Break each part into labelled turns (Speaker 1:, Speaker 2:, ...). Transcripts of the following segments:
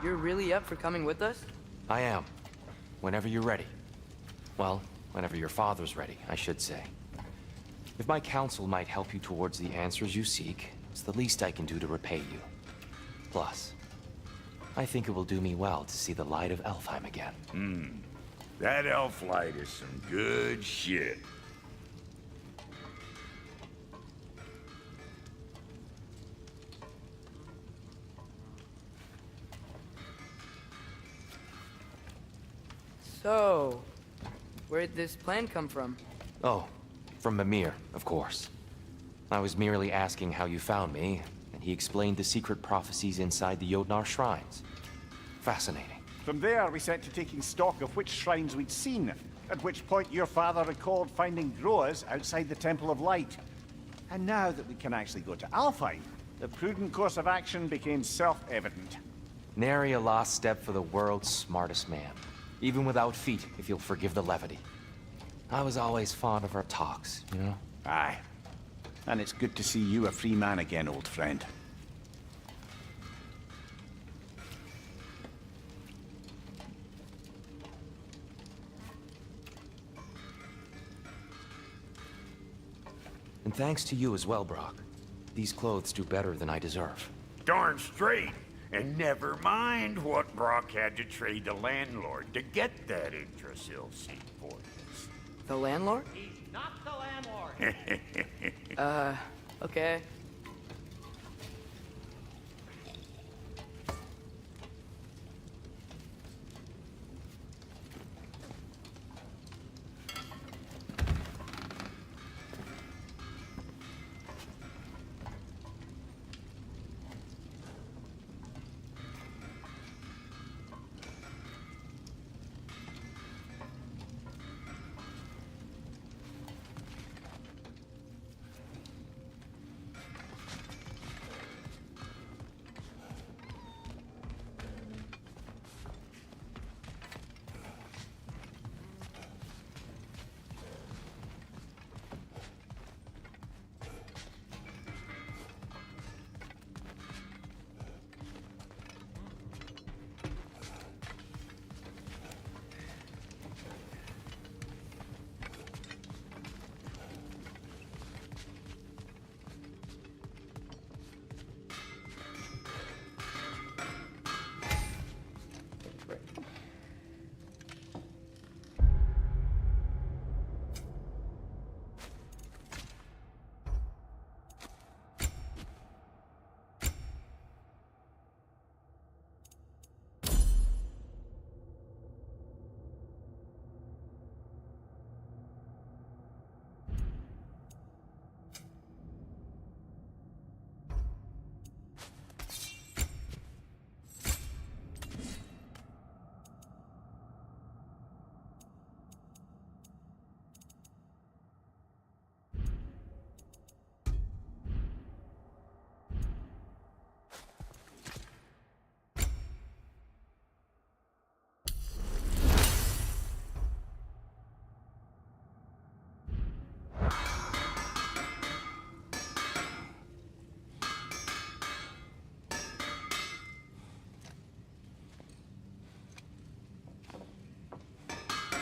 Speaker 1: You're really up for coming with us?
Speaker 2: I am. Whenever you're ready. Well, whenever your father's ready, I should say. If my counsel might help you towards the answers you seek, it's the least I can do to repay you. Plus, I think it will do me well to see the light of Elfheim again.
Speaker 3: That elf light is some good shit.
Speaker 1: So, where'd this plan come from?
Speaker 2: Oh, from Mimir, of course. I was merely asking how you found me, and he explained the secret prophecies inside the Jotnar shrines. Fascinating.
Speaker 4: From there, we set to taking stock of which shrines we'd seen, at which point your father recalled finding growers outside the Temple of Light. And now that we can actually go to Alfheim, the prudent course of action became self-evident.
Speaker 2: Nary a lost step for the world's smartest man. Even without feet, if you'll forgive the levity. I was always fond of our talks, you know?
Speaker 4: Aye. And it's good to see you a free man again, old friend.
Speaker 2: And thanks to you as well, Brock. These clothes do better than I deserve.
Speaker 3: Darn straight. And never mind what Brock had to trade the landlord to get that Yggdrasil seed portals.
Speaker 1: The landlord?
Speaker 5: He's not the landlord.
Speaker 1: Okay.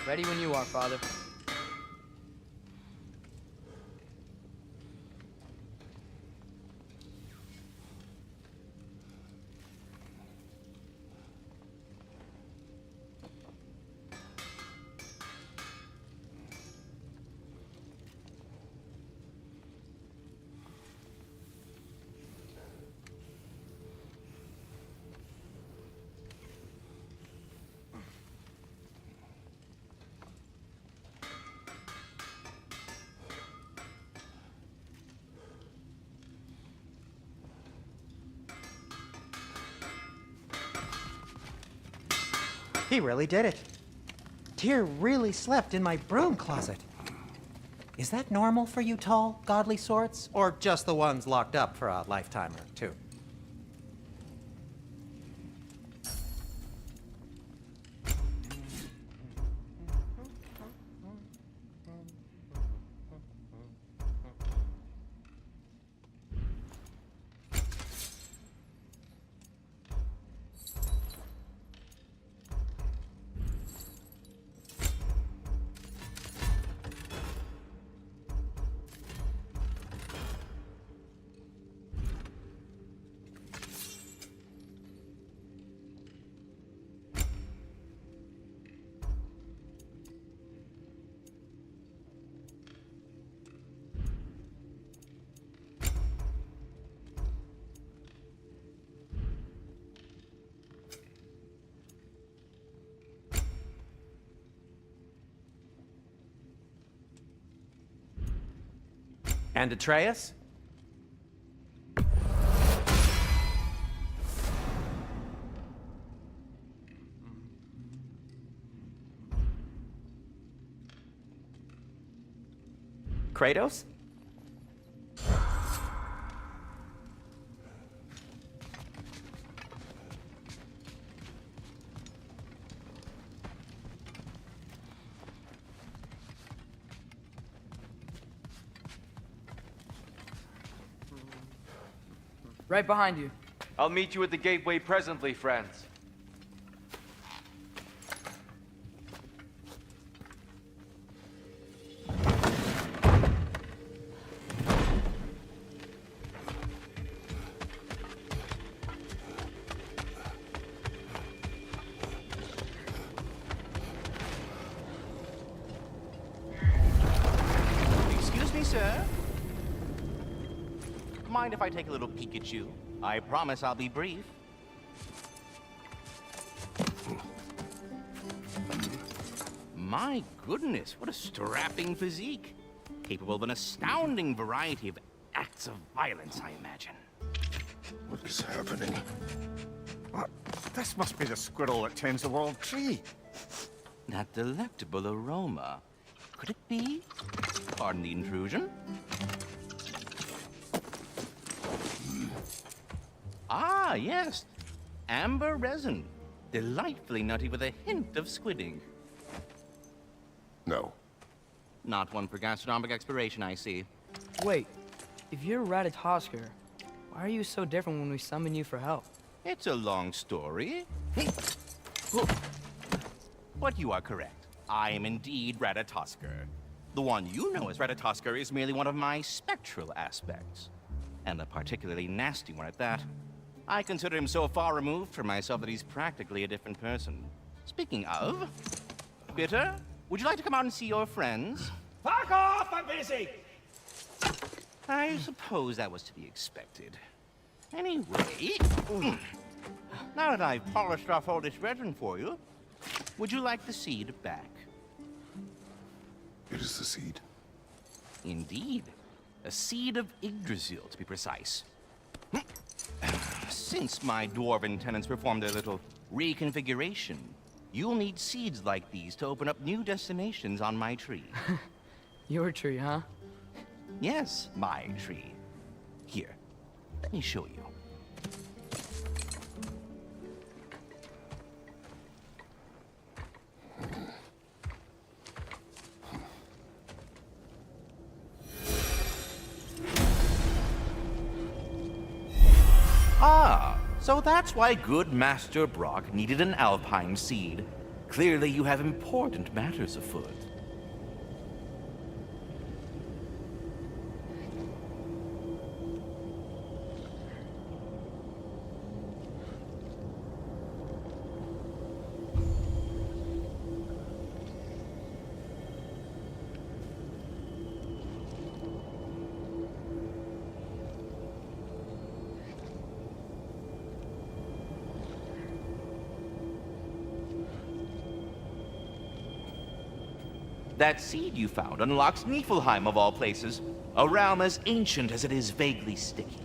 Speaker 1: Ready when you are, Father.
Speaker 6: He really did it. Tyr really slept in my broom closet. Is that normal for you tall, godly sorts? Or just the ones locked up for a lifetime or two? And Atreus? Kratos?
Speaker 1: Right behind you.
Speaker 2: I'll meet you at the gateway presently, friends.
Speaker 7: Excuse me, sir. Mind if I take a little peek at you? I promise I'll be brief. My goodness, what a strapping physique. Capable of an astounding variety of acts of violence, I imagine.
Speaker 8: What is happening?
Speaker 4: What? This must be the squirrel that tends the world tree.
Speaker 7: That delectable aroma. Could it be? Pardon the intrusion. Ah, yes. Amber resin. Delightfully nutty with a hint of squid ink.
Speaker 8: No.
Speaker 7: Not one for gastronomic exploration, I see.
Speaker 1: Wait, if you're Ratatosker, why are you so different when we summon you for help?
Speaker 7: It's a long story. But you are correct. I am indeed Ratatosker. The one you know as Ratatosker is merely one of my spectral aspects. And a particularly nasty one at that. I consider him so far removed from myself that he's practically a different person. Speaking of, Bitter, would you like to come out and see your friends?
Speaker 5: Fuck off! I'm busy!
Speaker 7: I suppose that was to be expected. Anyway, now that I've polished off all this resin for you, would you like the seed back?
Speaker 8: It is the seed.
Speaker 7: Indeed. A seed of Yggdrasil, to be precise. Since my dwarven tenants performed a little reconfiguration, you'll need seeds like these to open up new destinations on my tree.
Speaker 1: Your tree, huh?
Speaker 7: Yes, my tree. Here, let me show you. Ah, so that's why good Master Brock needed an alpine seed. Clearly you have important matters afoot. That seed you found unlocks Niflheim of all places, a realm as ancient as it is vaguely sticky.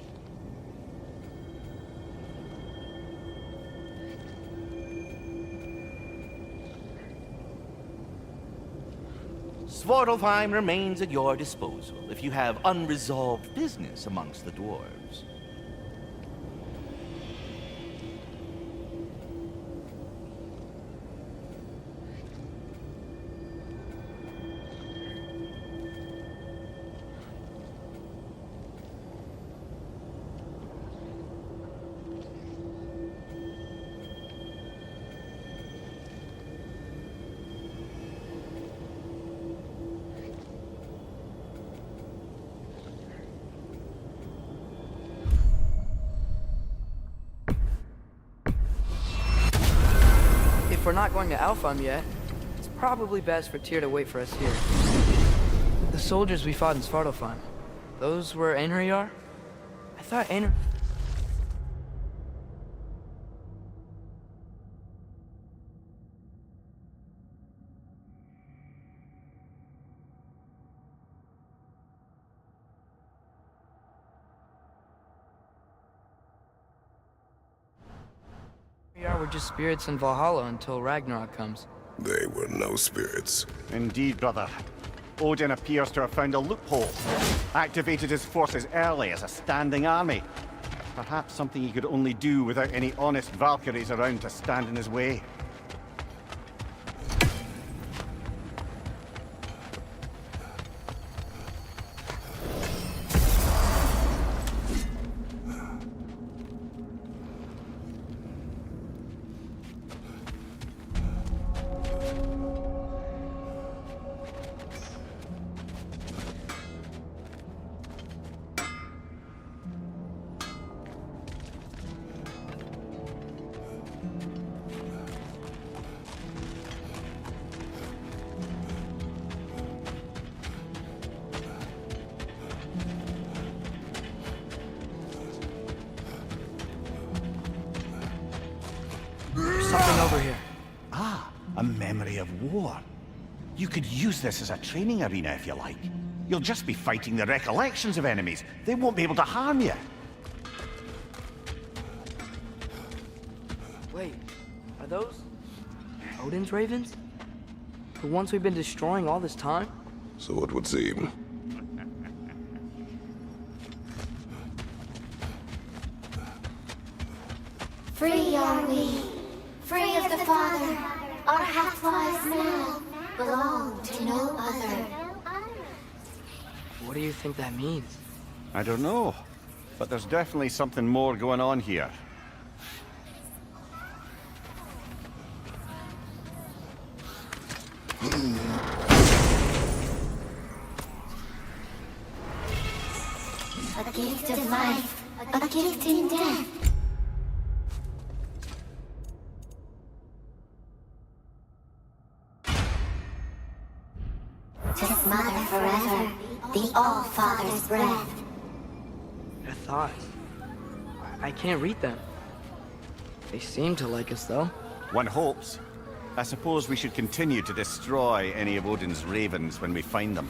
Speaker 7: Svartalfheim remains at your disposal if you have unresolved business amongst the dwarves.
Speaker 1: If we're not going to Alfheim yet, it's probably best for Tyr to wait for us here. The soldiers we fought in Svartalfheim, those were Einherjar? I thought Einherjar... We are, we're just spirits in Valhalla until Ragnarok comes.
Speaker 8: They were no spirits.
Speaker 4: Indeed, brother. Odin appears to have found a loophole. Activated his forces early as a standing army. Perhaps something he could only do without any honest Valkyries around to stand in his way.
Speaker 1: There's something over here.
Speaker 4: Ah, a memory of war. You could use this as a training arena if you like. You'll just be fighting the recollections of enemies. They won't be able to harm you.
Speaker 1: Wait, are those Odin's ravens? The ones we've been destroying all this time?
Speaker 8: So it would seem.
Speaker 9: Free are we, free of the Father. Our half-lives now belong to no other.
Speaker 1: What do you think that means?
Speaker 4: I don't know, but there's definitely something more going on here.
Speaker 9: A gift of life, a gift in death. To his mother forever, the All-Father's breath.
Speaker 1: Their thoughts. I can't read them. They seem to like us, though.
Speaker 4: One hopes. I suppose we should continue to destroy any of Odin's ravens when we find them.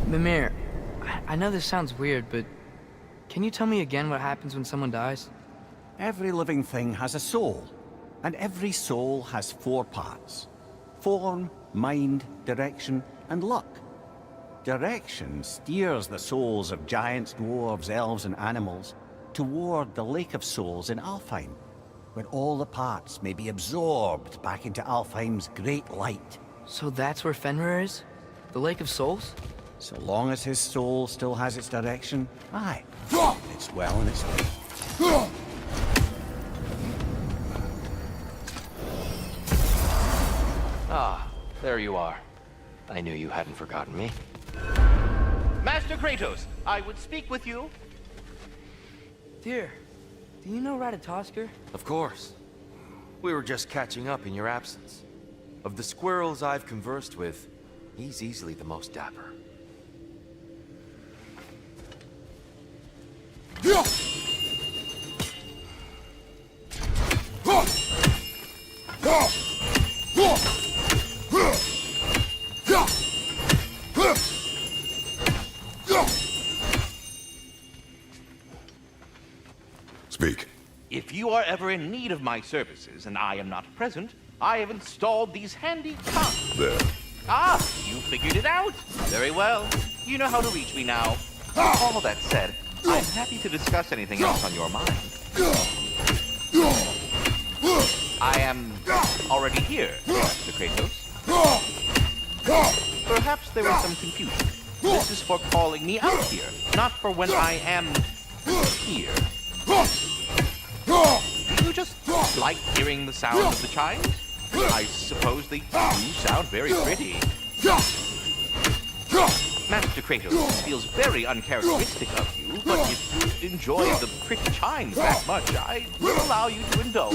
Speaker 1: Mimir, I know this sounds weird, but can you tell me again what happens when someone dies?
Speaker 4: Every living thing has a soul, and every soul has 4 parts. Form, mind, direction, and luck. Direction steers the souls of giants, dwarves, elves, and animals toward the Lake of Souls in Alfheim, where all the parts may be absorbed back into Alfheim's great light,
Speaker 1: So that's where Fenrir is? The Lake of Souls?
Speaker 4: So long as his soul still has its direction, aye. It's well on its way.
Speaker 2: Ah, there you are. I knew you hadn't forgotten me.
Speaker 7: Master Kratos, I would speak with you.
Speaker 1: Dear, do you know Ratatoskr?
Speaker 2: Of course. We were just catching up in your absence. Of the squirrels I've conversed with, he's easily the most dapper.
Speaker 8: Speak.
Speaker 7: If you are ever in need of my services and I am not present, I have installed these handy cots.
Speaker 8: There.
Speaker 7: Ah, you figured it out. Very well. You know how to reach me now. All that said, I'm happy to discuss anything else on your mind. I am already here, Master Kratos. Perhaps there was some confusion. This is for calling me out here, not for when I am here. Do you just like hearing the sound of the chimes? I suppose they do sound very pretty. Master Kratos, this feels very uncharacteristic of you, but if you enjoy the pretty chimes that much, I will allow you to indulge.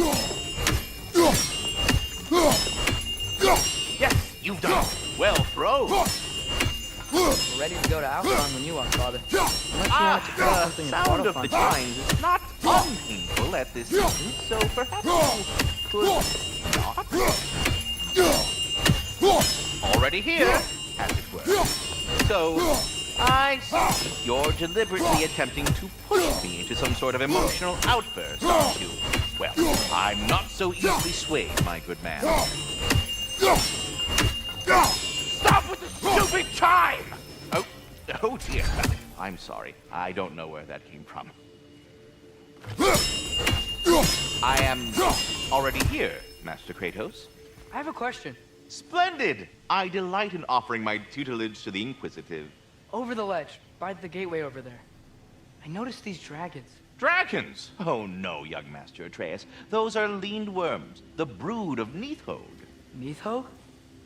Speaker 7: Yes, you've done it. Well thrown.
Speaker 1: We're ready to go to Alfheim when you are, Father. Unless you want to try
Speaker 7: The
Speaker 1: something in
Speaker 7: sound of the
Speaker 1: Svartalfheim.
Speaker 7: chimes is not unpainful at this season, so perhaps you could not. Already here, as it were. So, I see you're deliberately attempting to push me into some sort of emotional outburst, aren't you? Well, I'm not so easily swayed, my good man. Stop with the stupid chime! Oh dear. I'm sorry. I don't know where that came from. I am already here, Master Kratos.
Speaker 1: I have a question.
Speaker 7: Splendid! I delight in offering my tutelage to the inquisitive.
Speaker 1: Over the ledge, by the gateway over there. I noticed these dragons.
Speaker 7: Dragons! Oh no, young Master Atreus. Those are leaned worms, the brood of Nidhogg.
Speaker 1: Nidhogg?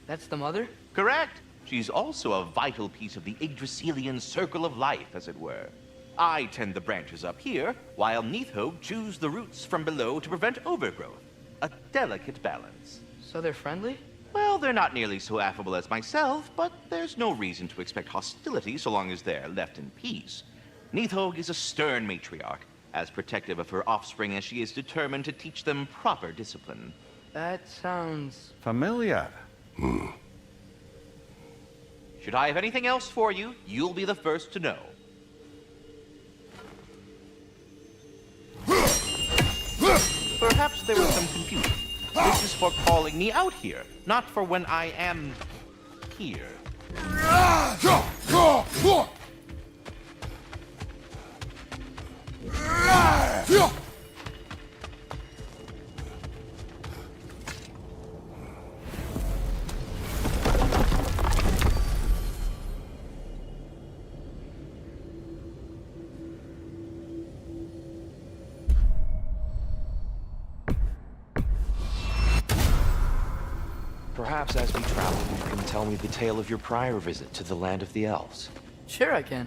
Speaker 1: That's the mother?
Speaker 7: Correct. She's also a vital piece of the Yggdrasilian circle of life, as it were. I tend the branches up here, while Nidhogg chews the roots from below to prevent overgrowth. A delicate balance.
Speaker 1: So they're friendly?
Speaker 7: Well, they're not nearly so affable as myself, but there's no reason to expect hostility so long as they're left in peace. Nidhogg is a stern matriarch, as protective of her offspring as she is determined to teach them proper discipline.
Speaker 1: That sounds...
Speaker 4: Familiar.
Speaker 7: Should I have anything else for you, you'll be the first to know. Perhaps there was some confusion. This is for calling me out here, not for when I am here.
Speaker 2: Perhaps as we travel, you can tell me the tale of your prior visit to the land of the elves.
Speaker 1: Sure I can.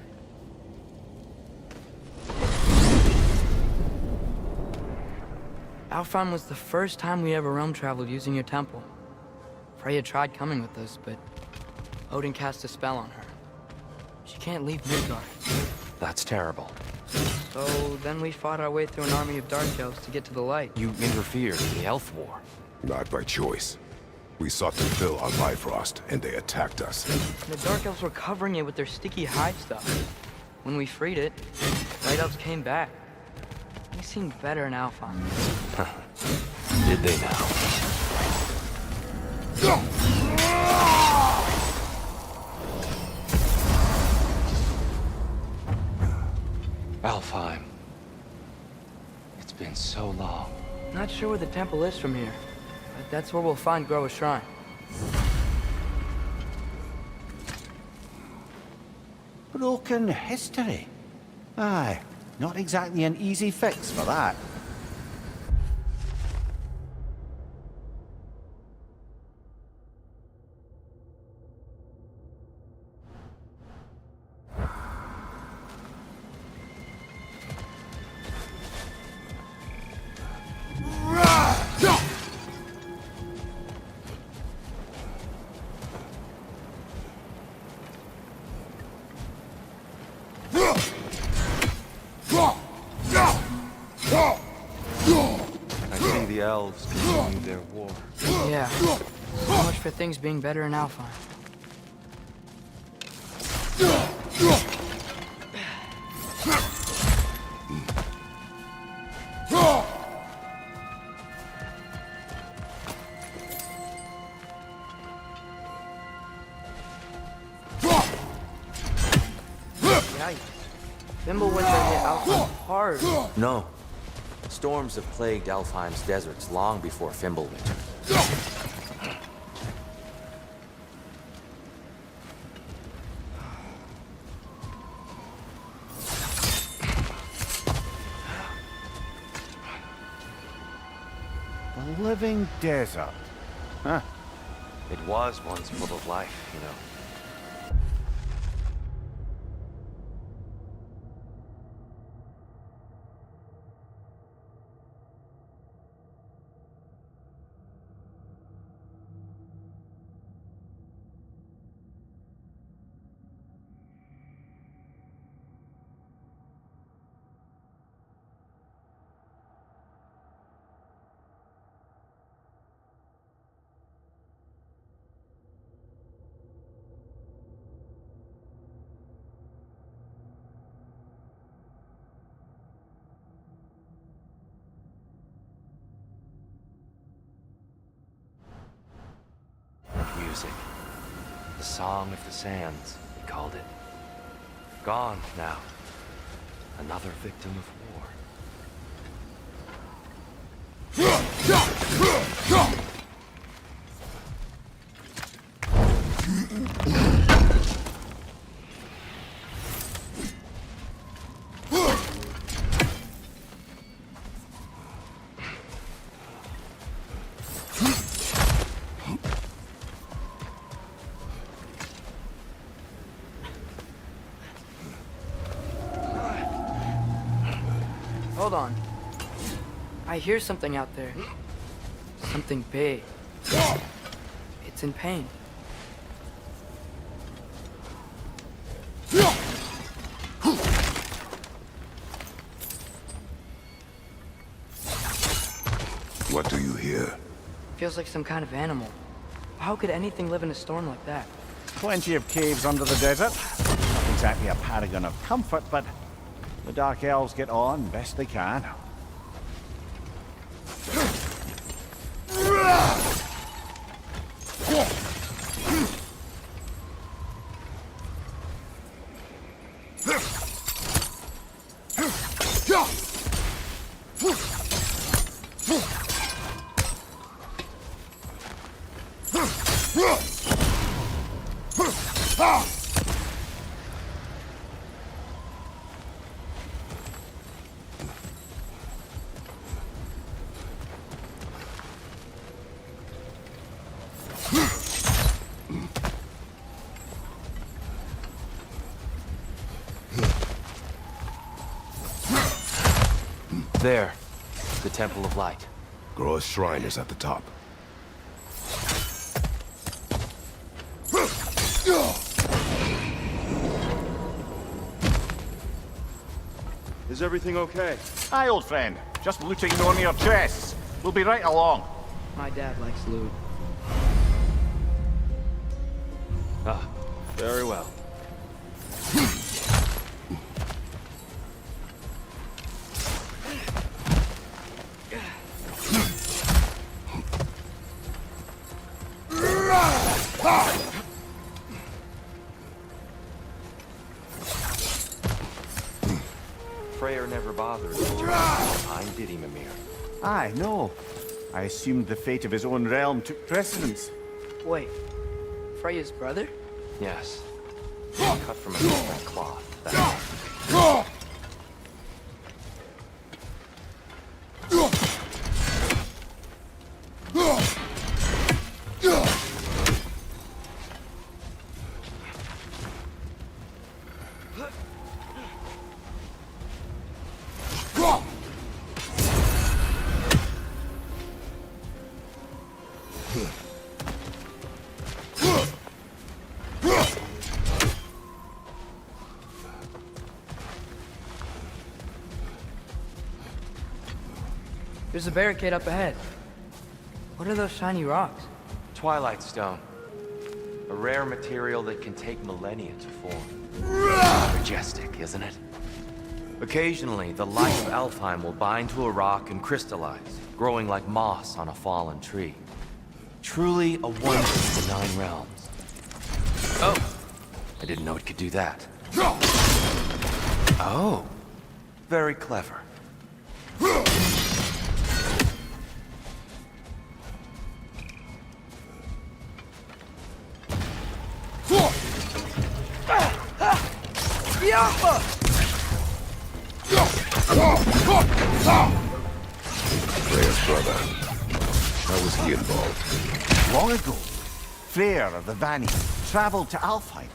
Speaker 1: Alfheim was the first time we ever realm traveled using your temple. Freya tried coming with us, but Odin cast a spell on her. She can't leave Midgard.
Speaker 2: That's terrible.
Speaker 1: So then we fought our way through an army of dark elves to get to the light.
Speaker 2: You interfered in the Elf War.
Speaker 8: Not by choice. We sought to fill our Bifrost, and they attacked us.
Speaker 1: The dark elves were covering it with their sticky hide stuff. When we freed it, light elves came back. They seemed better in Alfheim.
Speaker 2: Did they now? Alfheim. It's been so long.
Speaker 1: Not sure where the temple is from here, but that's where we'll find Groa's shrine.
Speaker 4: Broken history. Aye, not exactly an easy fix for that.
Speaker 2: I see the elves continue their war.
Speaker 1: Yeah. So much for things being better in Alfheim. Yikes. Fimbulwinter hit Alfheim hard.
Speaker 2: No. Storms have plagued Alfheim's deserts long before Fimbulwinter.
Speaker 4: The living desert. Huh.
Speaker 2: It was once full of life, you know. Music. The Song of the Sands, they called it. Gone now. Another victim of war.
Speaker 1: Hold on. I hear something out there. Something big. It's in pain.
Speaker 8: What do you hear?
Speaker 1: Feels like some kind of animal. How could anything live in a storm like that?
Speaker 4: Plenty of caves under the desert. Not exactly a paragon of comfort, but the Dark Elves get on best they can.
Speaker 2: There. The Temple of Light.
Speaker 8: Groa's shrine is at the top.
Speaker 10: Is everything okay?
Speaker 4: Aye, old friend. Just looting one of your chests. We'll be right along.
Speaker 1: My dad likes loot.
Speaker 2: Ah, very well. Freyr never bothered returning behind, did he, Mimir?
Speaker 4: Aye, no. I assumed the fate of his own realm took precedence.
Speaker 1: Wait. Freya's brother?
Speaker 2: Yes. Cut from a different cloth. That's it.
Speaker 1: There's a barricade up ahead. What are those shiny rocks?
Speaker 2: Twilight Stone. A rare material that can take millennia to form. Majestic, isn't it? Occasionally, the light of Alfheim will bind to a rock and crystallize, growing like moss on a fallen tree. Truly a wonder of the Nine Realms. Oh! I didn't know it could do that. Oh! Very clever.
Speaker 8: Freya's brother. How was he involved?
Speaker 4: Long ago, Freyr of the Vanny traveled to Alfheim,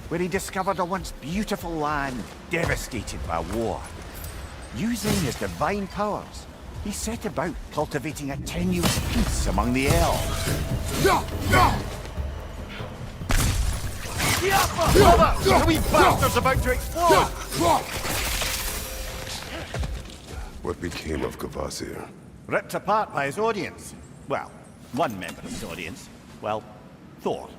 Speaker 4: where he discovered a once beautiful land devastated by war. Using his divine powers, he set about cultivating a tenuous peace among the elves.
Speaker 3: The wee bastard's about to explode!
Speaker 8: What became of Kvasir?
Speaker 4: Ripped apart by his audience. Well, one member of his audience. Well, Thor.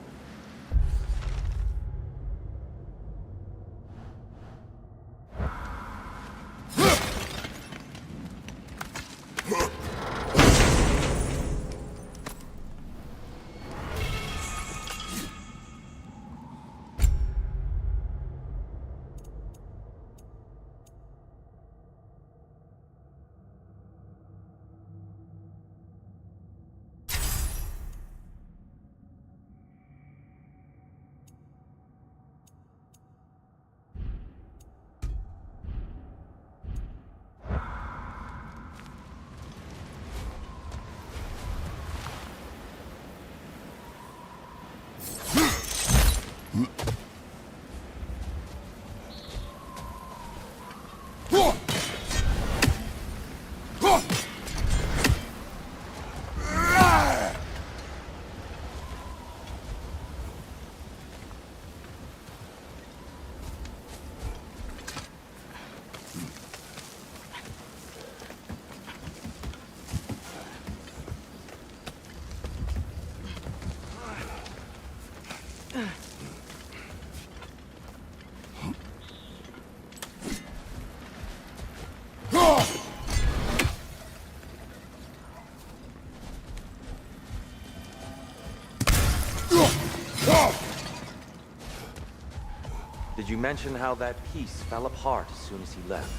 Speaker 2: Did you mention how that piece fell apart as soon as he left?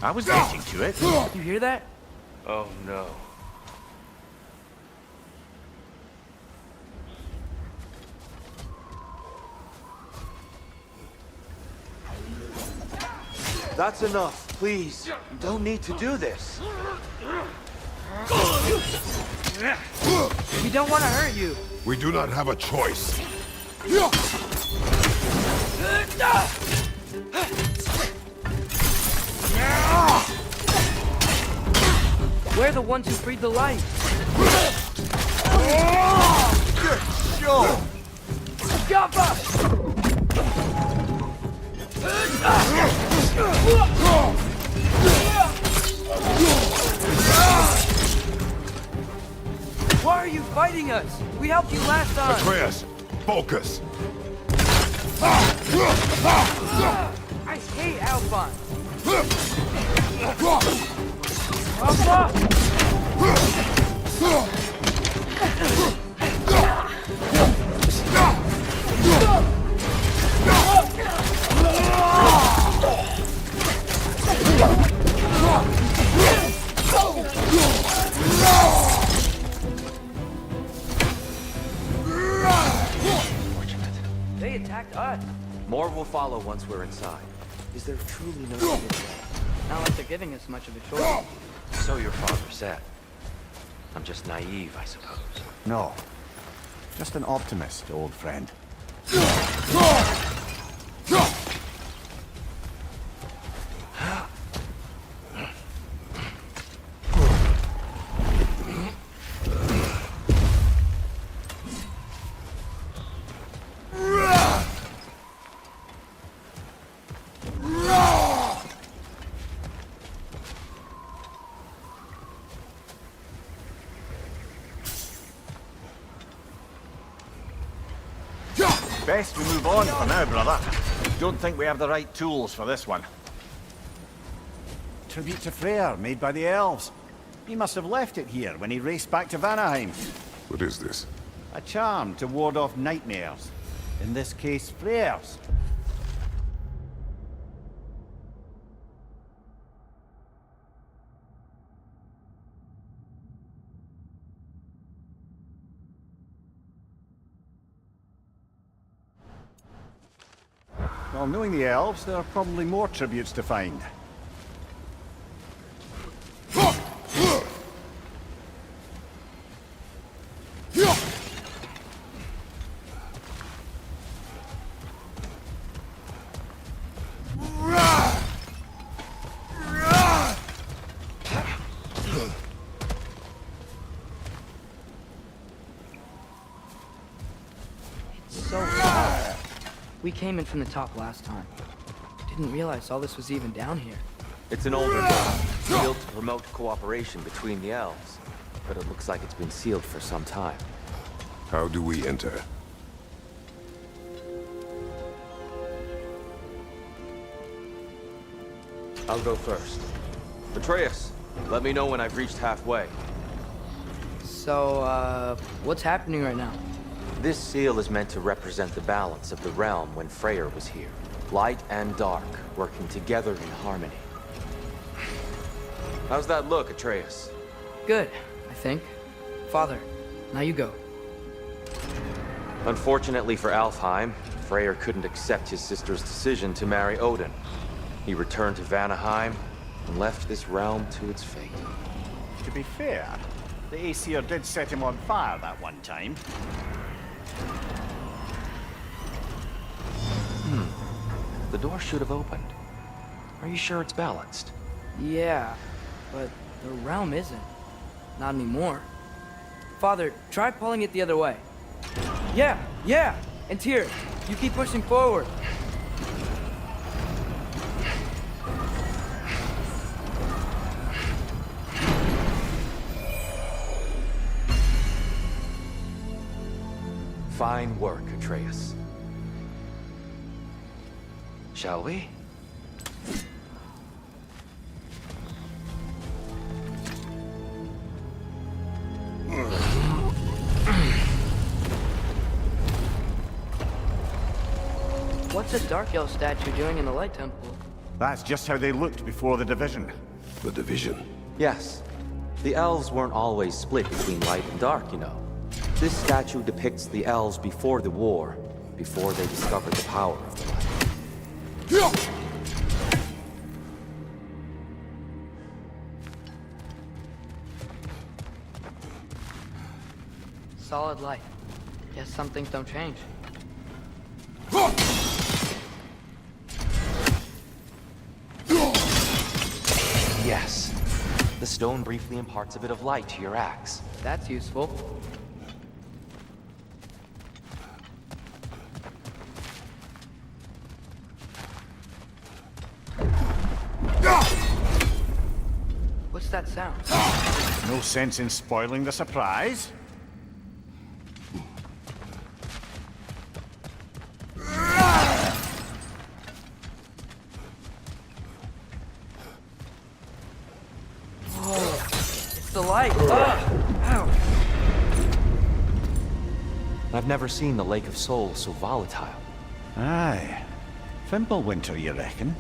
Speaker 4: I was getting to it.
Speaker 1: You hear that?
Speaker 2: Oh no. That's enough, please. You don't need to do this.
Speaker 1: We don't want to hurt you.
Speaker 8: We do not have a choice.
Speaker 1: We're the ones who freed the light.
Speaker 4: Good show!
Speaker 1: Why are you fighting us? We helped you last time.
Speaker 8: Atreus, focus.
Speaker 1: I hate Alphon. They attacked us.
Speaker 2: More will follow once we're inside. Is there truly no other way?
Speaker 1: Not like they're giving us much of a choice.
Speaker 2: So your father said. I'm just naive, I suppose.
Speaker 4: No. Just an optimist, old friend. Best we move on for now, brother. Don't think we have the right tools for this one. Tribute to Freyr, made by the elves. He must have left it here when he raced back to Vanaheim.
Speaker 8: What is this?
Speaker 4: A charm to ward off nightmares. In this case, Freyr's. Well, knowing the elves, there are probably more tributes to find.
Speaker 1: So high. We came in from the top last time. Didn't realize all this was even down here.
Speaker 2: It's an older dome, built to promote cooperation between the elves. But it looks like it's been sealed for some time.
Speaker 8: How do we enter?
Speaker 2: I'll go first. Atreus, let me know when I've reached halfway.
Speaker 1: So, what's happening right now?
Speaker 2: This seal is meant to represent the balance of the realm when Freyr was here. Light and dark, working together in harmony. How's that look, Atreus?
Speaker 1: Good, I think. Father, now you go.
Speaker 2: Unfortunately for Alfheim, Freyr couldn't accept his sister's decision to marry Odin. He returned to Vanaheim and left this realm to its fate.
Speaker 4: To be fair, the Aesir did set him on fire that one time.
Speaker 2: The door should have opened. Are you sure it's balanced?
Speaker 1: Yeah, but the realm isn't. Not anymore. Father, try pulling it the other way. Yeah! And Tyr, you keep pushing forward.
Speaker 2: Fine work, Atreus. Shall we?
Speaker 1: What's a Dark Elf statue doing in the Light Temple?
Speaker 4: That's just how they looked before the division.
Speaker 8: The division.
Speaker 2: Yes. The elves weren't always split between light and dark, you know. This statue depicts the elves before the war, before they discovered the power of the light.
Speaker 1: Solid light. Guess some things don't change.
Speaker 2: Yes. The stone briefly imparts a bit of light to your axe.
Speaker 1: That's useful. What's that sound?
Speaker 4: No sense in spoiling the surprise.
Speaker 1: It's the light. Ow!
Speaker 2: I've never seen the Lake of Souls so volatile.
Speaker 4: Aye. Fimbulwinter, you reckon?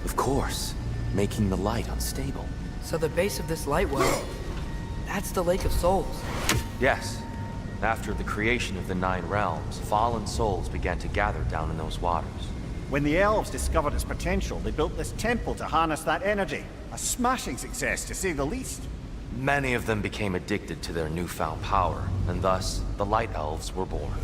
Speaker 2: Of course, making the light unstable.
Speaker 1: So the base of this light well, that's the Lake of Souls.
Speaker 2: Yes. After the creation of the Nine Realms, fallen souls began to gather down in those waters.
Speaker 4: When the elves discovered its potential, they built this temple to harness that energy. A smashing success, to say the least.
Speaker 2: Many of them became addicted to their newfound power, and thus, the Light Elves were born.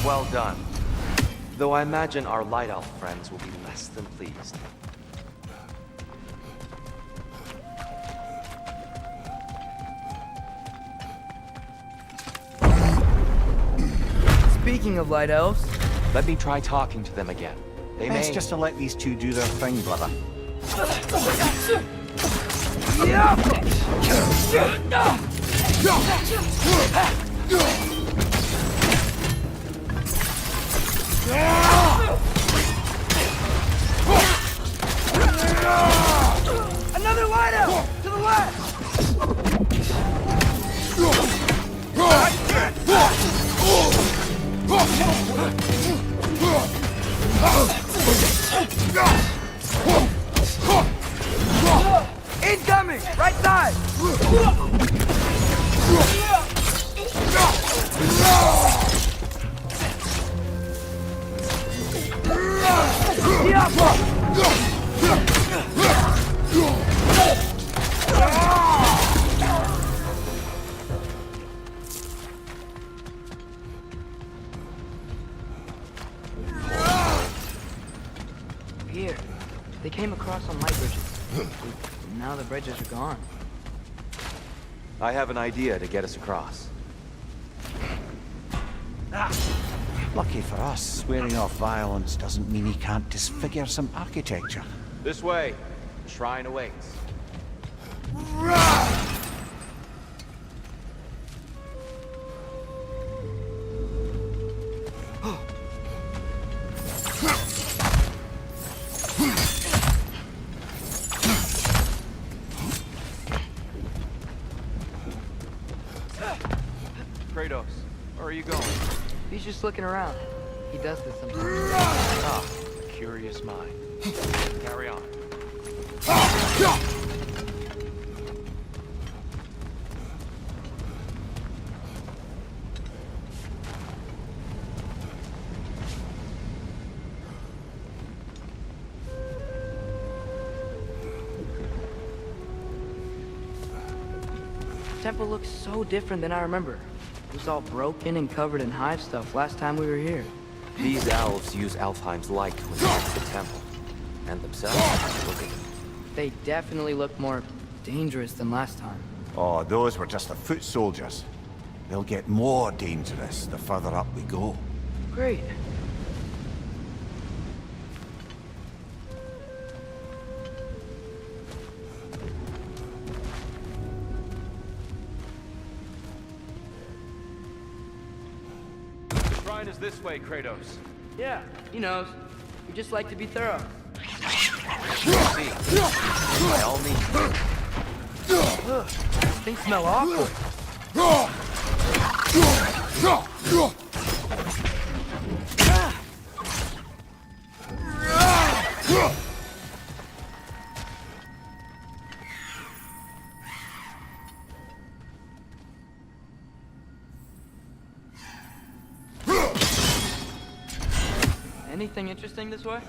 Speaker 2: Well done. Though I imagine our Light Elf friends will be less than pleased.
Speaker 1: Speaking of Light Elves,
Speaker 2: Let me try talking to them again. They
Speaker 4: Best
Speaker 2: may...
Speaker 4: just to let these two do their thing, brother.
Speaker 1: another Light Elf to the left! Incoming! Right side! Here. They came across on light bridges. Now the bridges are gone.
Speaker 2: I have an idea to get us across.
Speaker 4: Lucky for us, swearing off violence doesn't mean he can't disfigure some architecture.
Speaker 2: This way. The shrine awaits. Kratos, where are you going?
Speaker 1: He's just looking around. He does this sometimes.
Speaker 2: Ah, a curious mind. Carry on.
Speaker 1: The temple looks so different than I remember. was all broken and covered in hive stuff last time we were here.
Speaker 2: These elves use Alfheim's light to enhance the temple. And themselves, look at them.
Speaker 1: They definitely look more dangerous than last time.
Speaker 4: Oh, those were just the foot soldiers. They'll get more dangerous the further up we go.
Speaker 1: Great.
Speaker 10: The shrine is this way, Kratos.
Speaker 1: Yeah, he knows. We just like to be thorough.
Speaker 2: See, by all means.
Speaker 1: Things smell awful. Anything interesting this way?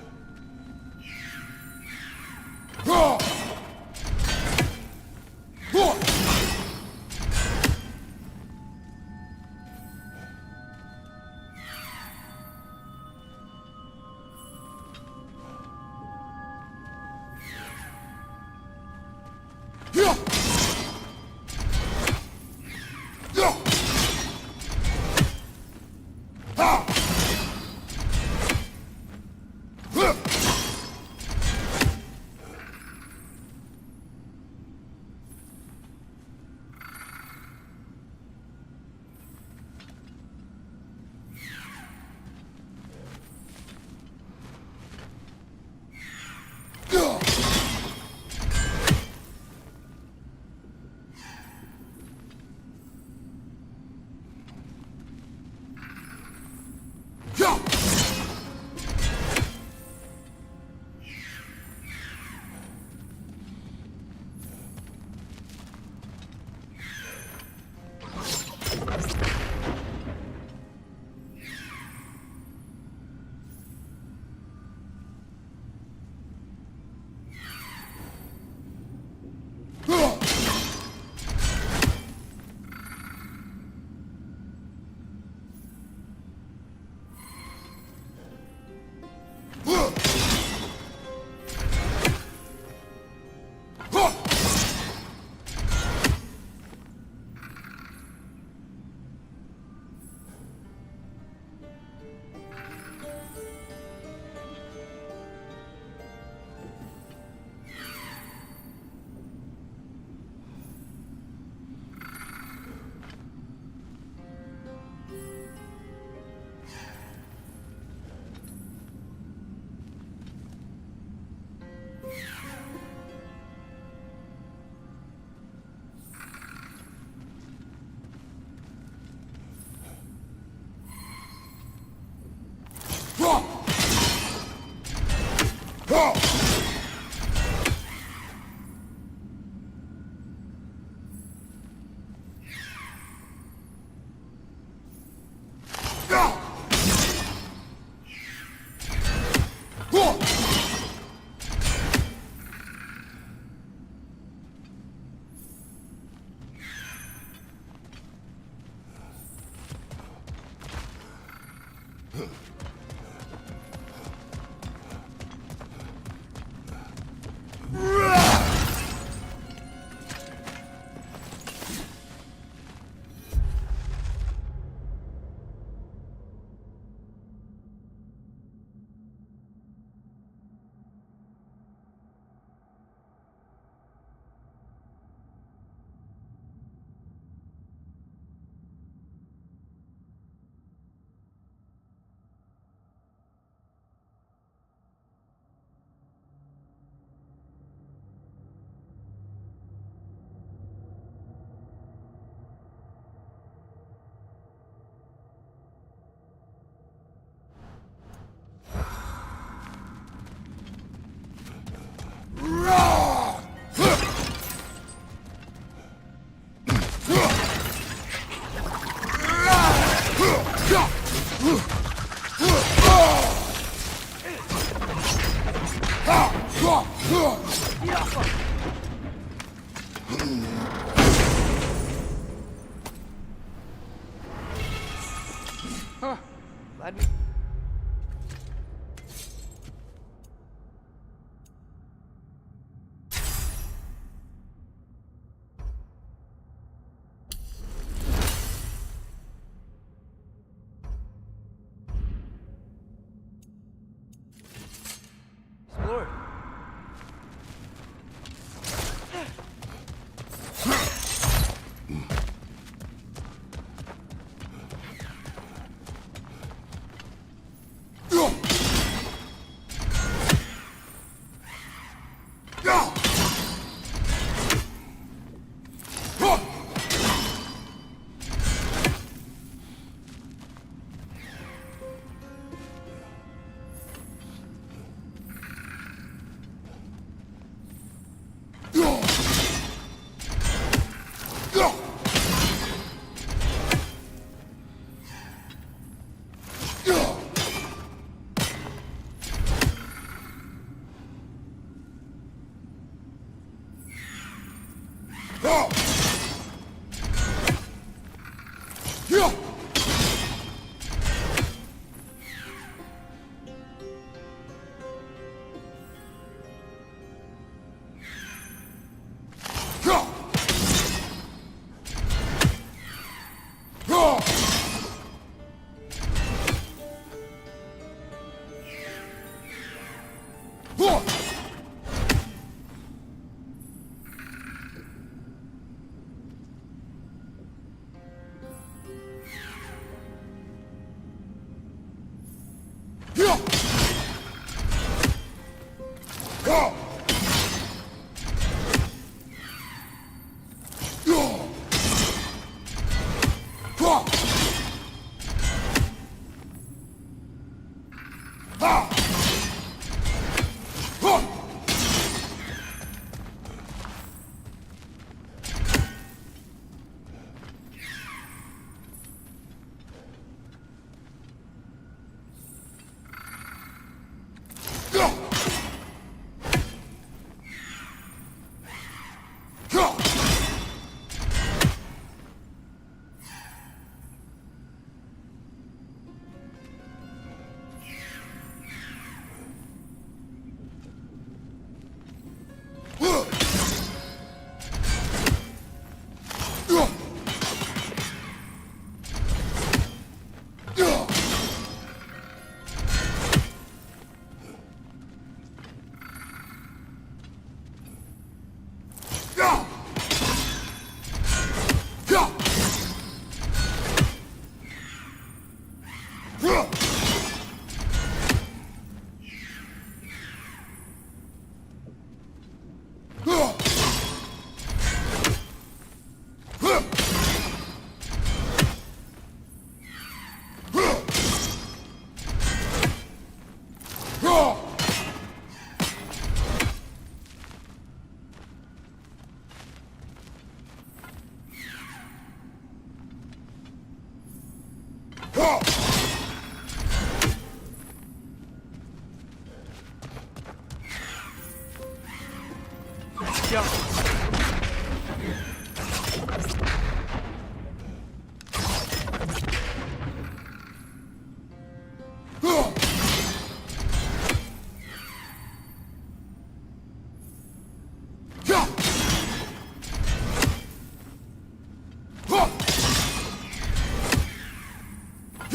Speaker 1: Glad we... Lord.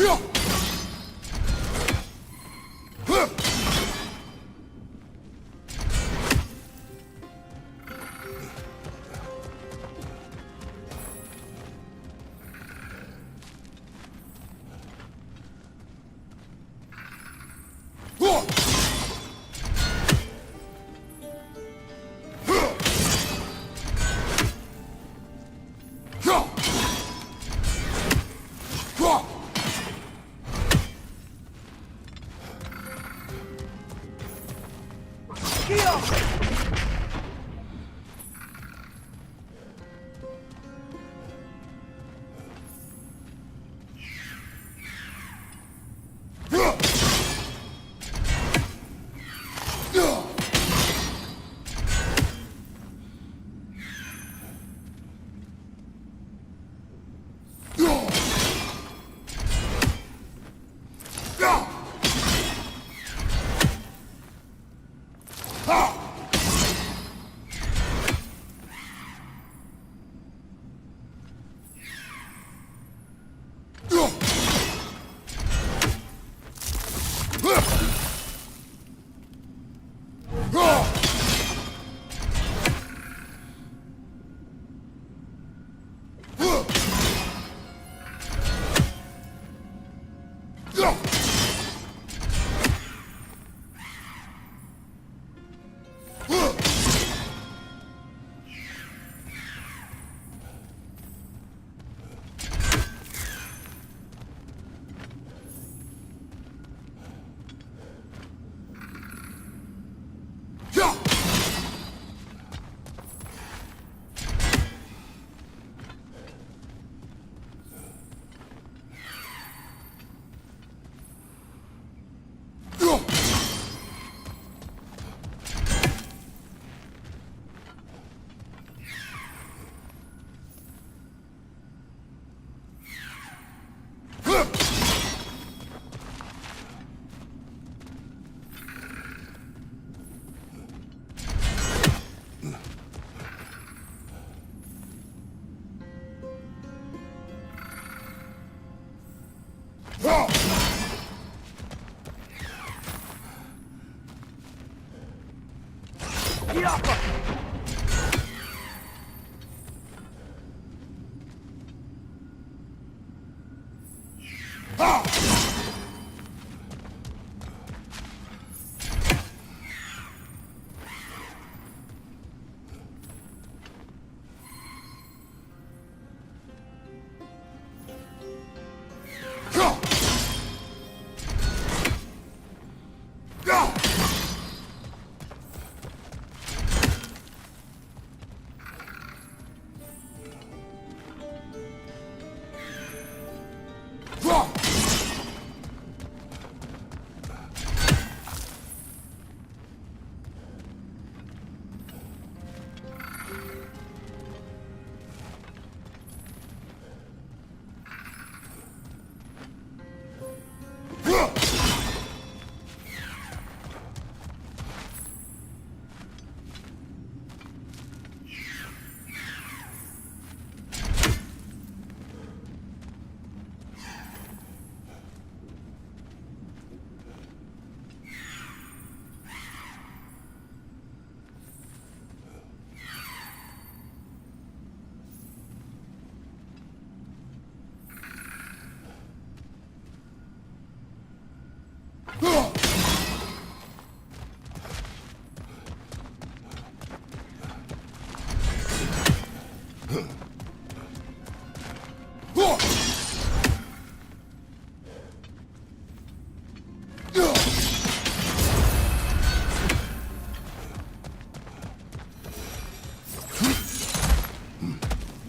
Speaker 8: Yeah!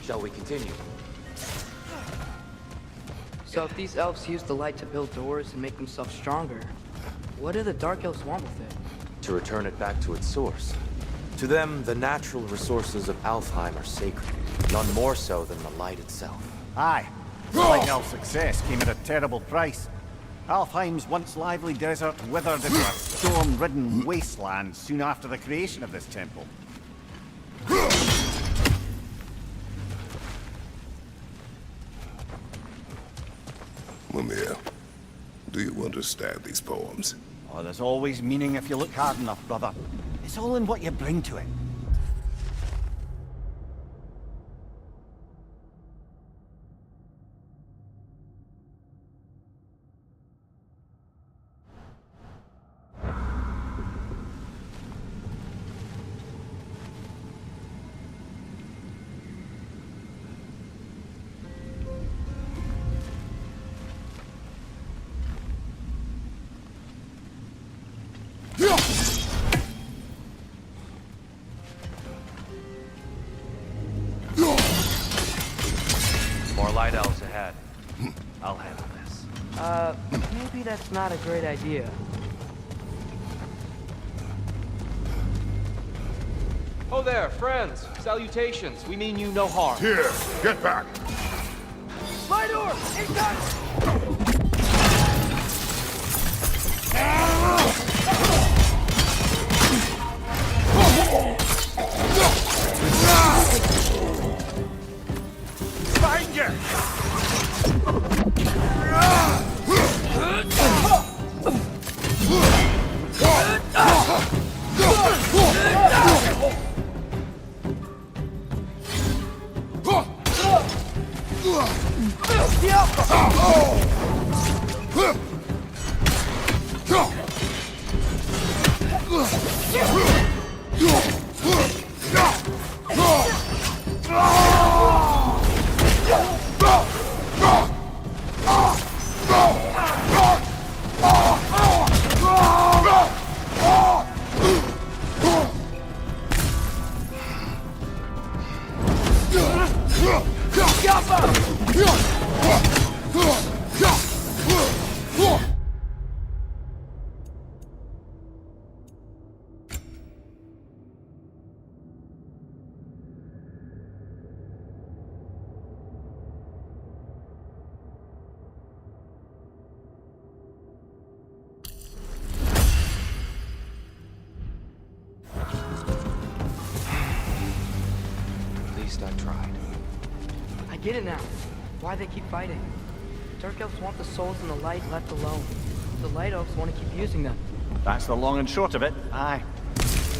Speaker 2: Shall we continue?
Speaker 1: So if these elves use the light to build doors and make themselves stronger, what do the Dark Elves want with it?
Speaker 2: To return it back to its source. To them, the natural resources of Alfheim are sacred, none more so than the light itself.
Speaker 4: Aye. The Light Elf success came at a terrible price. Alfheim's once lively desert withered into a storm-ridden wasteland soon after the creation of this temple.
Speaker 8: Mimir, do you understand these poems?
Speaker 4: Oh, there's always meaning if you look hard enough, brother. It's all in what you bring to it.
Speaker 10: More light elves ahead. I'll handle this.
Speaker 1: Maybe that's not a great idea.
Speaker 10: Oh there, friends. Salutations. We mean you no harm.
Speaker 8: Here, get back!
Speaker 1: My door! Incoming!
Speaker 3: Find you!
Speaker 1: get it now. Why they keep fighting. Dark Elves want the souls in the light left alone. The Light Elves want to keep using them.
Speaker 4: That's the long and short of it, aye.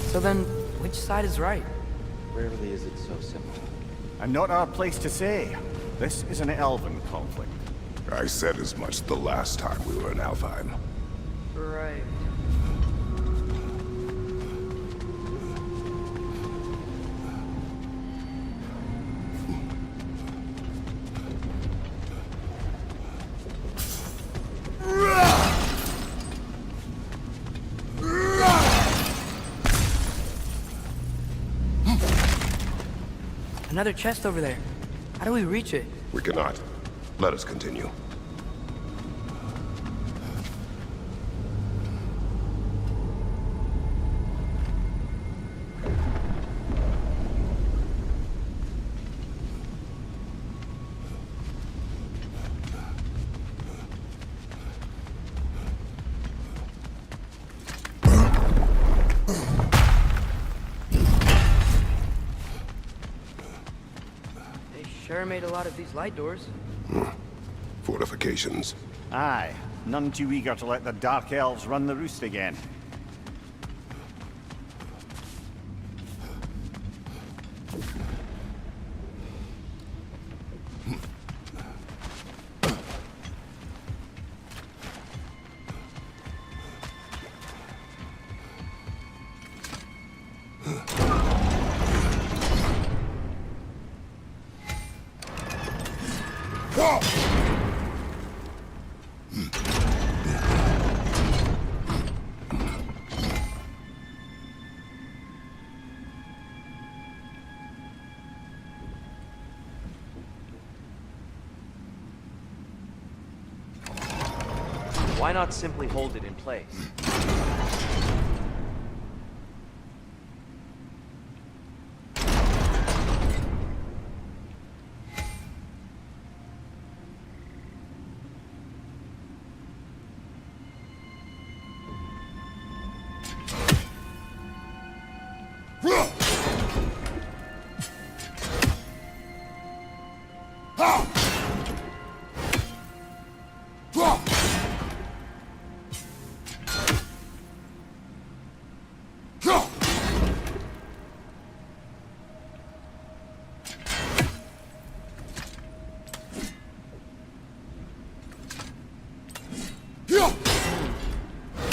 Speaker 1: So then, which side is right?
Speaker 2: Rarely is it so simple.
Speaker 4: And not our place to say. This is an elven conflict.
Speaker 8: I said as much the last time we were in Alfheim.
Speaker 1: Right. Another chest over there. How do we reach it?
Speaker 8: We cannot. Let us continue.
Speaker 1: Sure made a lot of these light doors.
Speaker 8: Fortifications.
Speaker 4: Aye, none too eager to let the Dark Elves run the roost again.
Speaker 10: Why not simply hold it in place?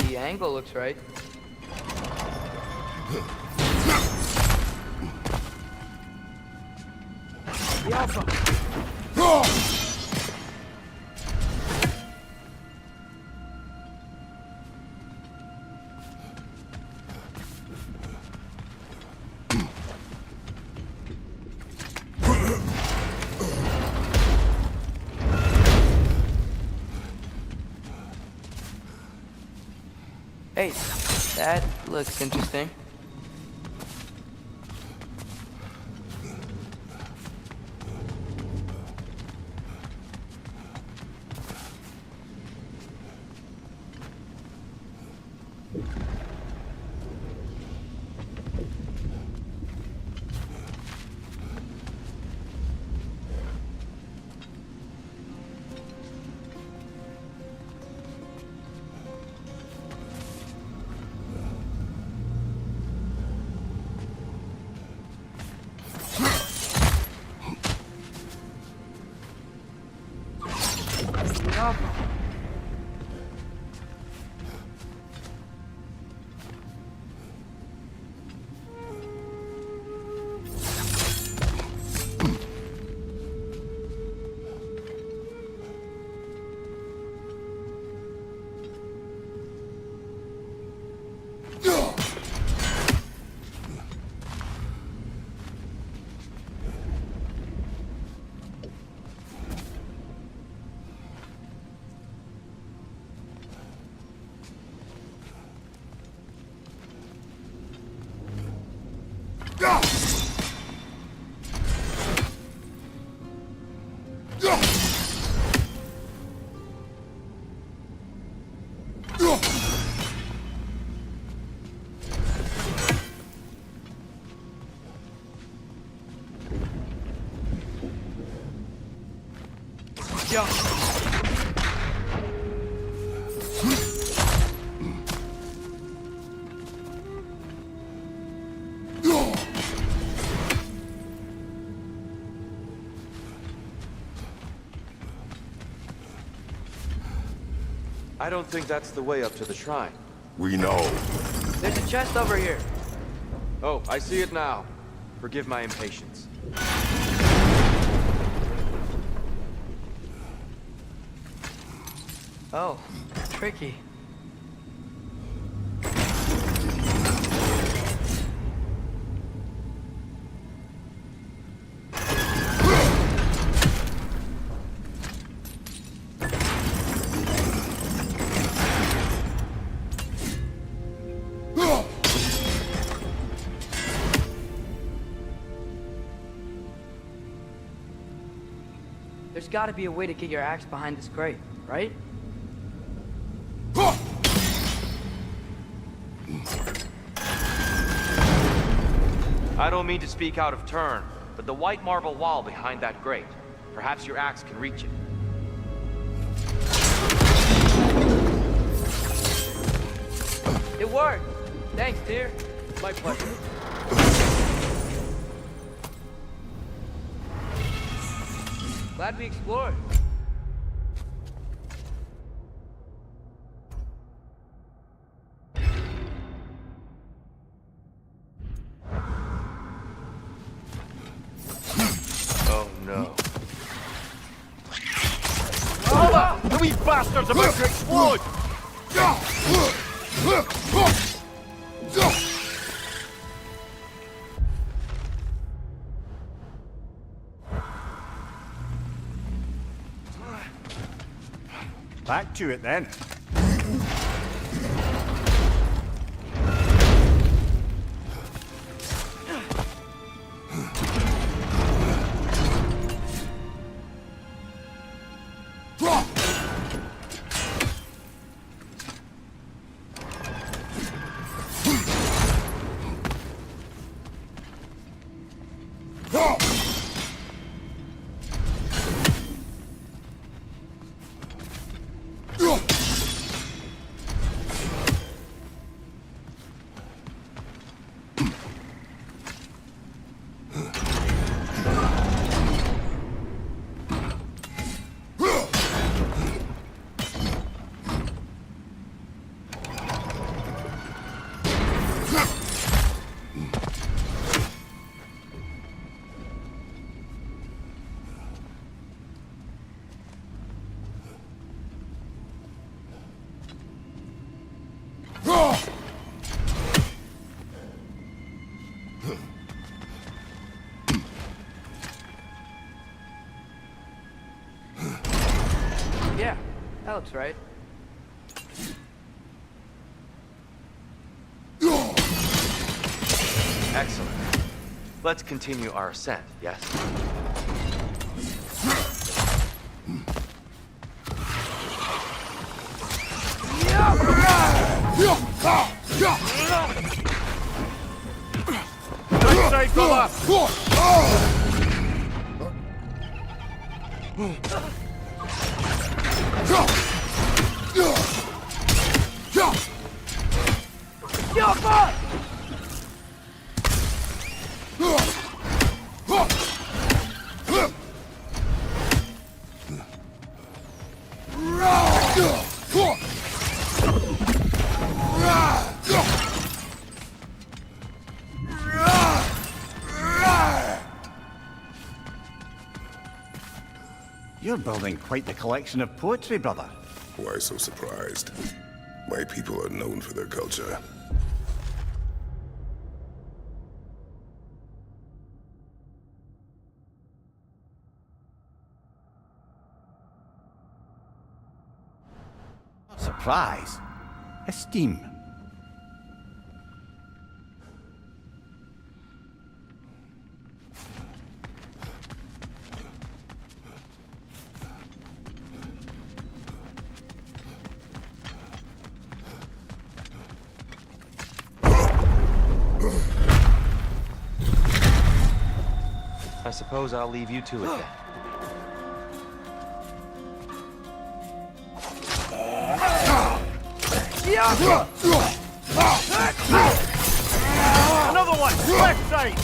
Speaker 1: The angle looks right. The Alpha! Hey, that looks interesting. Yo.
Speaker 10: I don't think that's the way up to the shrine.
Speaker 8: We know.
Speaker 1: There's a chest over here.
Speaker 10: Oh, I see it now. Forgive my impatience.
Speaker 1: Oh, tricky. There's gotta be a way to get your axe behind this grate, right?
Speaker 2: I don't mean to speak out of turn, but the white marble wall behind that grate. Perhaps your axe can reach it.
Speaker 1: It worked! Thanks, dear.
Speaker 10: My pleasure.
Speaker 1: Glad we explored.
Speaker 10: Oh no.
Speaker 4: The wee bastard's about to explode! Back to it then.
Speaker 1: Yeah, that looks right.
Speaker 2: Excellent. Let's continue our ascent, yes?
Speaker 4: Right side, fella! You're building quite the collection of poetry, brother.
Speaker 8: Why so surprised? My people are known for their culture.
Speaker 4: Surprise. Esteem.
Speaker 2: I suppose I'll leave you to it then.
Speaker 4: Another one! Left side!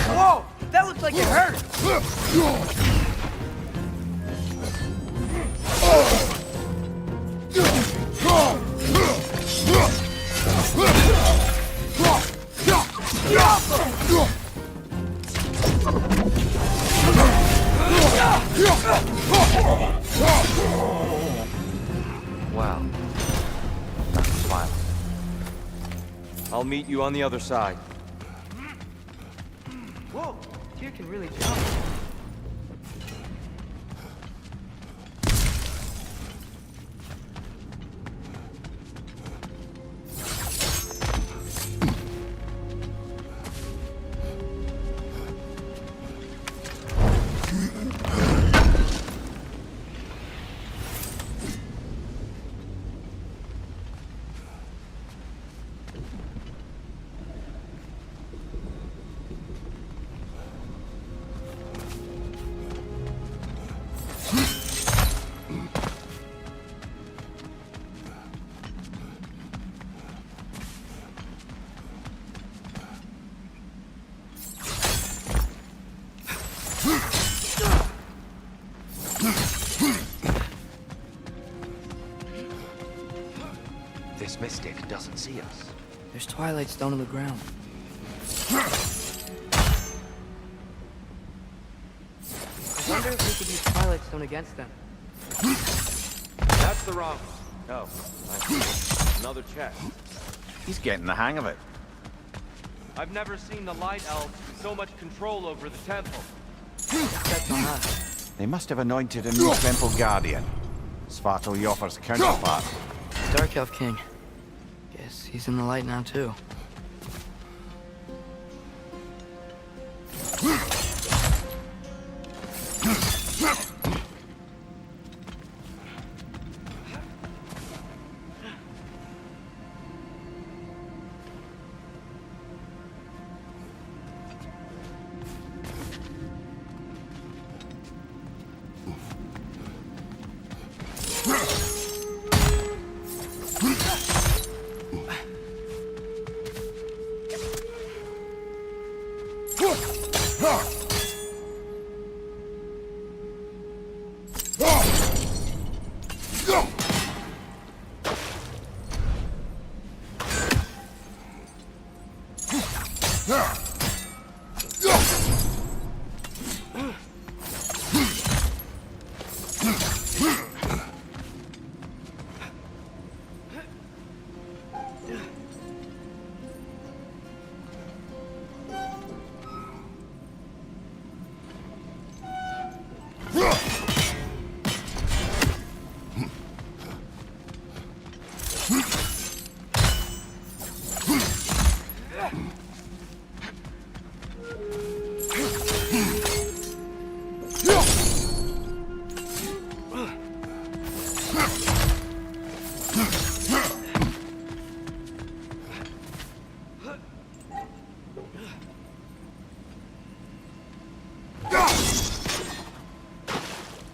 Speaker 1: Whoa! That looks like it hurt!
Speaker 2: Wow. That was violent. I'll meet you on the other side.
Speaker 1: Whoa! Tyr can really jump.
Speaker 2: This mystic doesn't see us.
Speaker 1: There's Twilight Stone on the ground. I wonder if we could use Twilight Stone against them.
Speaker 10: That's the wrong one. Oh, I see. Another chest.
Speaker 4: He's getting the hang of it.
Speaker 10: I've never seen the Light Elves with so much control over the temple.
Speaker 1: That's on us.
Speaker 4: They must have anointed a new temple guardian. Svartalfjord's counterpart.
Speaker 1: Dark Elf King. Guess he's in the light now, too.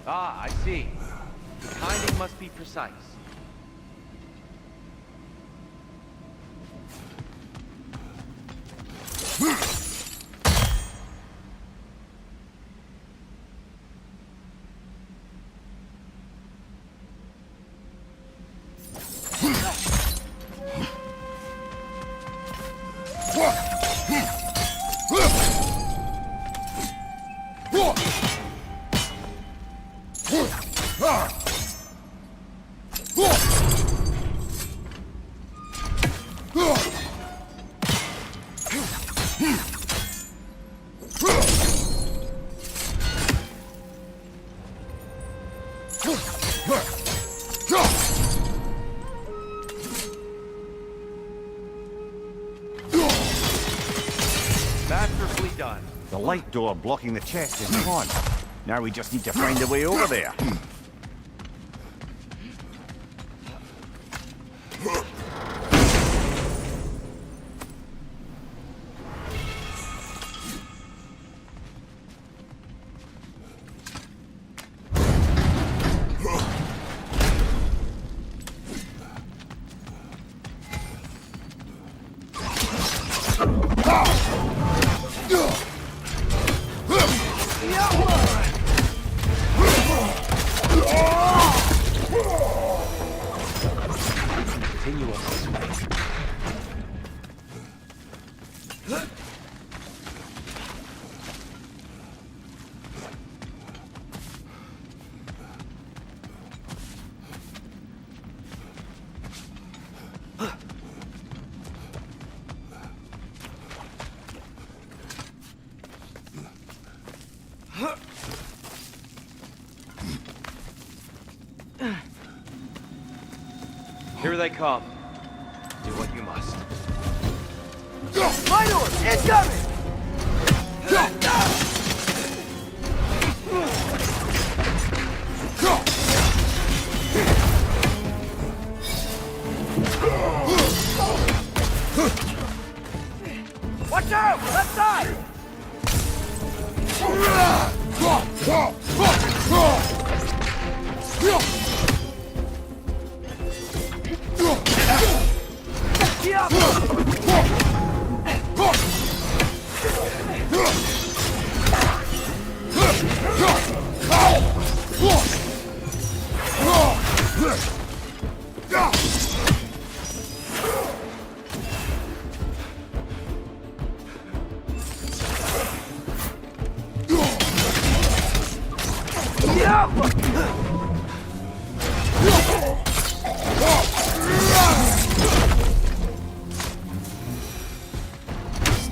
Speaker 10: Ah, I see. The timing must be precise.
Speaker 5: Masterfully done.
Speaker 4: The light door blocking the chest is gone. Now we just need to find a way over there.
Speaker 2: continue on this way. Here they come. Do what you must.
Speaker 1: Minor! Incoming! Watch out! Left side!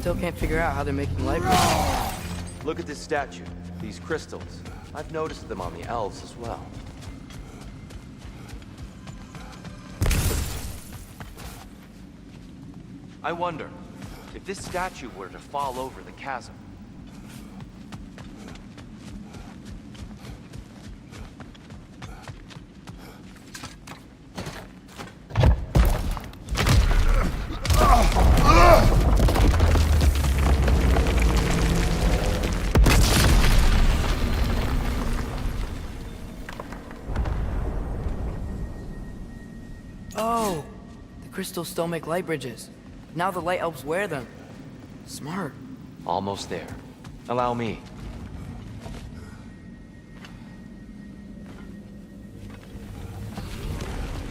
Speaker 1: Still can't figure out how they're making light.
Speaker 2: Look at this statue. These crystals. I've noticed them on the elves as well. I wonder, if this statue were to fall over the chasm,
Speaker 1: Oh, the crystals still make light bridges. Now the light elves wear them. Smart.
Speaker 2: almost there. Allow me.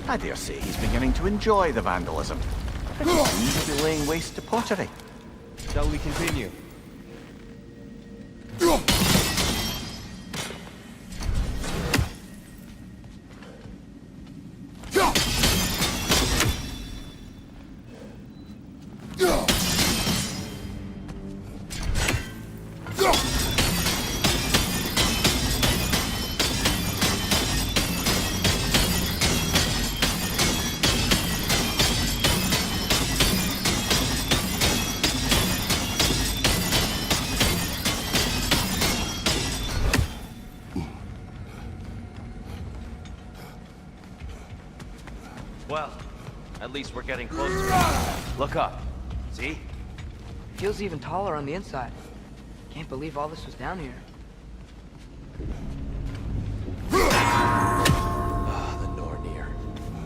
Speaker 4: I dare say he's beginning to enjoy the vandalism. It seems to be laying waste to pottery.
Speaker 2: Shall we continue? Well, at least we're getting closer. Look up. See?
Speaker 1: Feels even taller on the inside. Can't believe all this was down here.
Speaker 2: Ah, the Nornir.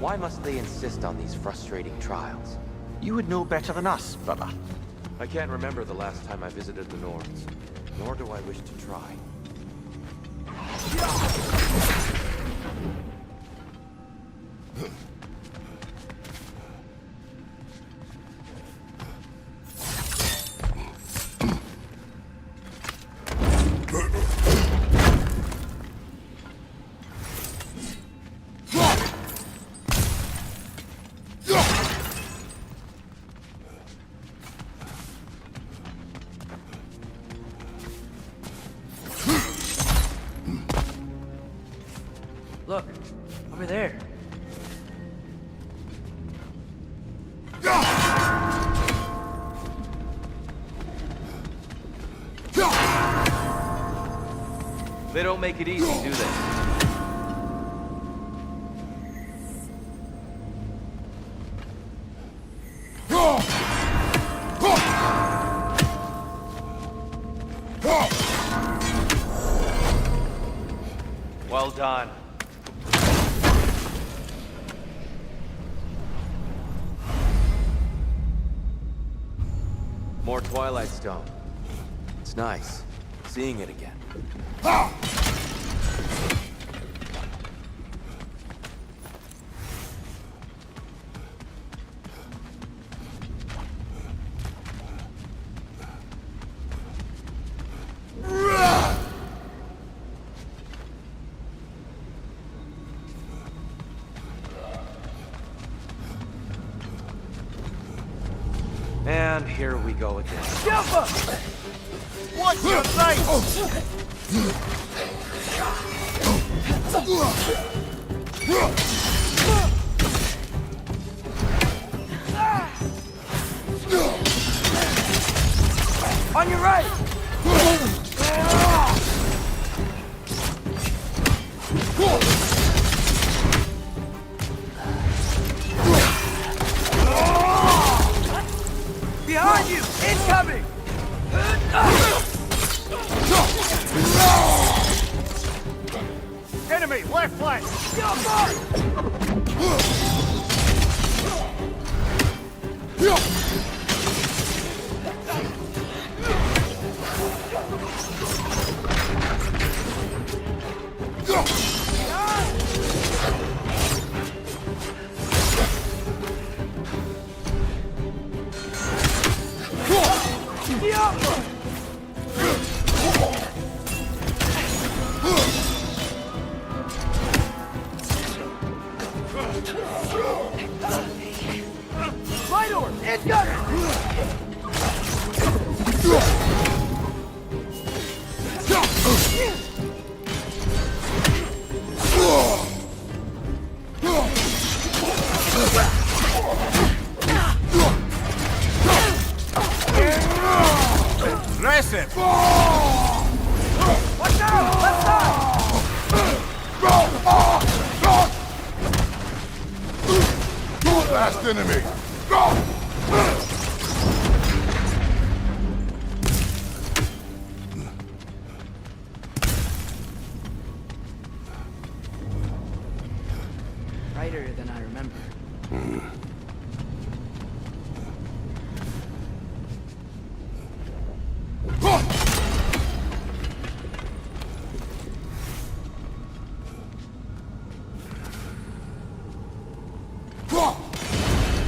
Speaker 2: Why must they insist on these frustrating trials?
Speaker 4: You would know better than us, brother.
Speaker 2: I can't remember the last time I visited the Nords, nor do I wish to try.
Speaker 1: Look, over there.
Speaker 2: They don't make it easy, do they? Well done. More Twilight Stone. It's nice, seeing it again.
Speaker 10: And here we go again.
Speaker 4: Watch your sight!
Speaker 1: On your right! Behind you! Incoming!
Speaker 4: Enemy, left flank!
Speaker 1: Light orb! Incoming!
Speaker 4: Aggressive!
Speaker 1: Watch out! Left side!
Speaker 8: Last enemy!
Speaker 1: Brighter than I remember.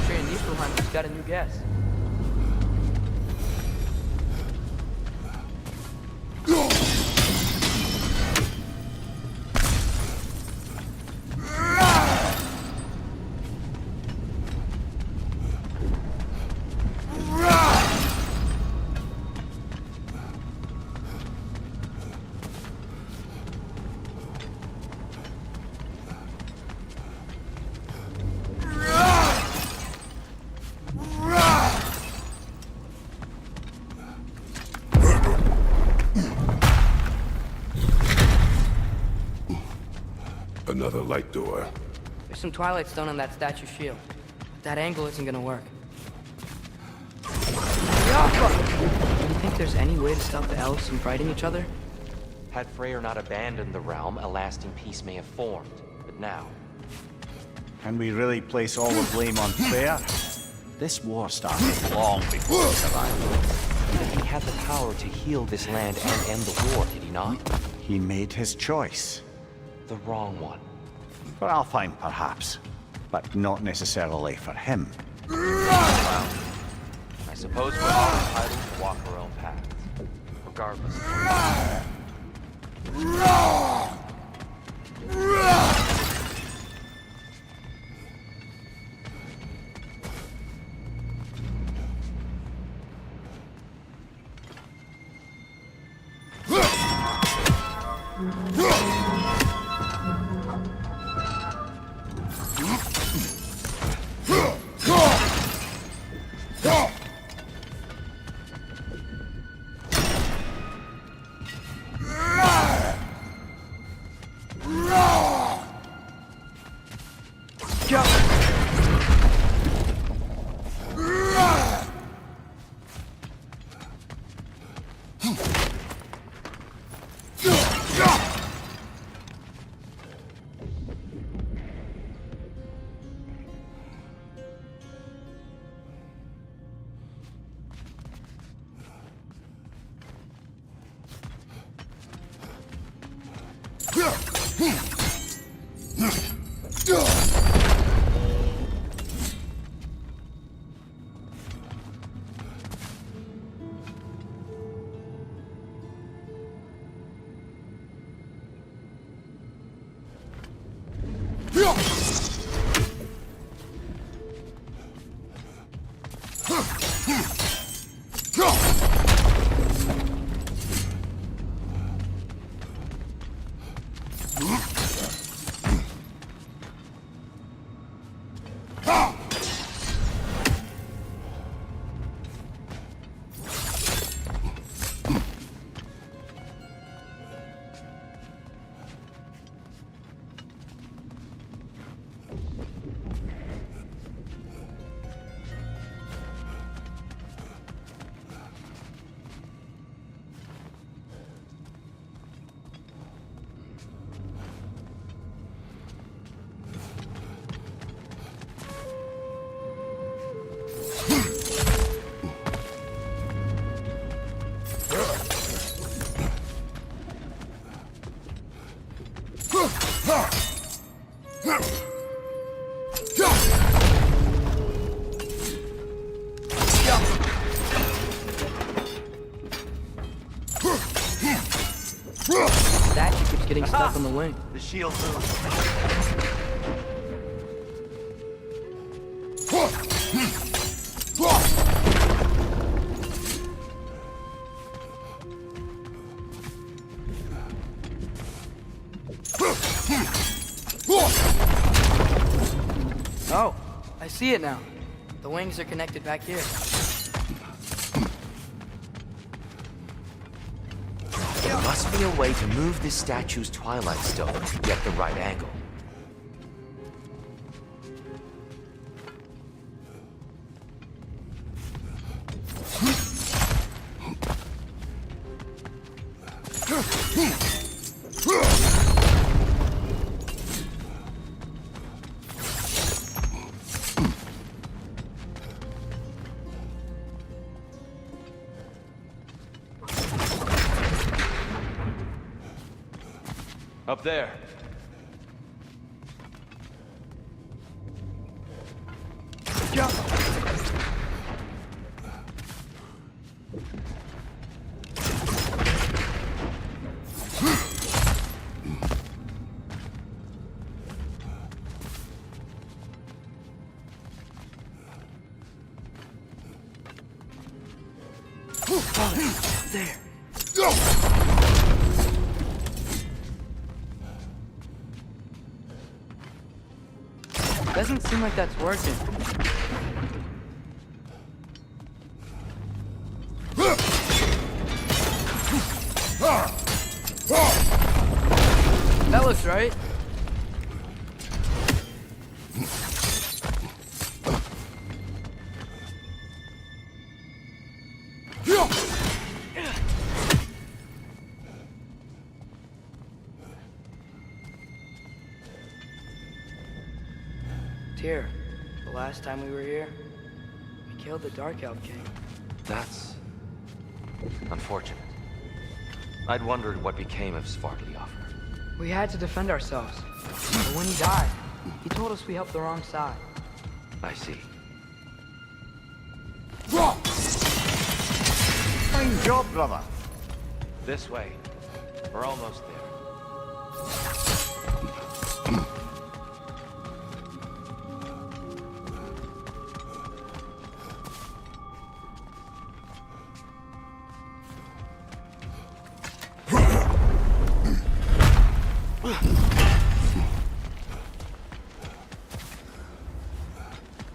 Speaker 1: Train Niflheim's got a new guest.
Speaker 8: Another light door.
Speaker 1: There's some Twilight Stone on that statue shield. But that angle isn't gonna work. Do you think there's any way to stop the elves from fighting each other?
Speaker 2: Had Freyr not abandoned the realm, a lasting peace may have formed. But now,
Speaker 4: Can we really place all the blame on Freya? This war started long before we survived.
Speaker 2: he had the power to heal this land and end the war, did he not?
Speaker 4: He made his choice.
Speaker 2: The wrong one.
Speaker 4: For Alfheim, perhaps. But not necessarily for him.
Speaker 2: Well, I suppose we're all entitled to walk our own paths, regardless of
Speaker 1: Statue keeps getting stuck on the wing.
Speaker 4: The shield move.
Speaker 1: Oh, I see it now. The wings are connected back here.
Speaker 2: There must be a way to move this statue's Twilight Stone to get the right angle.
Speaker 10: Up there.
Speaker 1: There. Doesn't seem like that's working. That looks right. Tyr, the last time we were here, we killed the Dark Elf King.
Speaker 2: That's unfortunate. I'd wondered what became of Svartalfheim.
Speaker 1: We had to defend ourselves. But when he died, he told us we helped the wrong side.
Speaker 2: I see.
Speaker 4: Fine job, brother.
Speaker 10: This way. We're almost there.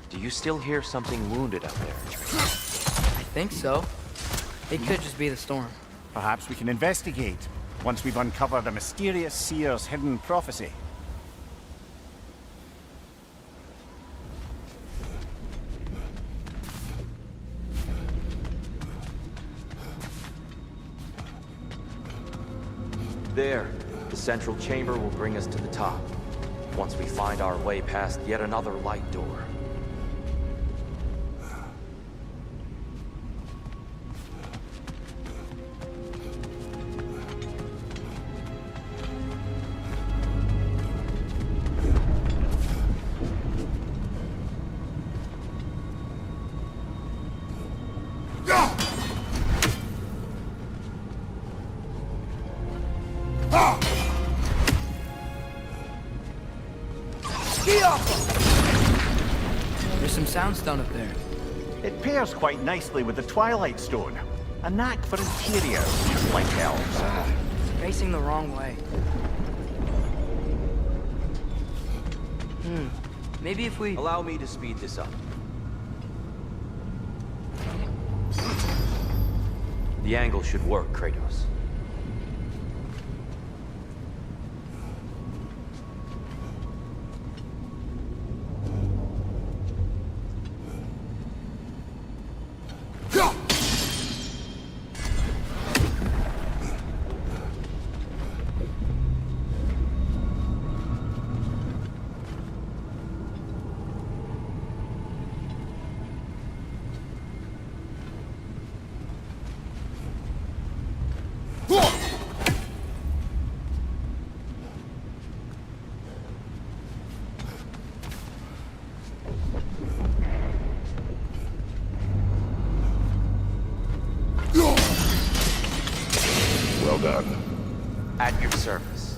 Speaker 2: Do you still hear something wounded up there?
Speaker 1: I think so. It could just be the storm.
Speaker 4: Perhaps we can investigate once we've uncovered a mysterious seer's hidden prophecy.
Speaker 2: There. The central chamber will bring us to the top. Once we find our way past yet another light door.
Speaker 1: There's some soundstone up there.
Speaker 4: It pairs quite nicely with the Twilight Stone. A knack for interiors, just like elves.
Speaker 1: Facing the wrong way. Maybe if we...
Speaker 10: Allow me to speed this up.
Speaker 2: The angle should work, Kratos.
Speaker 8: Well done.
Speaker 2: At your service.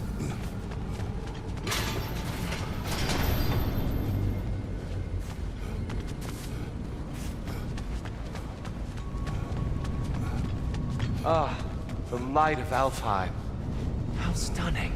Speaker 2: Ah, the light of Alfheim. How stunning.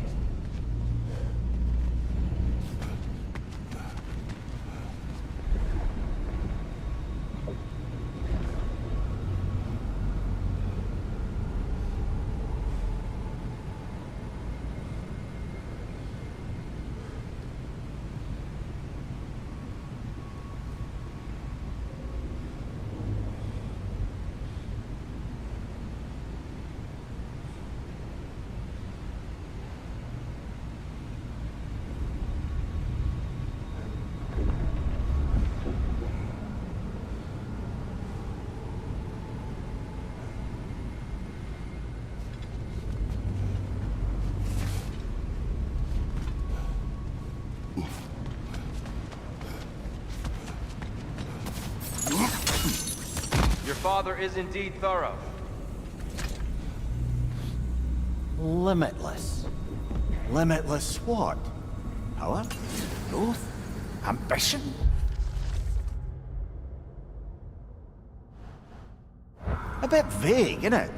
Speaker 10: Your father is indeed thorough.
Speaker 4: Limitless. Limitless what? Power? Growth? Ambition? A bit vague, innit?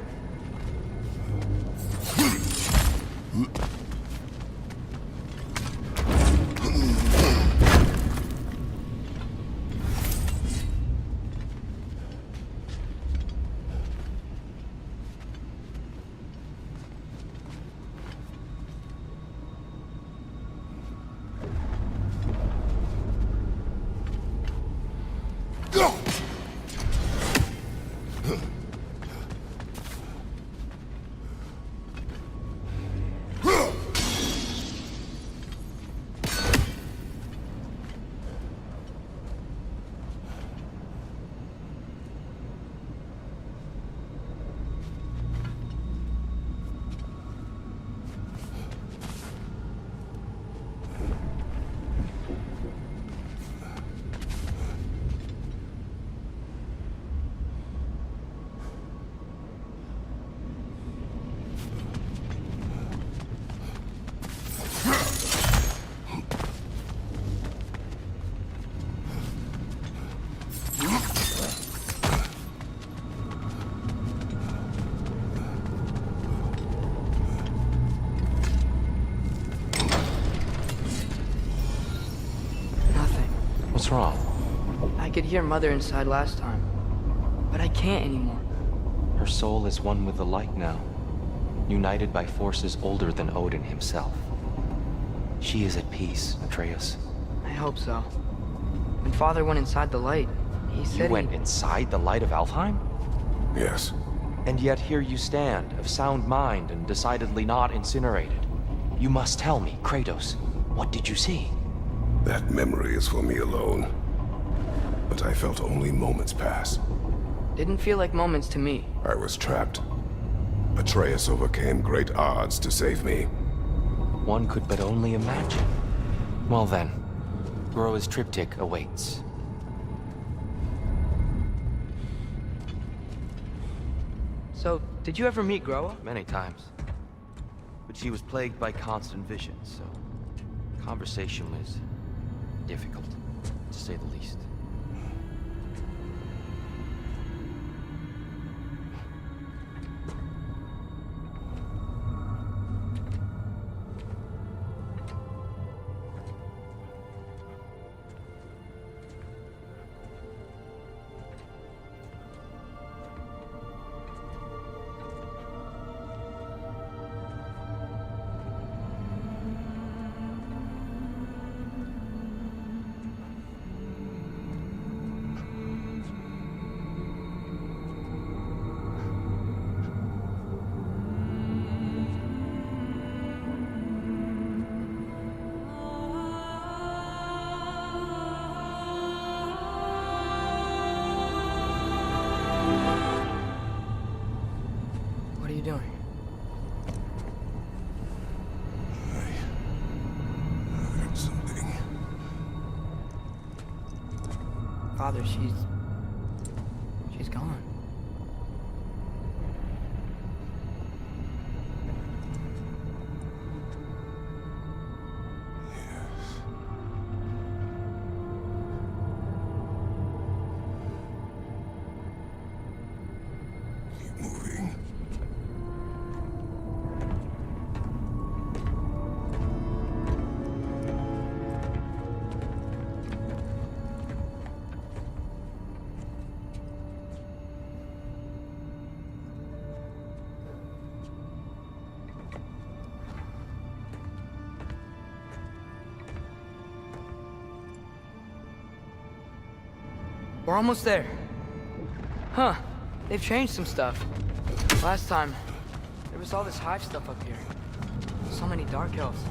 Speaker 2: What's wrong?
Speaker 1: I could hear Mother inside last time, but I can't anymore.
Speaker 2: Her soul is one with the light now, united by forces older than Odin himself. She is at peace, Atreus.
Speaker 1: I hope so. When Father went inside the light, he said
Speaker 2: You went inside the light of Alfheim?
Speaker 8: Yes.
Speaker 2: And yet here you stand, of sound mind and decidedly not incinerated. You must tell me, Kratos, what did you see?
Speaker 8: That memory is for me alone. But I felt only moments pass.
Speaker 1: Didn't feel like moments to me.
Speaker 8: I was trapped. Atreus overcame great odds to save me.
Speaker 2: One could but only imagine. Well then, Groa's triptych awaits.
Speaker 1: So, did you ever meet Groa?
Speaker 2: Many times. But she was plagued by constant visions, so conversation was difficult, to say the least.
Speaker 1: Father, she's gone.
Speaker 8: Keep moving.
Speaker 1: We're almost there. Huh. They've changed some stuff. Last time, there was all this hive stuff up here. So many Dark Elves.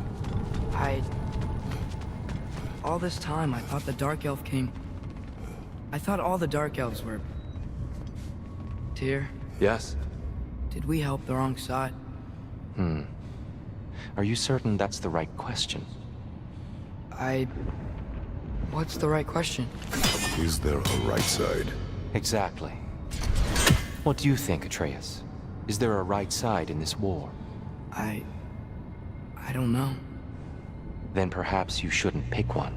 Speaker 1: All this time, I thought the Dark Elf came... I thought all the Dark Elves were... Tyr,
Speaker 2: Yes?
Speaker 1: did we help the wrong side?
Speaker 2: Are you certain that's the right question?
Speaker 1: What's the right question?
Speaker 8: Is there a right side?
Speaker 2: Exactly. What do you think, Atreus? Is there a right side in this war?
Speaker 1: I don't know.
Speaker 2: Then perhaps you shouldn't pick one.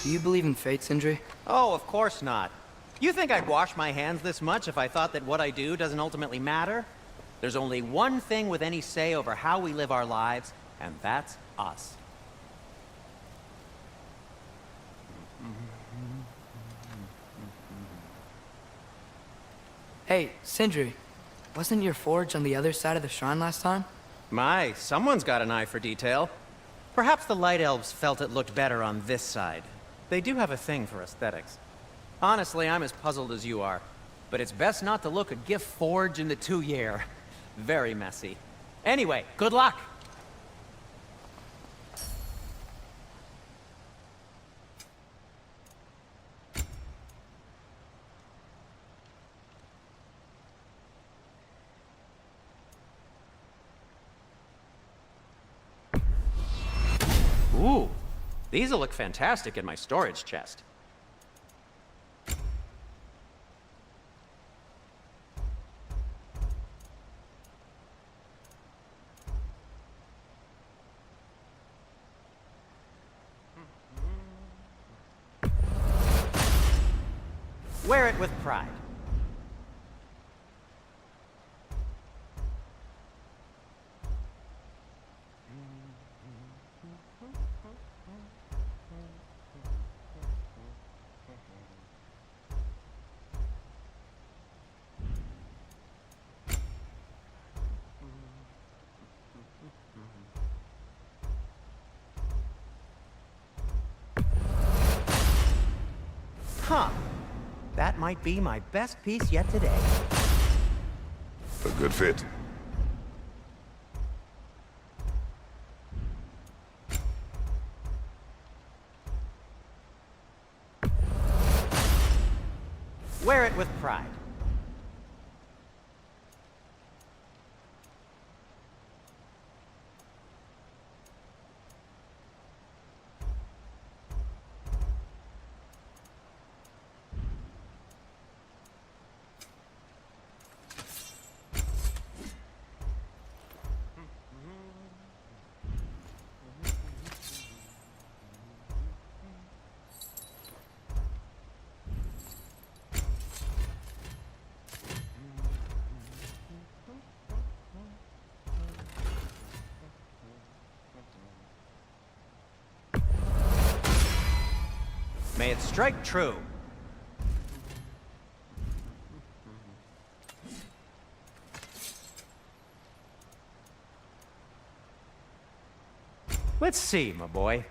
Speaker 1: Do you believe in fate, Sindri?
Speaker 6: Oh, of course not. You think I'd wash my hands this much if I thought that what I do doesn't ultimately matter? There's only one thing with any say over how we live our lives, and that's us.
Speaker 1: Hey, Sindri, wasn't your forge on the other side of the shrine last time?
Speaker 6: My, someone's got an eye for detail. Perhaps the Light Elves felt it looked better on this side. They do have a thing for aesthetics. Honestly, I'm as puzzled as you are. But it's best not to look a gift forge in the 2-year. Very messy. Anyway, good luck! Ooh, these'll look fantastic in my storage chest. Wear it with pride. Huh. That might be my best piece yet today.
Speaker 8: A good fit.
Speaker 6: Wear it with pride. May it strike true. Let's see, my boy.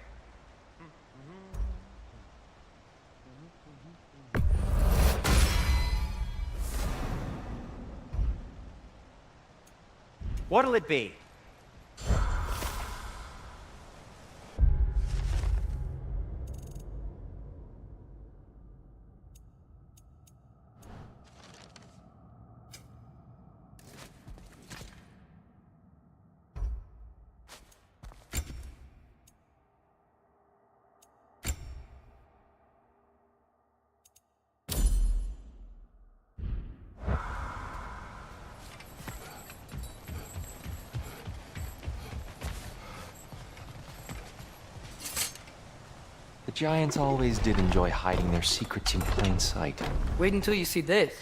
Speaker 6: What'll it be?
Speaker 2: The giants always did enjoy hiding their secrets in plain sight.
Speaker 1: Wait until you see this.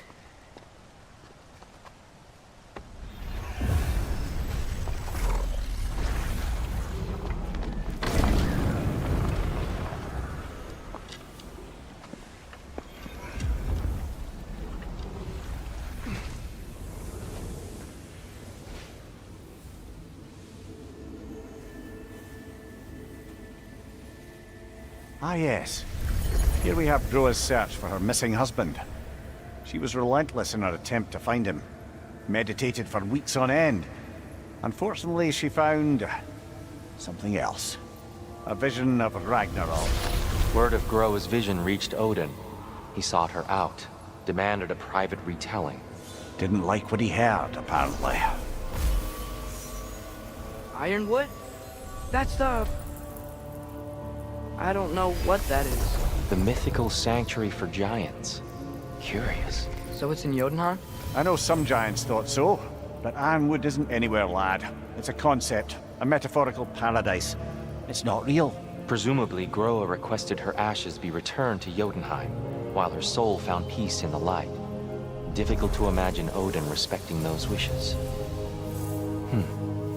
Speaker 4: Ah, yes. Here we have Groa's search for her missing husband. She was relentless in her attempt to find him. Meditated for weeks on end. Unfortunately, she found something else. A vision of Ragnarok.
Speaker 2: Word of Groa's vision reached Odin. He sought her out, demanded a private retelling.
Speaker 4: Didn't like what he heard, apparently.
Speaker 1: Ironwood? That's the... I don't know what that is.
Speaker 2: The mythical sanctuary for giants. Curious.
Speaker 1: So it's in Jotunheim?
Speaker 4: I know some giants thought so, but Ironwood isn't anywhere, lad. It's a concept, a metaphorical paradise. It's not real.
Speaker 2: Presumably, Groa requested her ashes be returned to Jotunheim, while her soul found peace in the light. Difficult to imagine Odin respecting those wishes.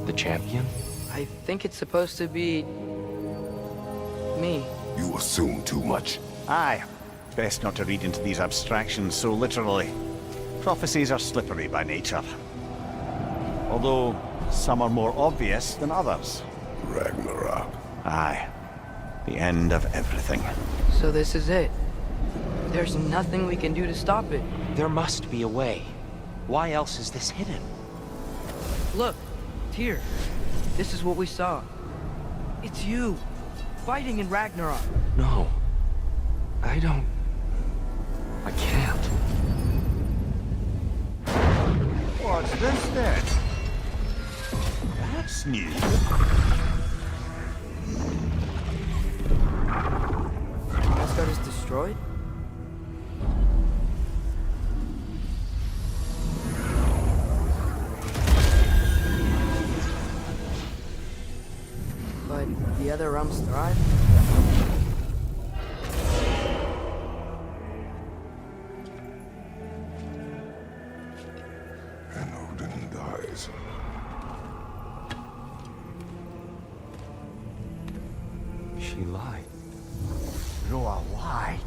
Speaker 2: The champion?
Speaker 1: I think it's supposed to be... me.
Speaker 8: You assume too much.
Speaker 4: Aye. Best not to read into these abstractions so literally. Prophecies are slippery by nature. Although, some are more obvious than others.
Speaker 8: Ragnarok.
Speaker 4: Aye. The end of everything.
Speaker 1: So this is it. There's nothing we can do to stop it.
Speaker 2: There must be a way. Why else is this hidden?
Speaker 1: Look, Tyr. This is what we saw. It's you, fighting in Ragnarok.
Speaker 2: No. I don't... I can't.
Speaker 4: What's this then? That's new.
Speaker 1: Asgard is destroyed? But the other realms thrive?
Speaker 8: choices.
Speaker 2: She lied.
Speaker 4: Roa lied.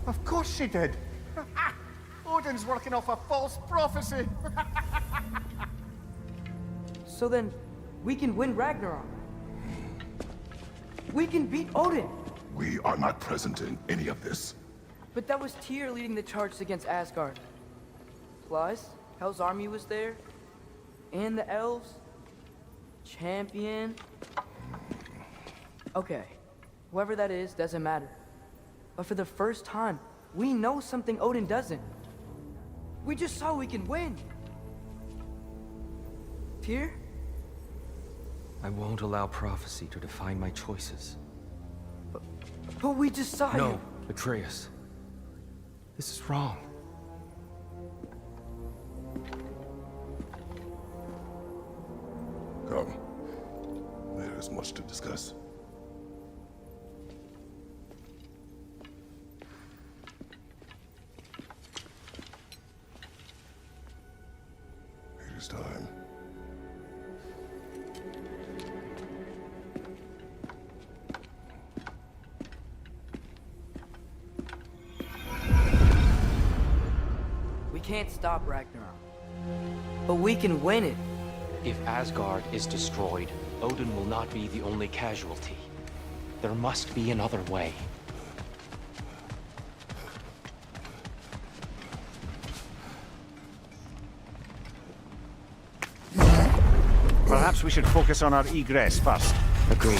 Speaker 4: Of course she did. Odin's working off a false prophecy.
Speaker 1: So then, we can win Ragnarok. We can beat Odin.
Speaker 8: We are not present in any of this.
Speaker 1: But that was Tyr leading the charge against Asgard. Plus, Hell's army was there. And the elves. Champion. Okay, whoever that is doesn't matter. But for the first time, we know something Odin doesn't. We just saw we can win. Tyr?
Speaker 2: I won't allow prophecy to define my choices.
Speaker 1: But we just saw you.
Speaker 2: No, Atreus. This is wrong.
Speaker 8: Come. There is much to discuss. It is time.
Speaker 1: We can't stop Ragnarok. But we can win it.
Speaker 2: If Asgard is destroyed, Odin will not be the only casualty. There must be another way.
Speaker 4: Perhaps we should focus on our egress first.
Speaker 2: Agreed.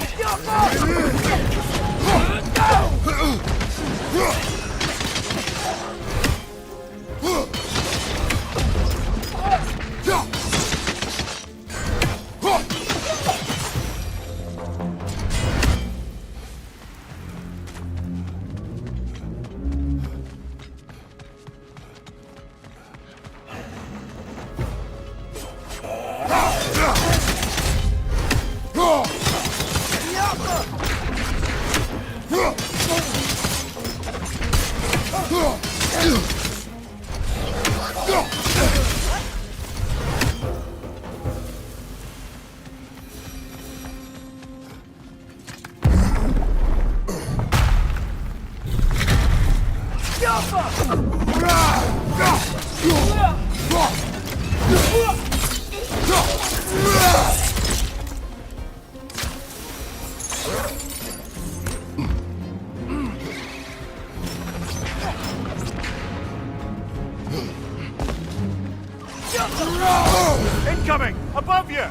Speaker 4: Incoming! Above you!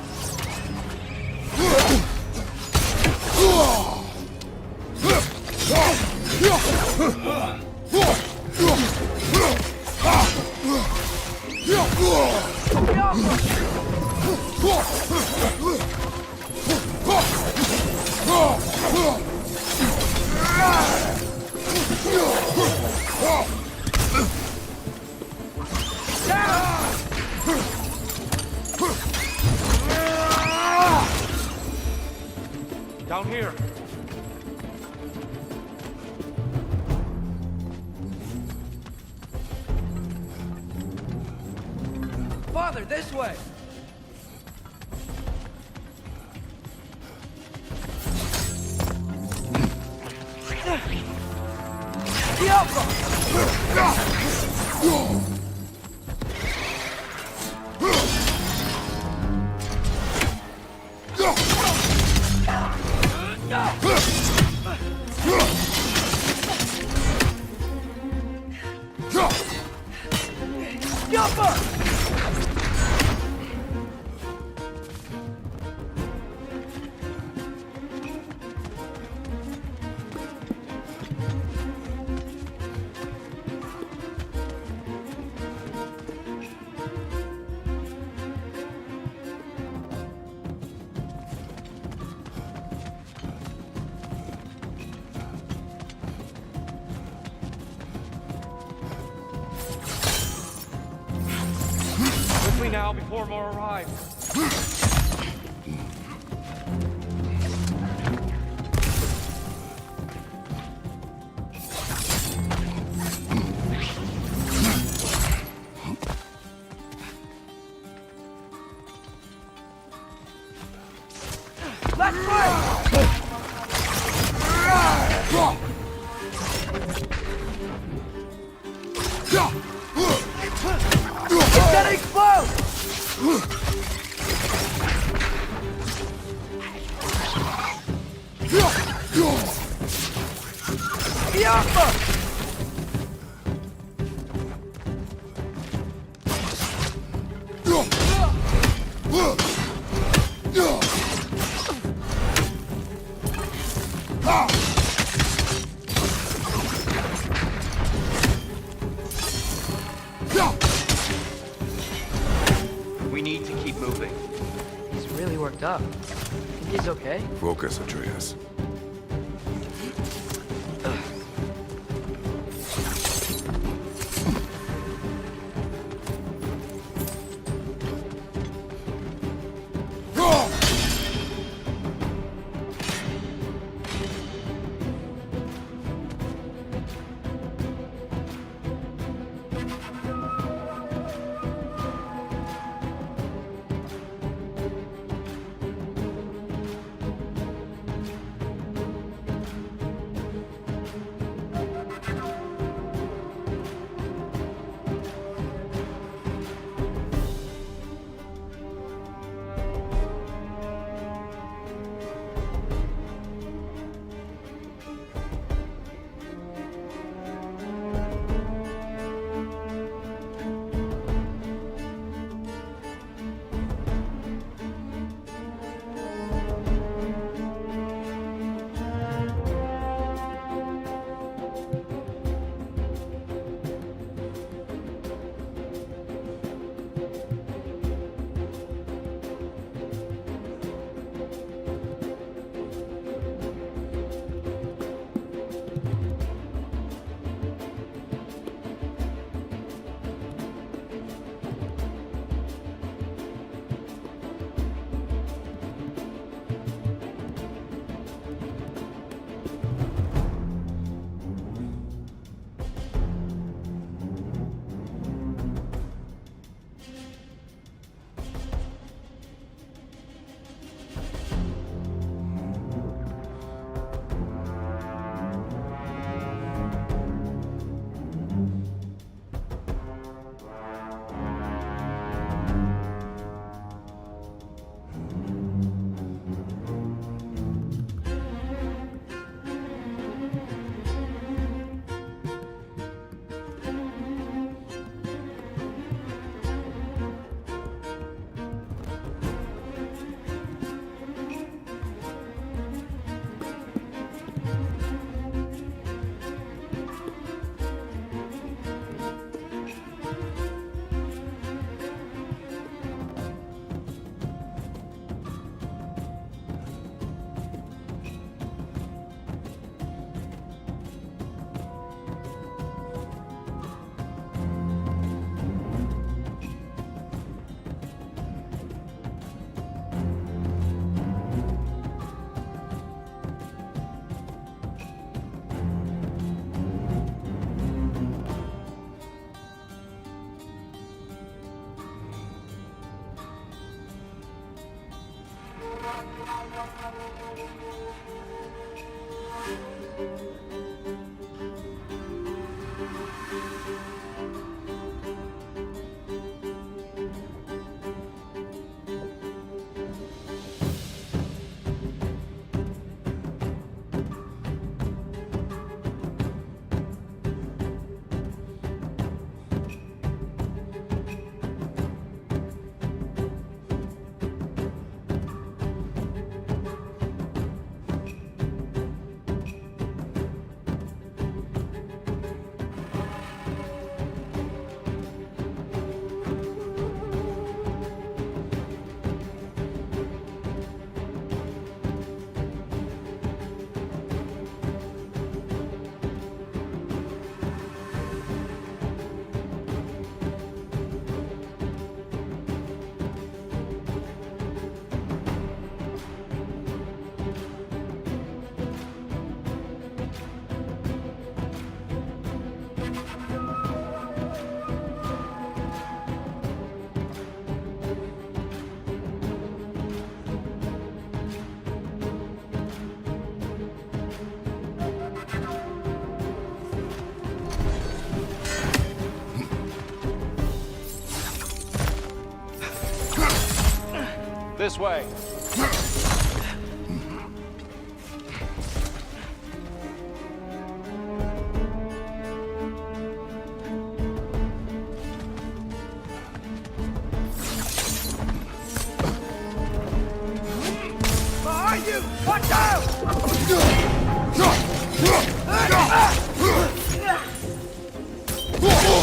Speaker 2: Down here.
Speaker 1: Father, this way!
Speaker 2: Quickly now, before more arrive.
Speaker 1: It's gonna explode! Bianca!
Speaker 10: We need to keep moving.
Speaker 1: He's really worked up. Think he's okay?
Speaker 8: Focus, Atreus.
Speaker 10: This way.
Speaker 5: Behind you! Watch out!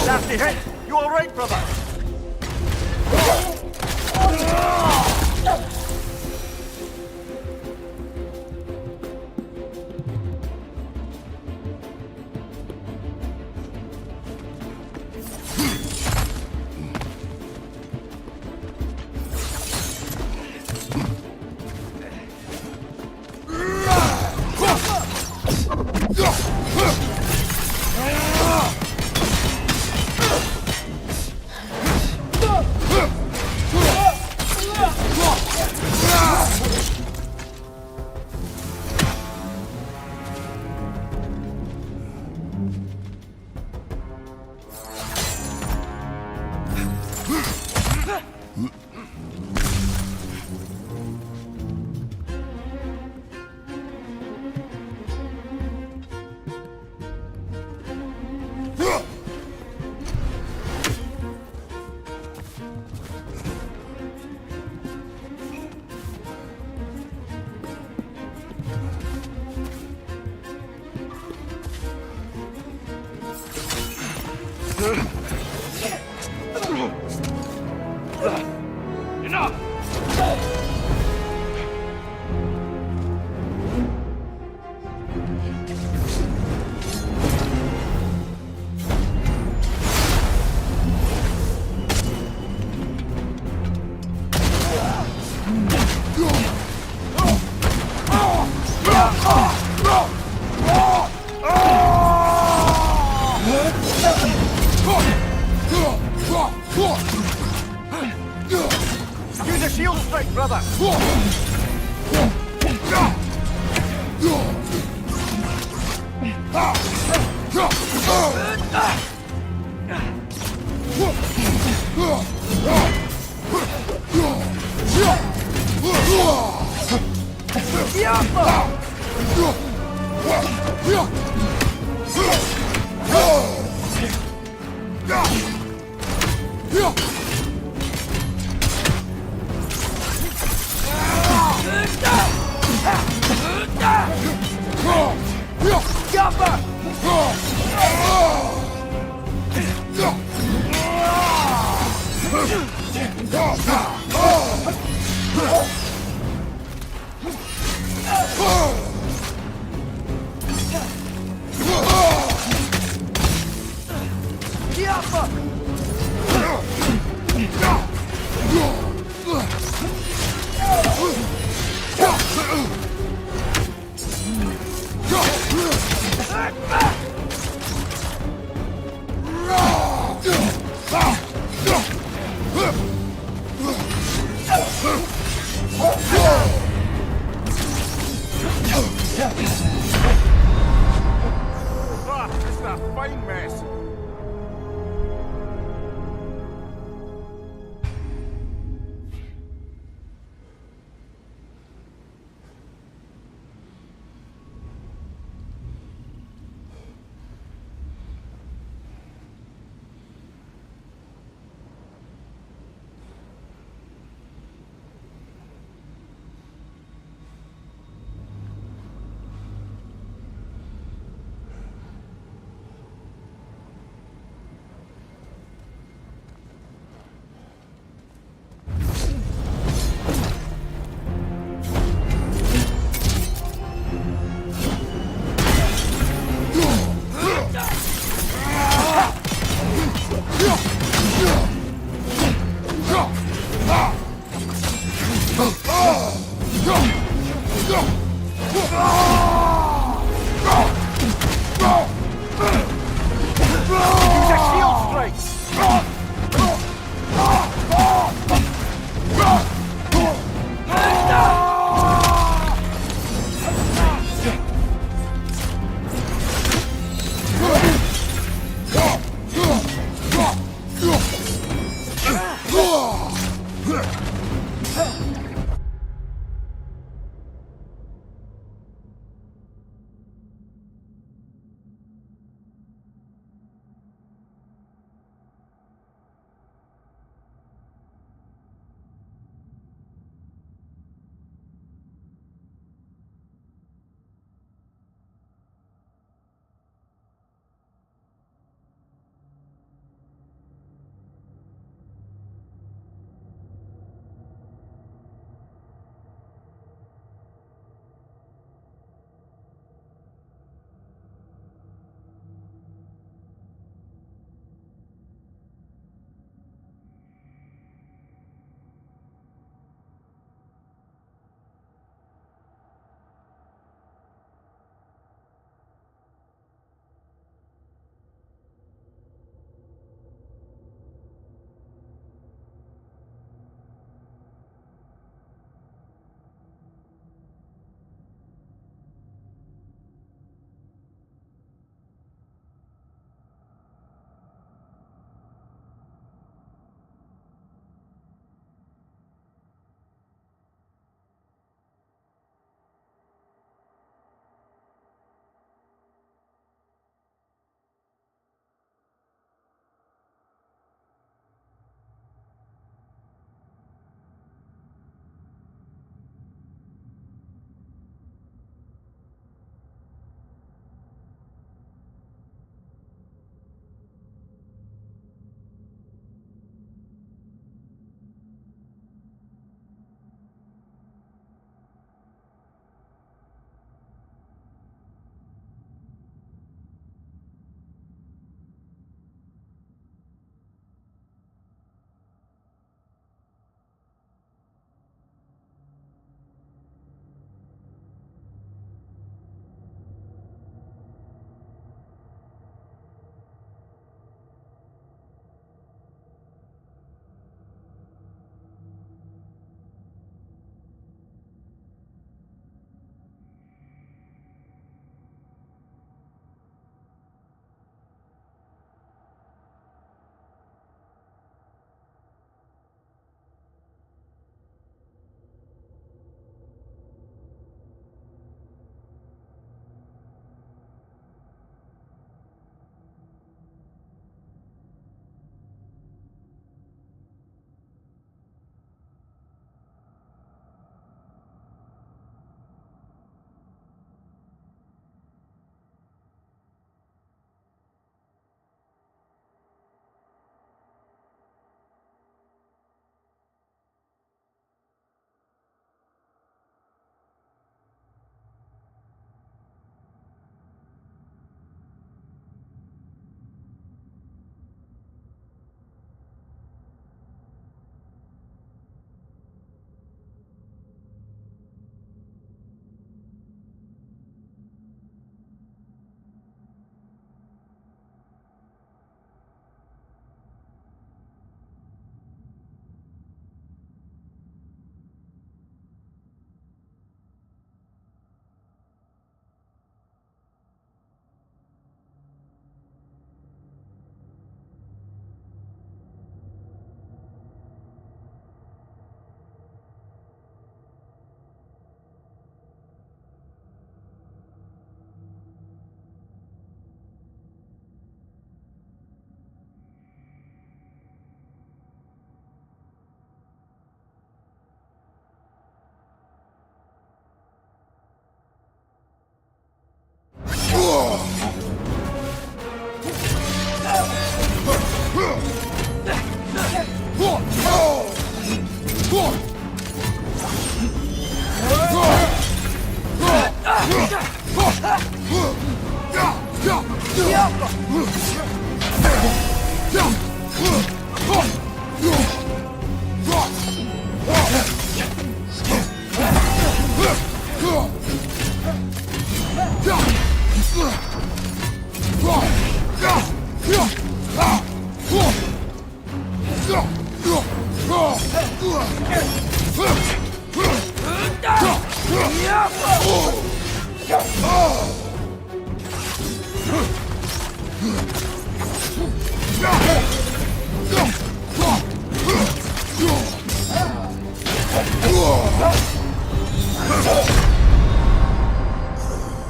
Speaker 4: Nasty hit! You all right, brother? Use a shield strike, brother! It's a fine mess.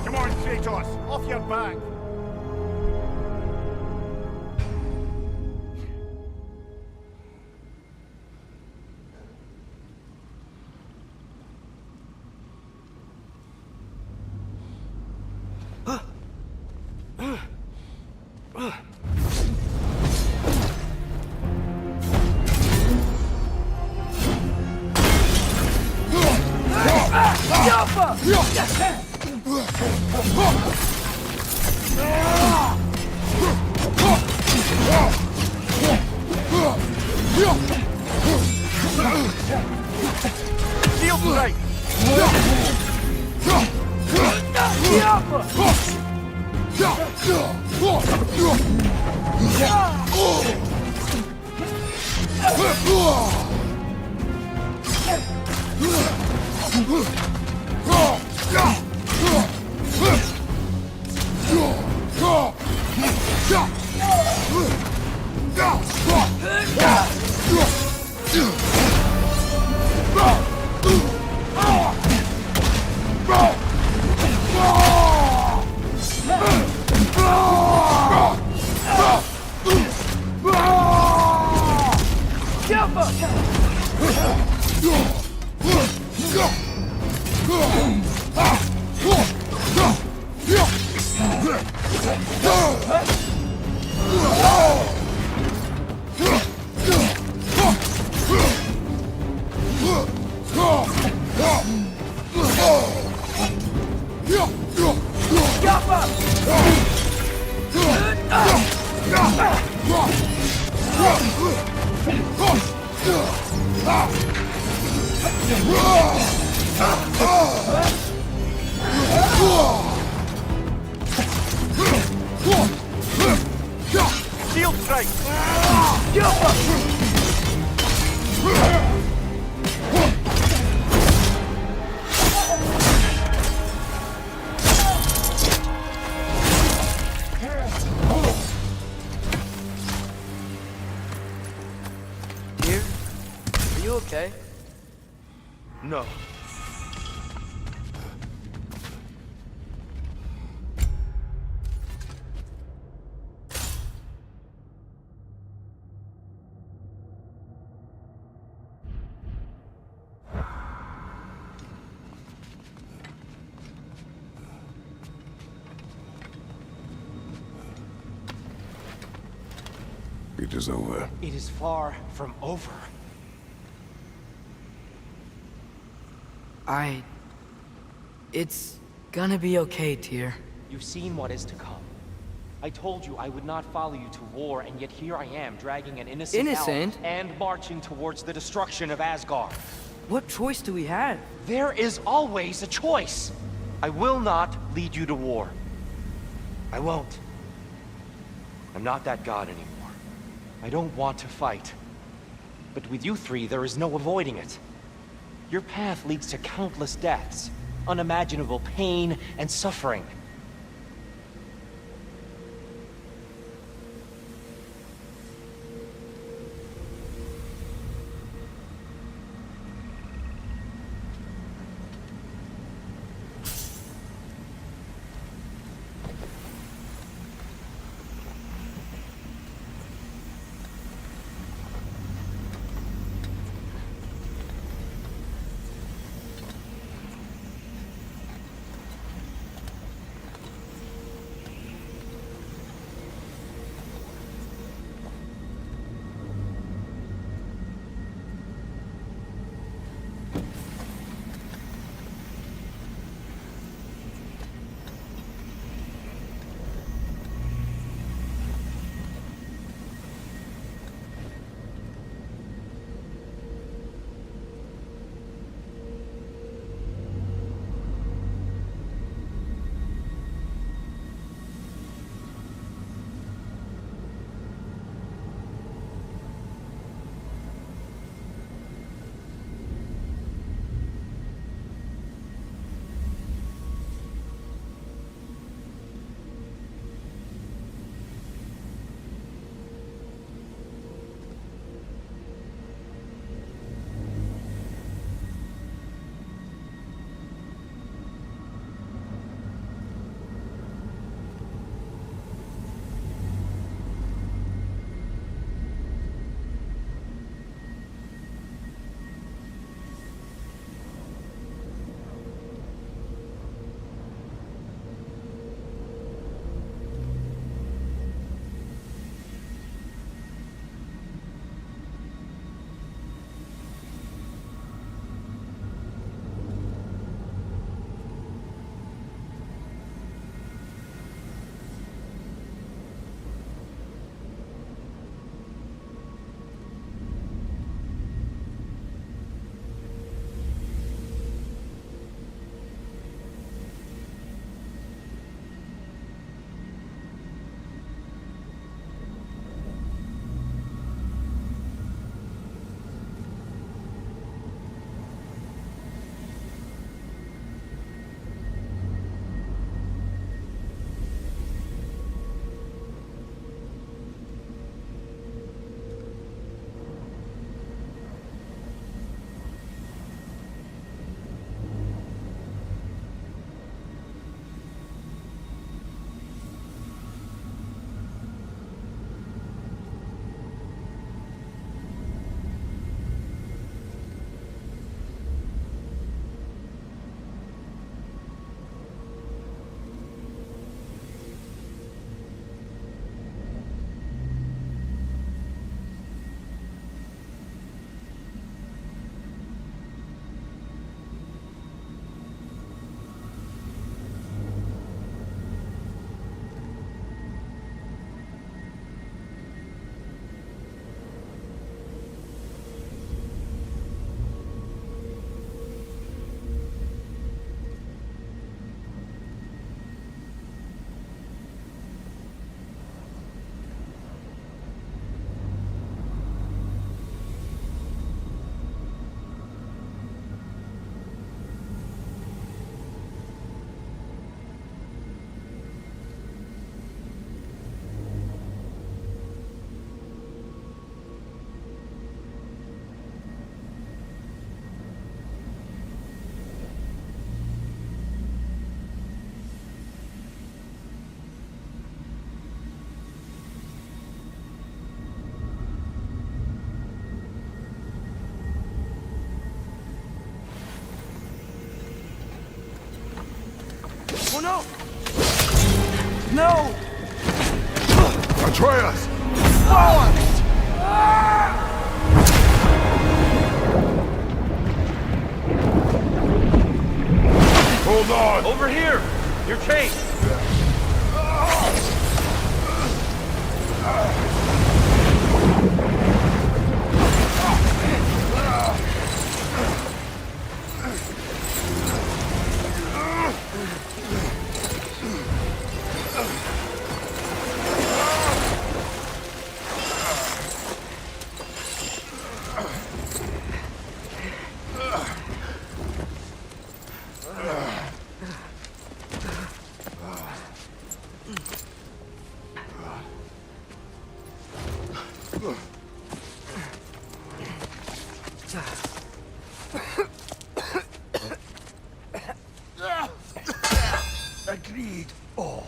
Speaker 4: Come on, Kratos, off your back. Shield strike! Shield strike!
Speaker 1: Dear, are you okay?
Speaker 10: No.
Speaker 8: It is over.
Speaker 6: It is far from over.
Speaker 1: It's gonna be okay, Tyr.
Speaker 2: You've seen what is to come. I told you I would not follow you to war, and yet here I am, dragging an innocent elf
Speaker 1: Innocent?
Speaker 2: and marching towards the destruction of Asgard.
Speaker 1: What choice do we have?
Speaker 2: There is always a choice. I will not lead you to war. I won't. I'm not that god anymore. I don't want to fight. But with you three, there is no avoiding it. Your path leads to countless deaths, unimaginable pain and suffering.
Speaker 5: No!
Speaker 8: Atreus!
Speaker 5: Bollocks!
Speaker 8: Hold on!
Speaker 10: Over here! You're chased!
Speaker 5: Agreed. Oh.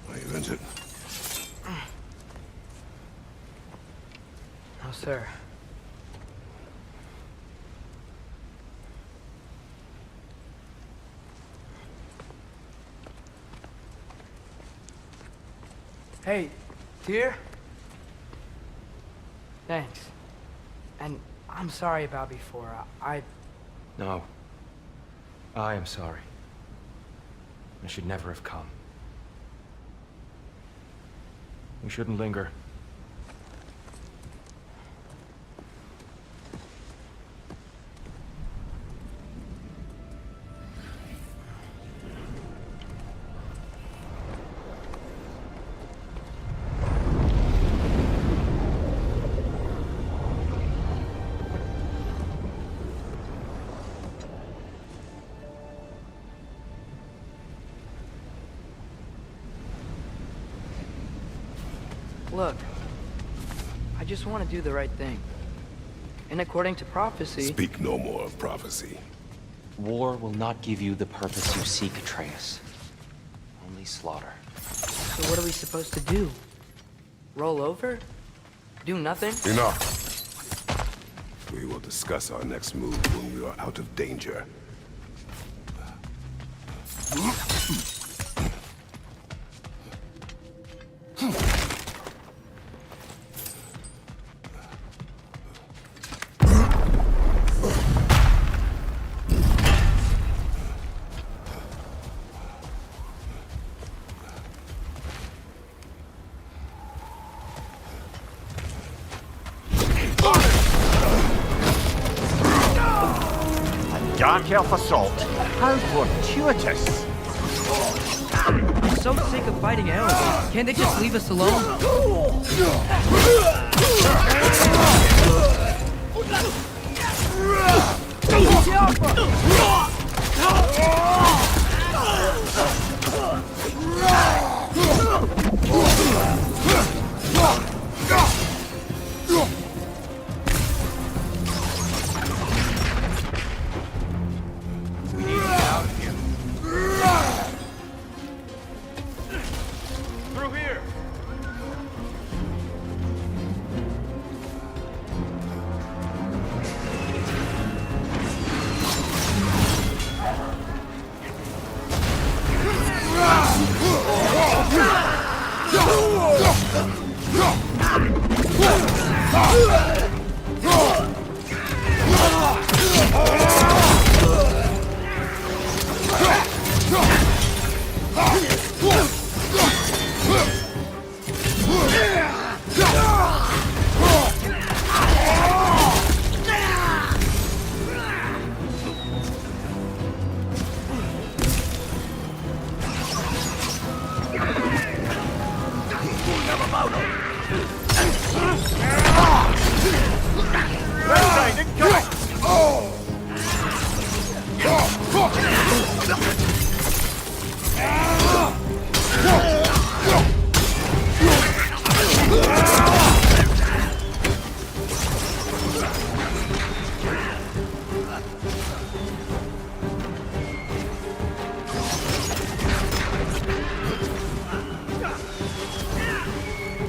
Speaker 8: Are you injured?
Speaker 1: No, sir. Hey, Tyr? Thanks. And I'm sorry about before.
Speaker 2: No. I am sorry. I should never have come. We shouldn't linger.
Speaker 1: Look, I just want to do the right thing. And according to prophecy...
Speaker 8: Speak no more of prophecy.
Speaker 2: War will not give you the purpose you seek, Atreus. Only slaughter.
Speaker 1: So what are we supposed to do? Roll over? Do nothing?
Speaker 8: Enough. We will discuss our next move when we are out of danger.
Speaker 4: Dark Elf assault. How fortuitous.
Speaker 1: I'm so sick of fighting elves. Can't they just leave us alone?
Speaker 10: Through here!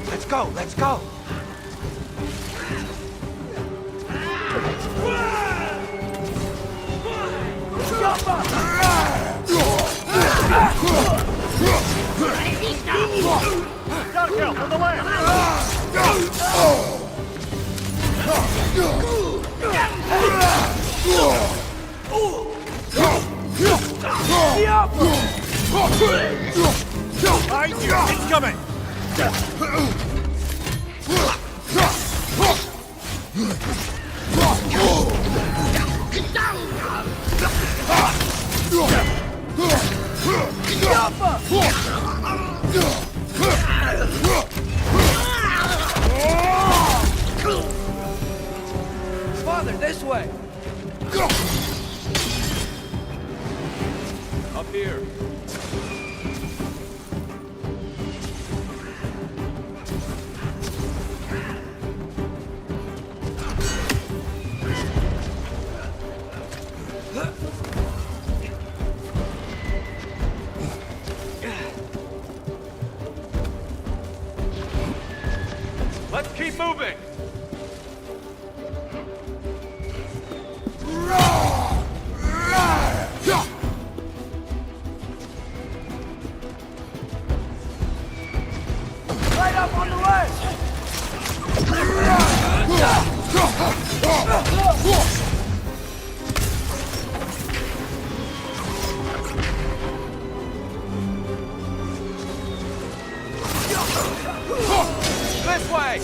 Speaker 5: Let's go, let's go!
Speaker 4: Gargoyle, on the left! Behind you! Incoming!
Speaker 1: Father, this way!
Speaker 10: Up here. Let's keep moving!
Speaker 1: Right up on the ledge!
Speaker 10: This way!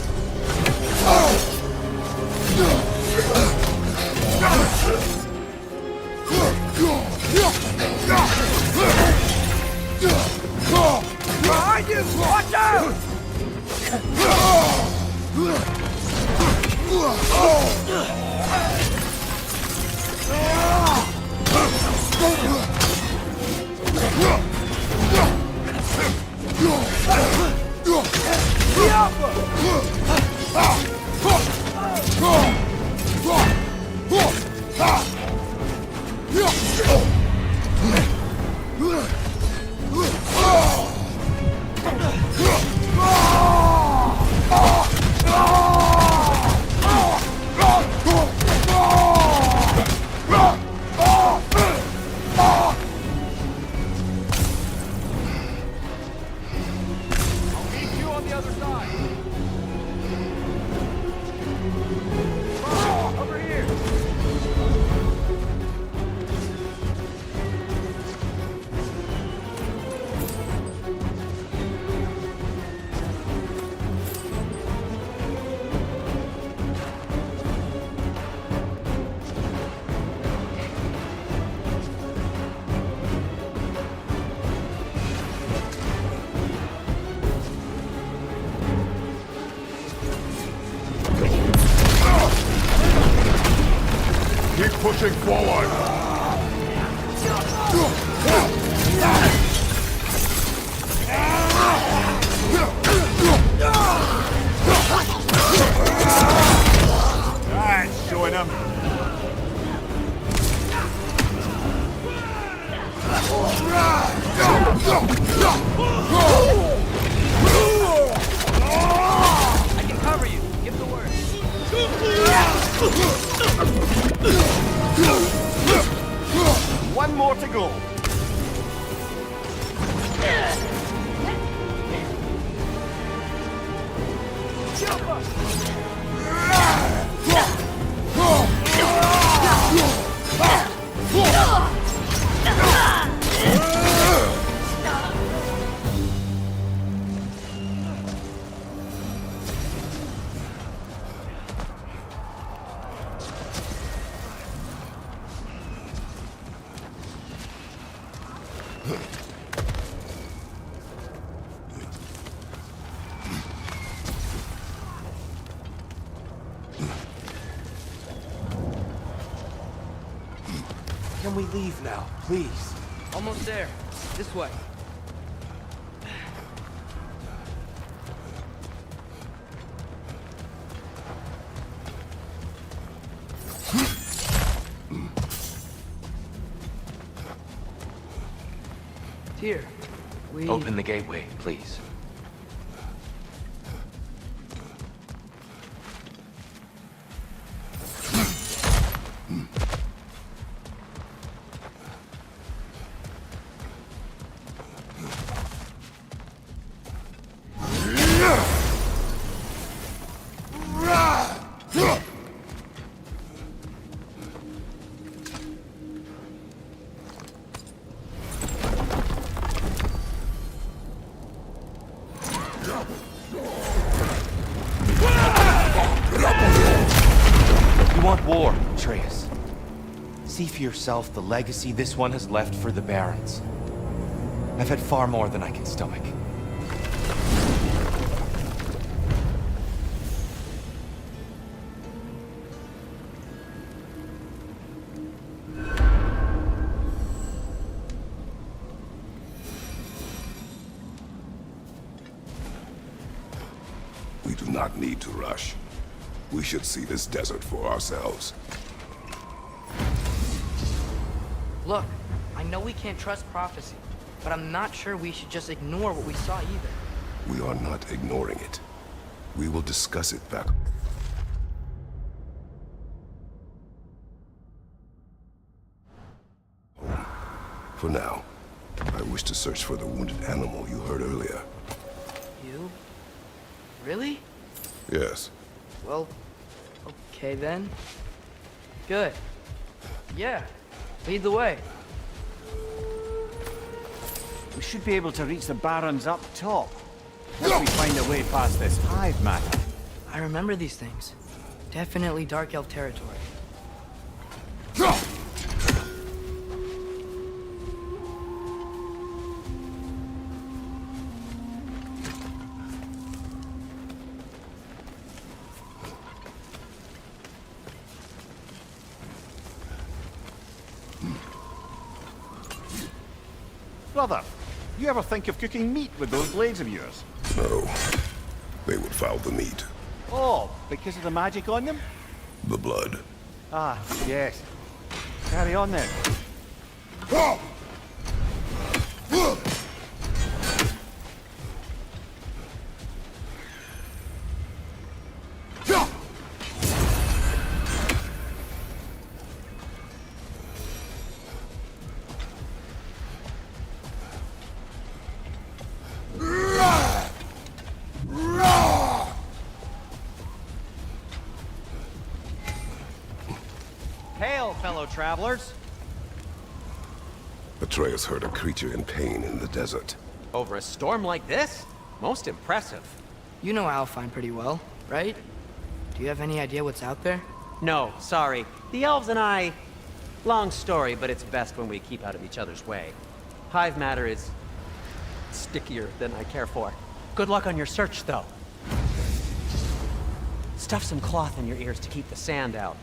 Speaker 1: Behind you! Watch out!
Speaker 10: Meet you on the other side. Over here.
Speaker 8: Keep pushing forward!
Speaker 4: That's showing him.
Speaker 1: I can cover you. Give the word.
Speaker 4: One more to go.
Speaker 10: Can we leave now, please?
Speaker 1: Almost there. This way. Here. We...
Speaker 2: Open the gateway, please. for yourself the legacy this one has left for the Barons. I've had far more than I can stomach.
Speaker 8: We do not need to rush. We should see this desert for ourselves.
Speaker 1: Look, I know we can't trust prophecy, but I'm not sure we should just ignore what we saw either.
Speaker 8: We are not ignoring it. We will discuss it back. Home. For now, I wish to search for the wounded animal you heard earlier.
Speaker 1: You? Really?
Speaker 8: Yes.
Speaker 1: Well, okay then. Good. Yeah, lead the way.
Speaker 4: We should be able to reach the Barons up top. Once we find a way past this hive matter.
Speaker 1: I remember these things. Definitely Dark Elf territory.
Speaker 4: Brother, you ever think of cooking meat with those blades of yours?
Speaker 8: No. They would foul the meat.
Speaker 4: Oh, because of the magic on them?
Speaker 8: The blood.
Speaker 4: Ah, yes. Carry on then.
Speaker 6: Hail, fellow travelers.
Speaker 8: Atreus heard a creature in pain in the desert.
Speaker 6: Over a storm like this? Most impressive.
Speaker 1: You know Alfheim pretty well, right? Do you have any idea what's out there?
Speaker 6: No, sorry. The elves and I... Long story, but it's best when we keep out of each other's way. Hive matter is... stickier than I care for. Good luck on your search, though. Stuff some cloth in your ears to keep the sand out.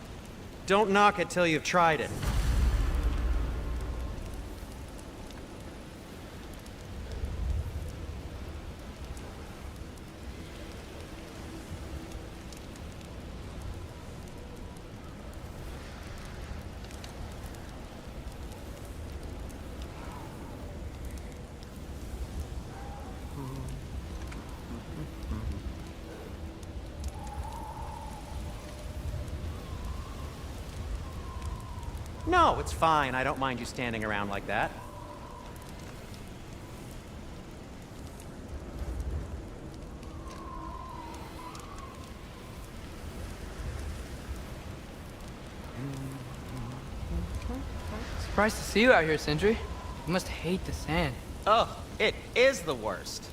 Speaker 6: Don't knock it till you've tried it. No, it's fine. I don't mind you standing around like that.
Speaker 1: Surprised to see you out here, Sindri. You must hate the sand.
Speaker 6: Oh, it is the worst.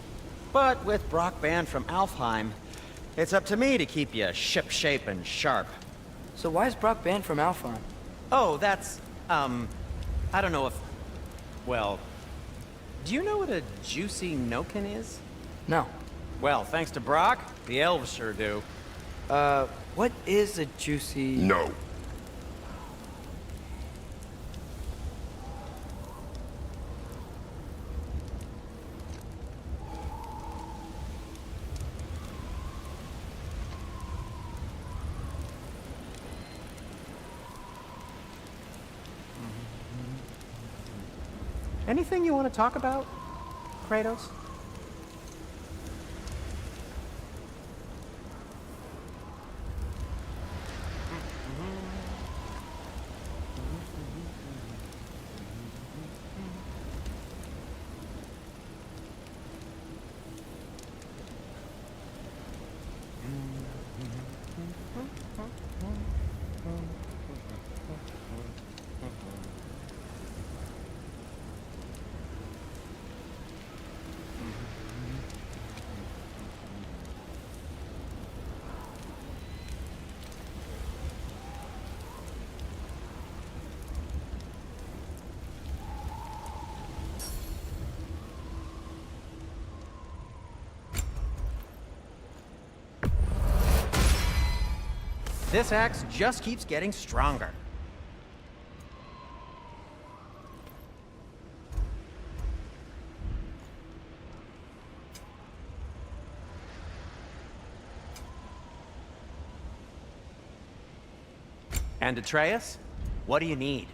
Speaker 6: But with Brock banned from Alfheim, it's up to me to keep you shipshape and sharp.
Speaker 1: So why is Brock banned from Alfheim?
Speaker 6: Oh, that's, I don't know if... Well, do you know what a juicy noken is?
Speaker 1: No.
Speaker 6: Well, thanks to Brock, the elves sure do.
Speaker 1: What is a juicy...
Speaker 8: No.
Speaker 6: Anything you want to talk about, Kratos? This axe just keeps getting stronger. And Atreus, what do you need?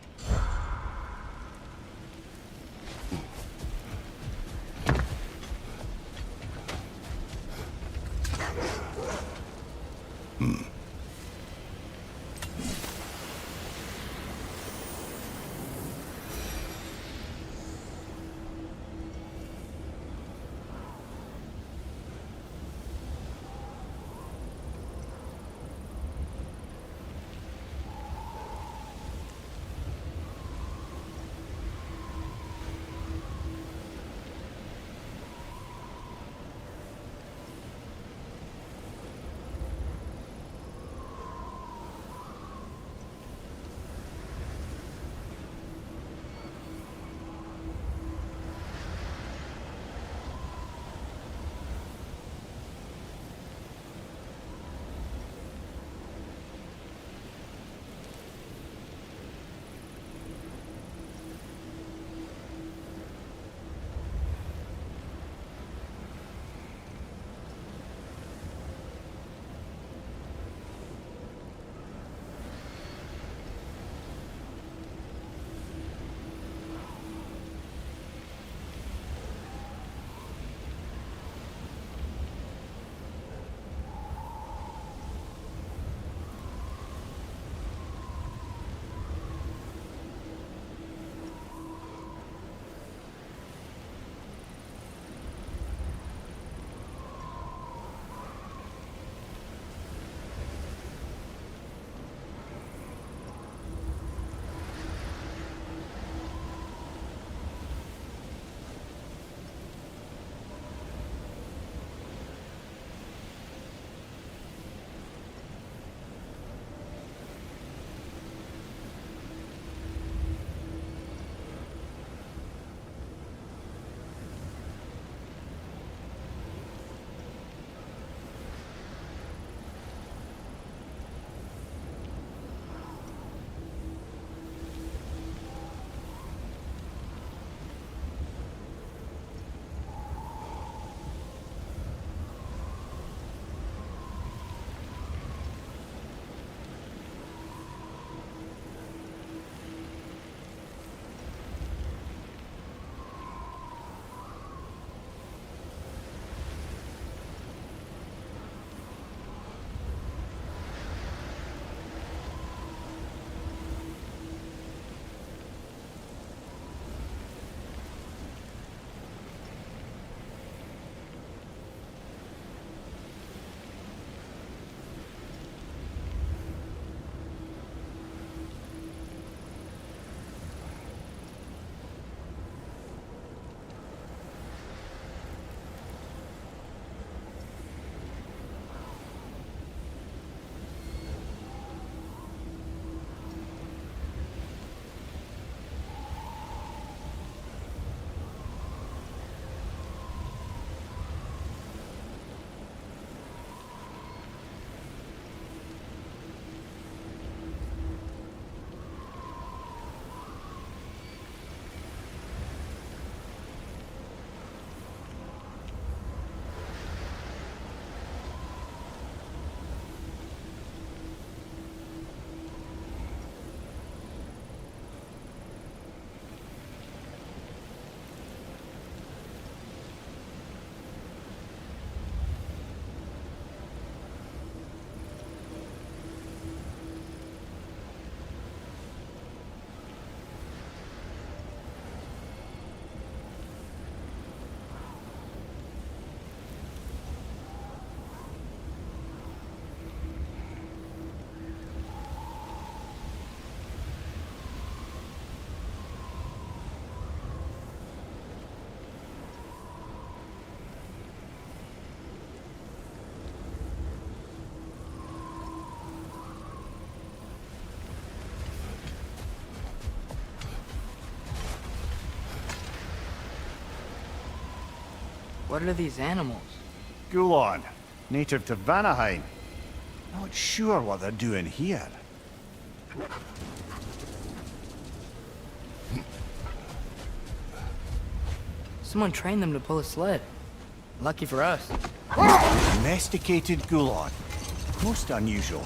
Speaker 1: What are these animals?
Speaker 4: Gulon, native to Vanaheim. Not sure what they're doing here.
Speaker 1: Someone trained them to pull a sled. Lucky for us.
Speaker 4: Domesticated Gulon. Most unusual.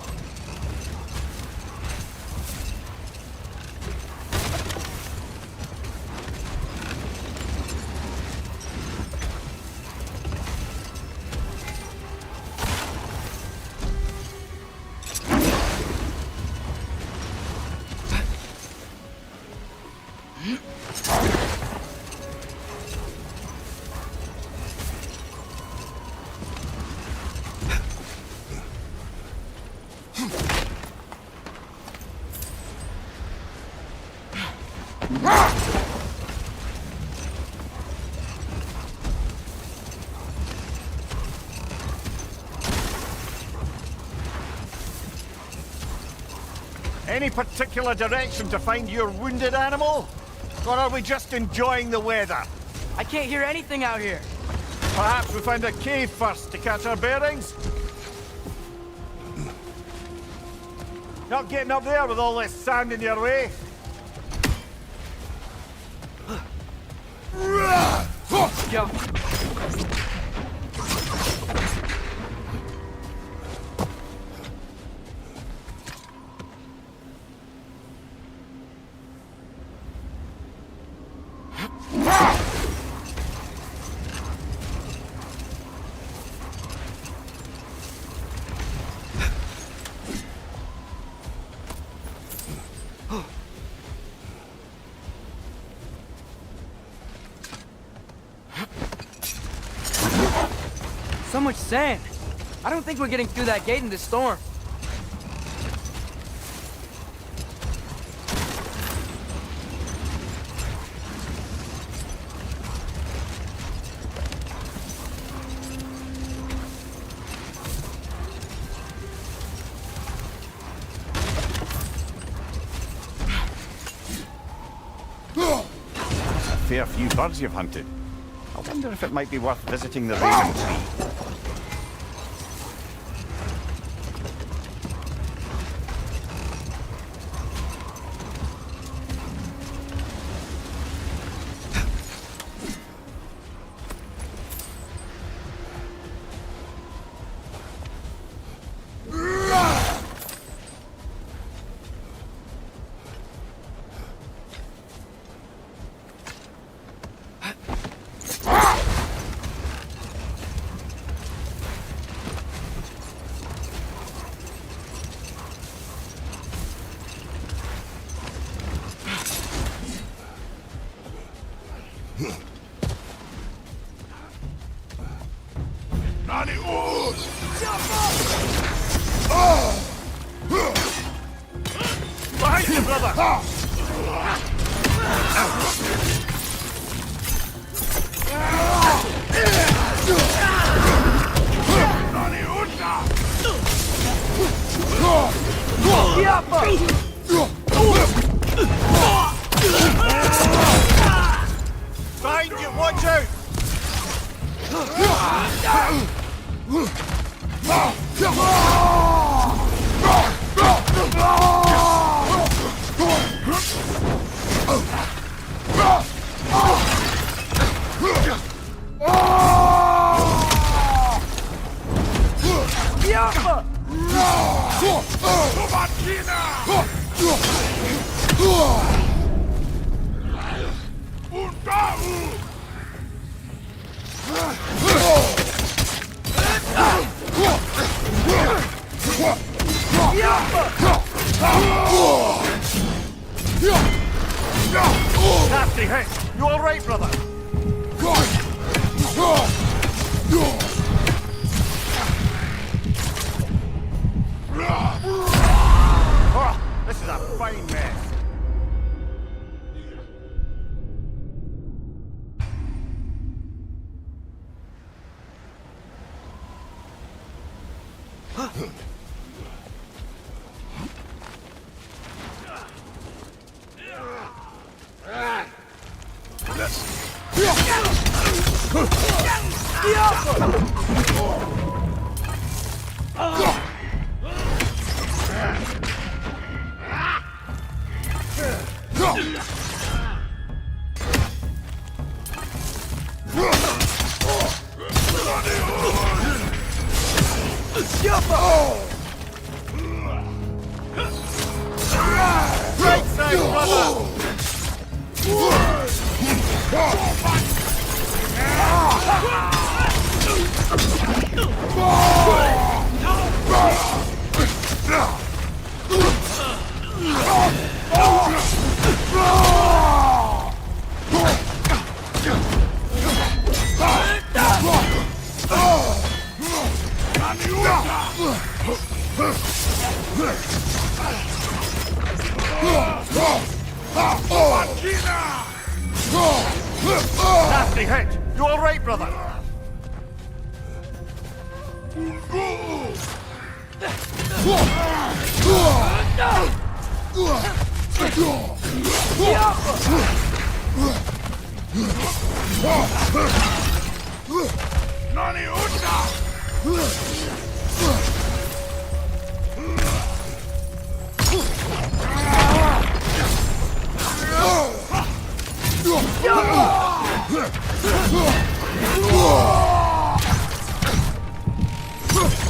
Speaker 4: Any particular direction to find your wounded animal? Or are we just enjoying the weather?
Speaker 1: I can't hear anything out here.
Speaker 4: Perhaps we find a cave first to catch our bearings? Not getting up there with all this sand in your way?
Speaker 1: Go. So much sand. I don't think we're getting through that gate in this storm.
Speaker 4: A fair few birds you've hunted. I wonder if it might be worth visiting the Raven Tree. Behind you, brother! Behind you, watch out! Nasty hit! You alright, brother? Oh, this is a fine mess. Right side, brother! Nasty hit! You all right, brother?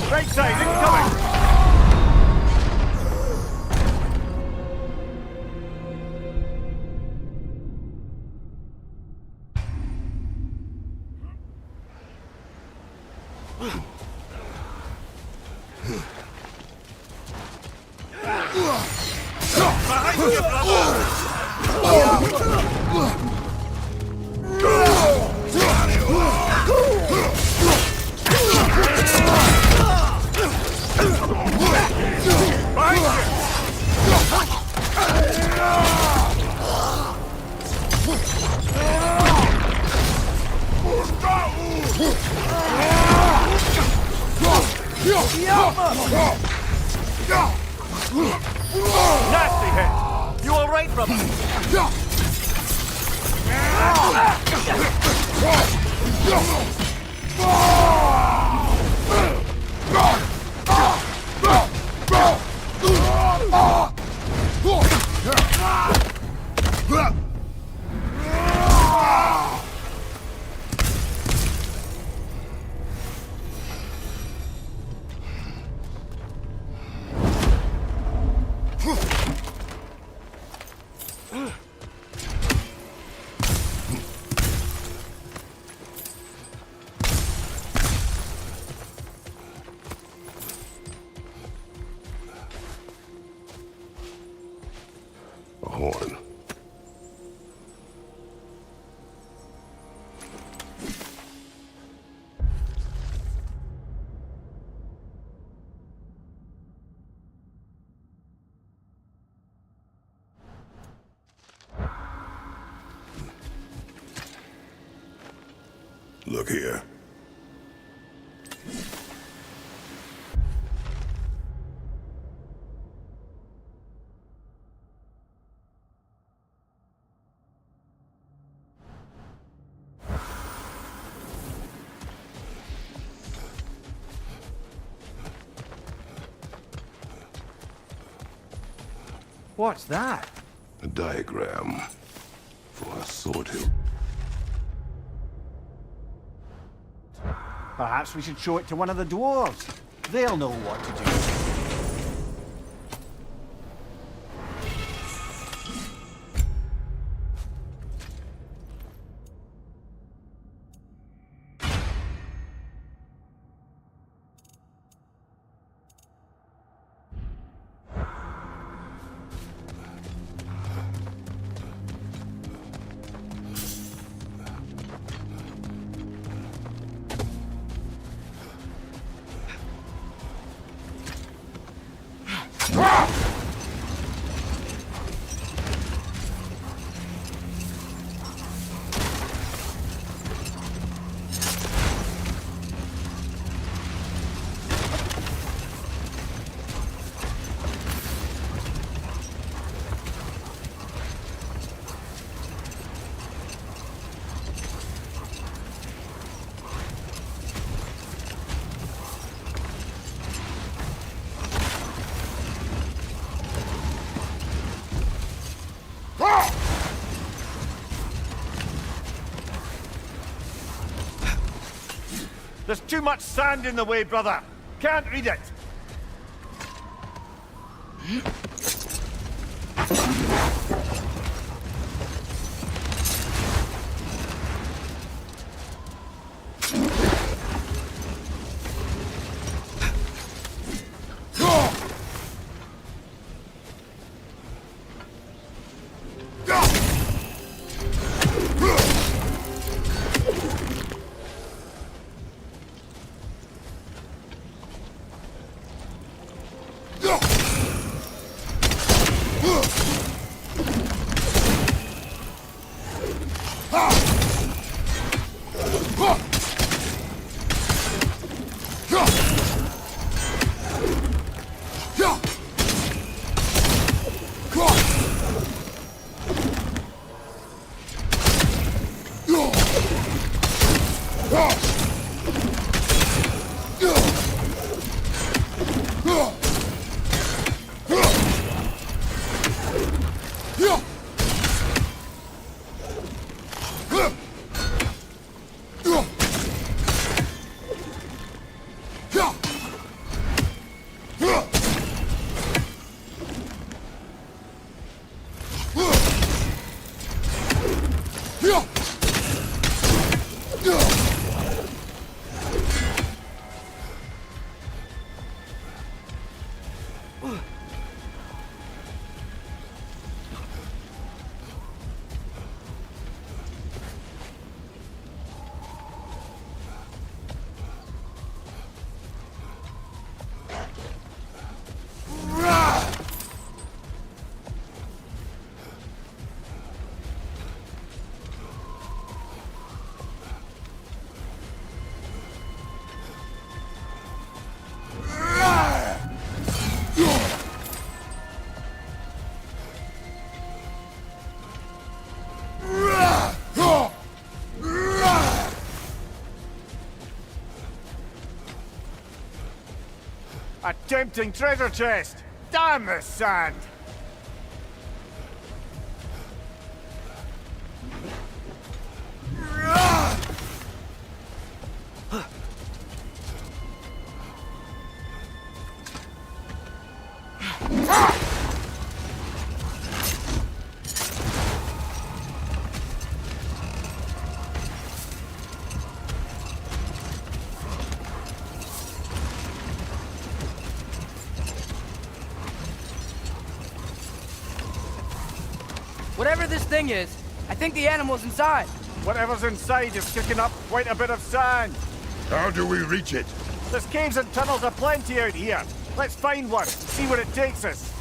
Speaker 4: Right side, incoming! Behind you, brother! Nasty hit! You all right, brother?
Speaker 8: A horn. Look here.
Speaker 4: What's that?
Speaker 8: A diagram for a sword hilt.
Speaker 4: Perhaps we should show it to one of the dwarves. They'll know what to do. There's too much sand in the way, brother. Can't read it. A tempting treasure chest! Damn the sand!
Speaker 1: Whatever this thing is, I think the animal's inside.
Speaker 4: Whatever's inside is kicking up quite a bit of sand.
Speaker 3: How do we reach it?
Speaker 4: There's caves and tunnels aplenty out here. Let's find one and see where it takes us.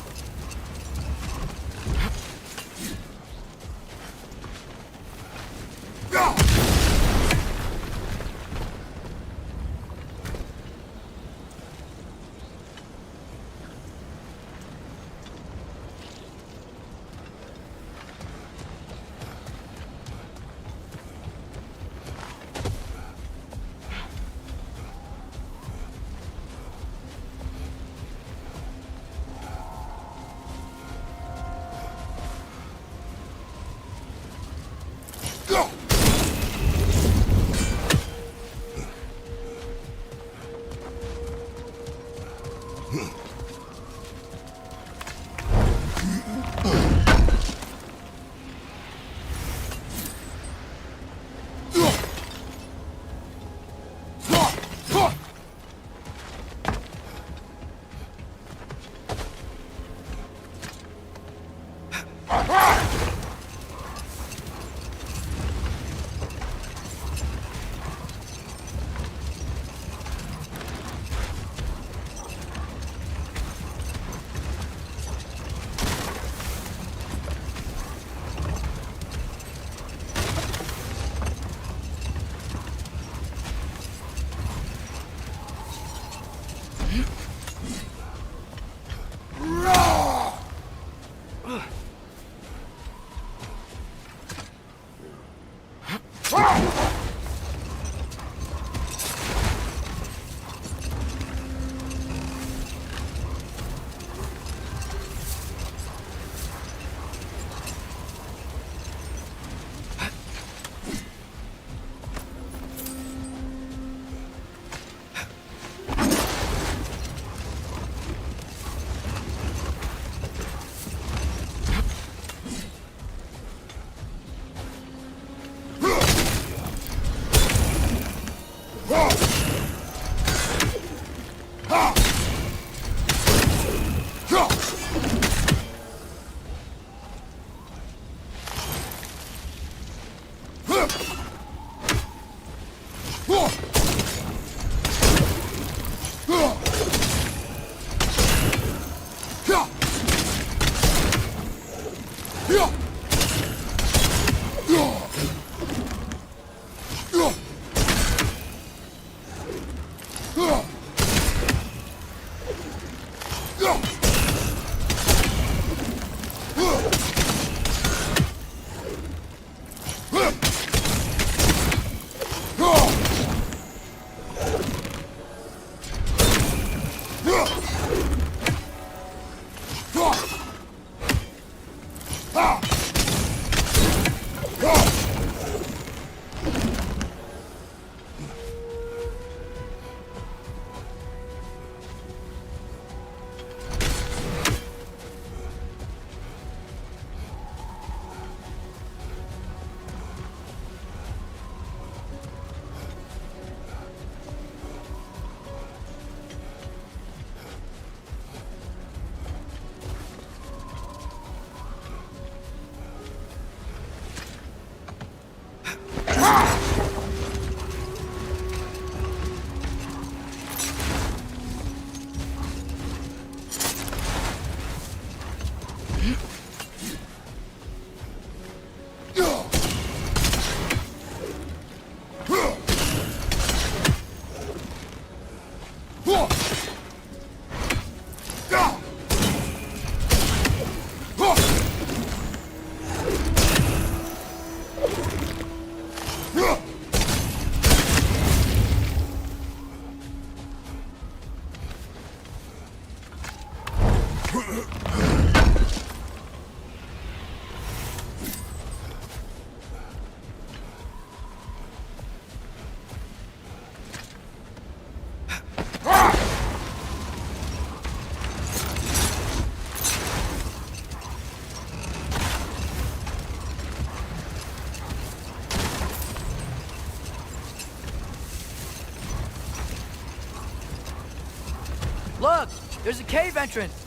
Speaker 1: Look! There's a cave entrance!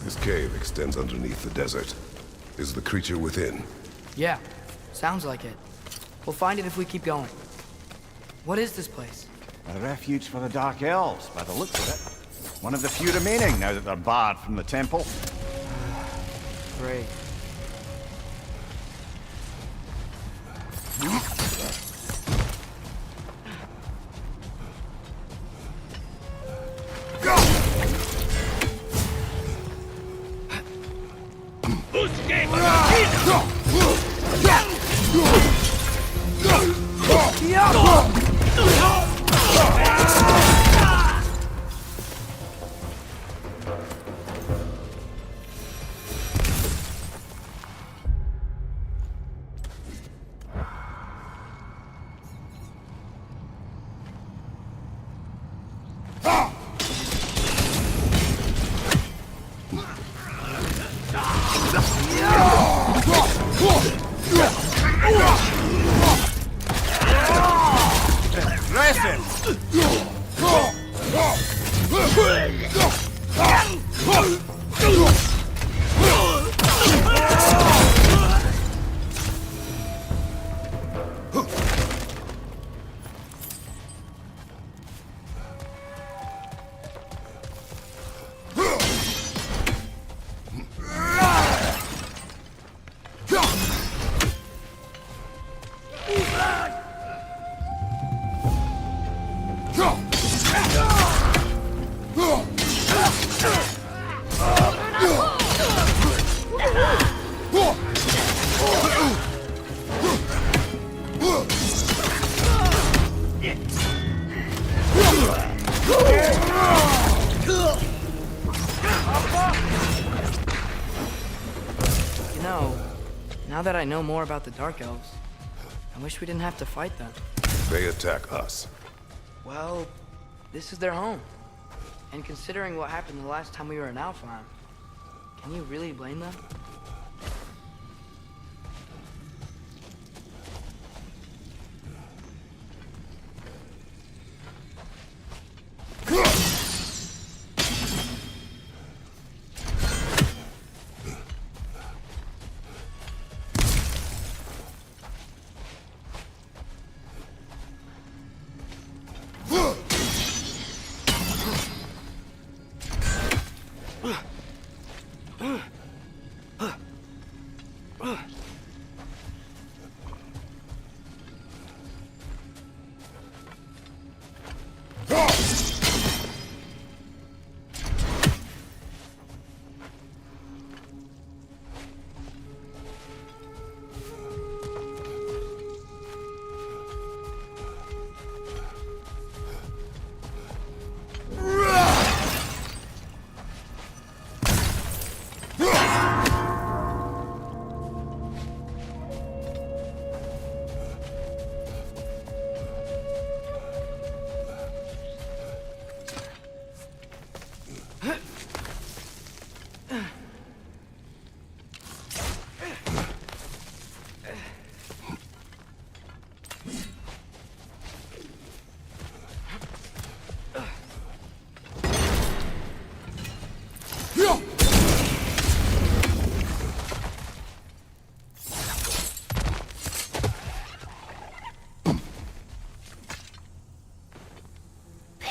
Speaker 8: This cave extends underneath the desert. Is the creature within?
Speaker 1: Yeah, sounds like it. We'll find it if we keep going. What is this place?
Speaker 4: A refuge for the Dark Elves, by the looks of it. One of the few remaining now that they're barred from the temple.
Speaker 1: Great. Now that I know more about the Dark Elves, I wish we didn't have to fight them.
Speaker 8: They attack us.
Speaker 1: Well, this is their home. And considering what happened the last time we were in Alfheim, can you really blame them?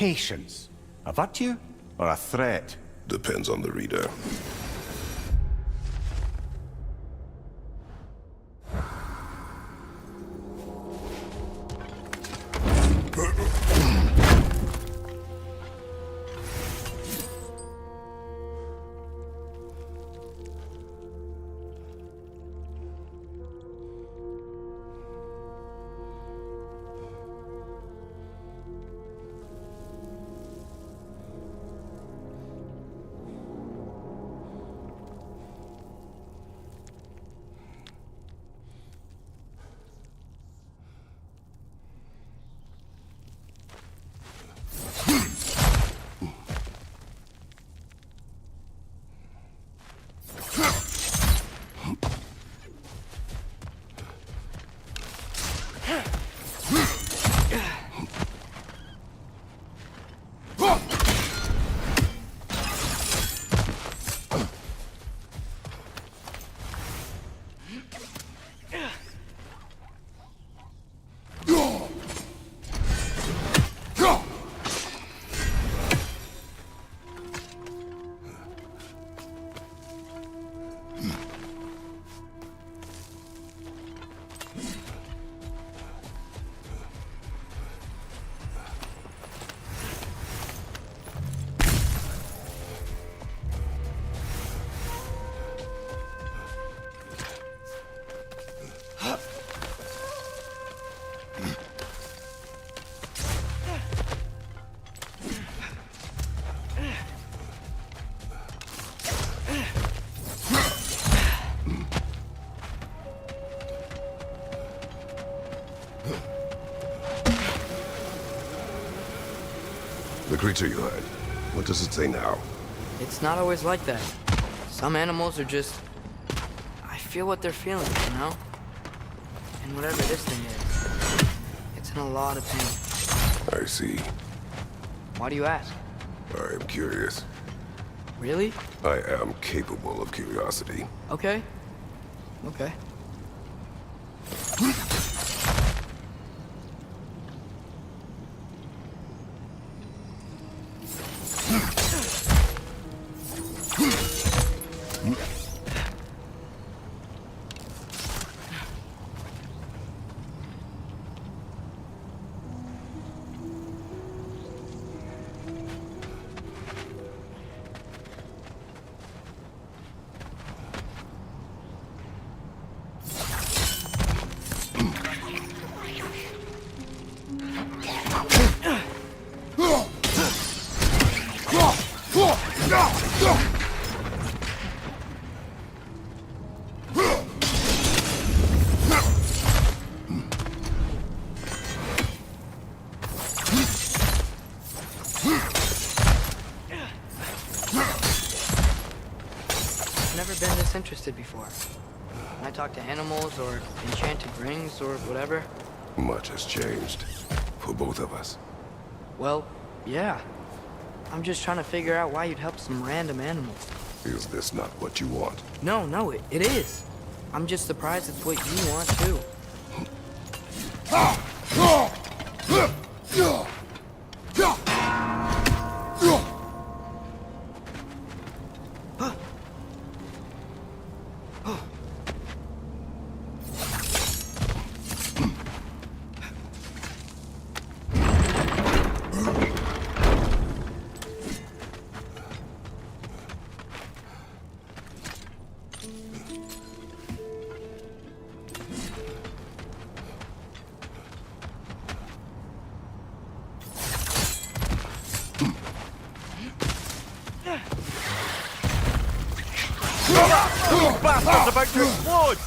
Speaker 4: patience. A virtue or a threat?
Speaker 8: Depends on the reader. The creature you had, what does it say now?
Speaker 1: It's not always like that. Some animals are just... I feel what they're feeling, you know? And whatever this thing is, it's in a lot of pain.
Speaker 8: I see.
Speaker 1: Why do you ask?
Speaker 8: I am curious.
Speaker 1: Really?
Speaker 8: I am capable of curiosity.
Speaker 1: Okay. Okay. Never been this interested before. When I talk to animals or enchanted rings or whatever.
Speaker 8: Much has changed. For both of us.
Speaker 1: Well, yeah. I'm just trying to figure out why you'd help some random animal.
Speaker 8: Is this not what you want?
Speaker 1: No, it is. I'm just surprised it's what you want too.
Speaker 10: Bastards about to explode!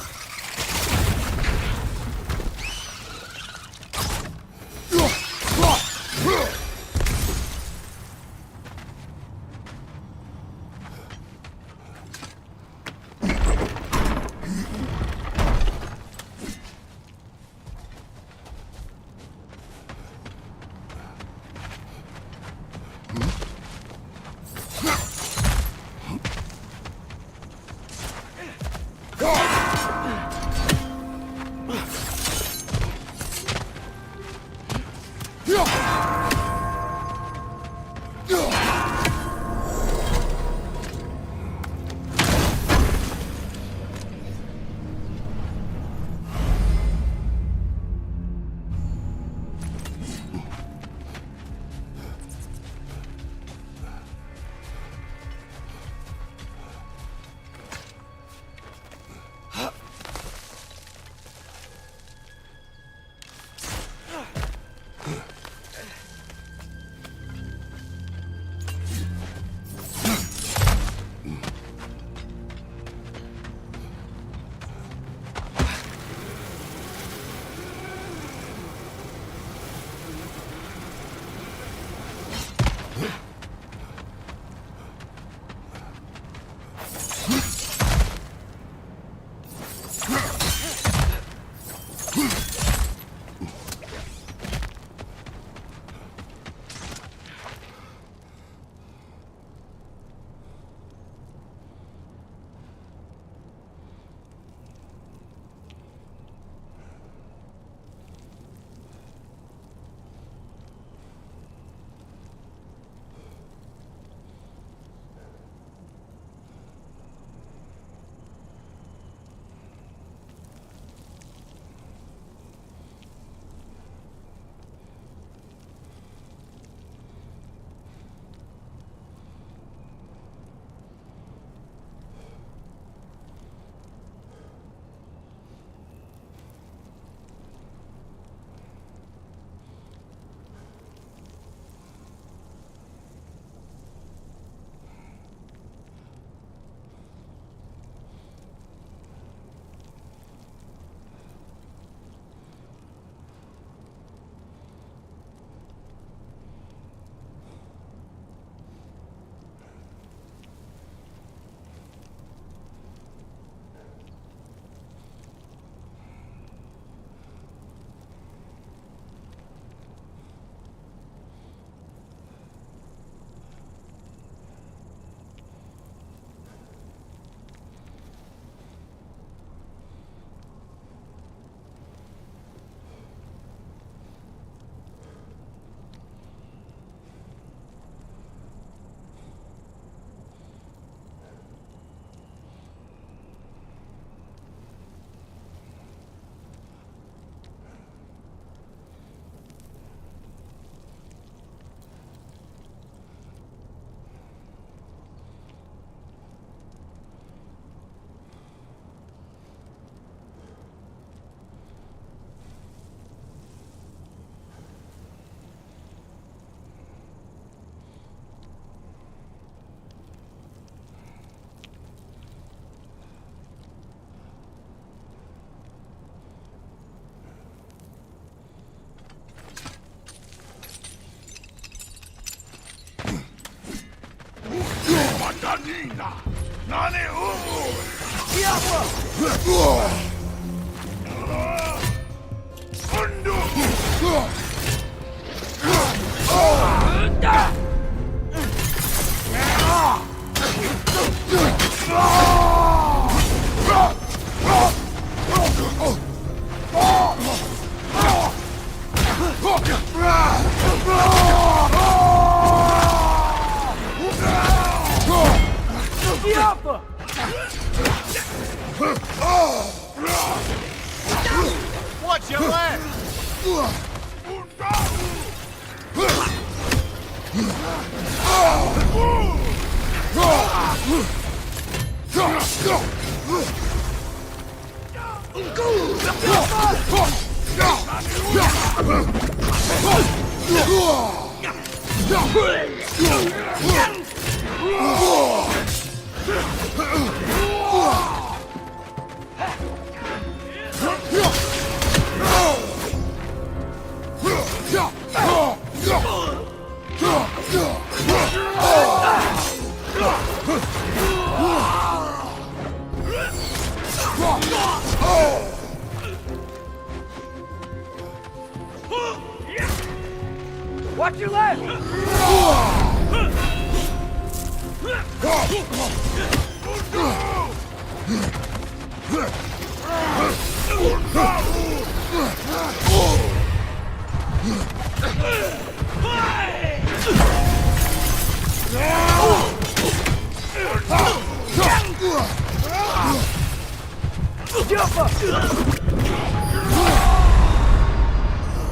Speaker 4: Watch your left!
Speaker 1: Watch your left!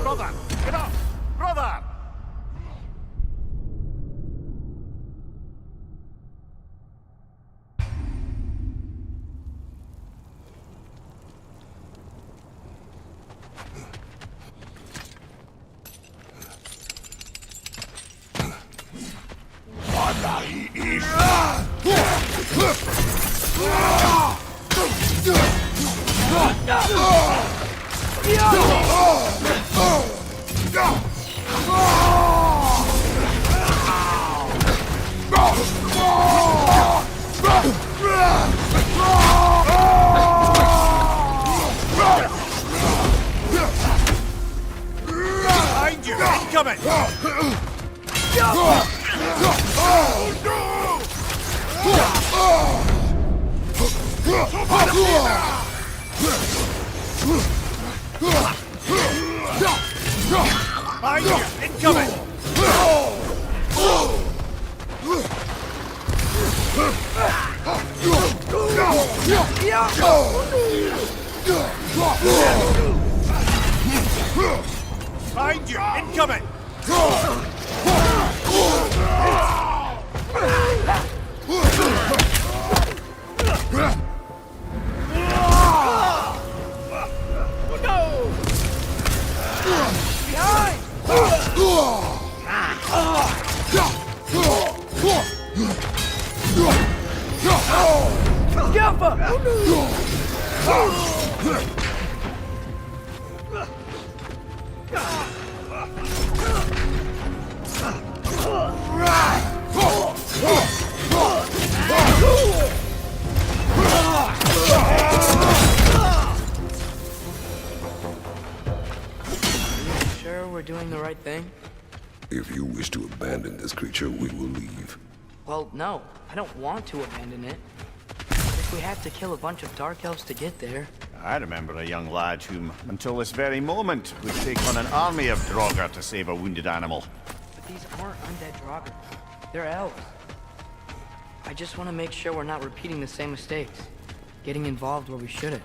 Speaker 4: Brother! Get up! Brother! Behind you! Incoming! Behind you! Incoming! Behind you! Incoming!
Speaker 1: Sure we're doing the right thing?
Speaker 8: If you wish to abandon this creature, we will leave.
Speaker 1: Well, no. I don't want to abandon it. But if we have to kill a bunch of Dark Elves to get there...
Speaker 4: I remember a young lad whom, until this very moment, would take on an army of Draugr to save a wounded animal.
Speaker 1: But these aren't undead Draugr. They're elves. I just want to make sure we're not repeating the same mistakes. Getting involved where we shouldn't.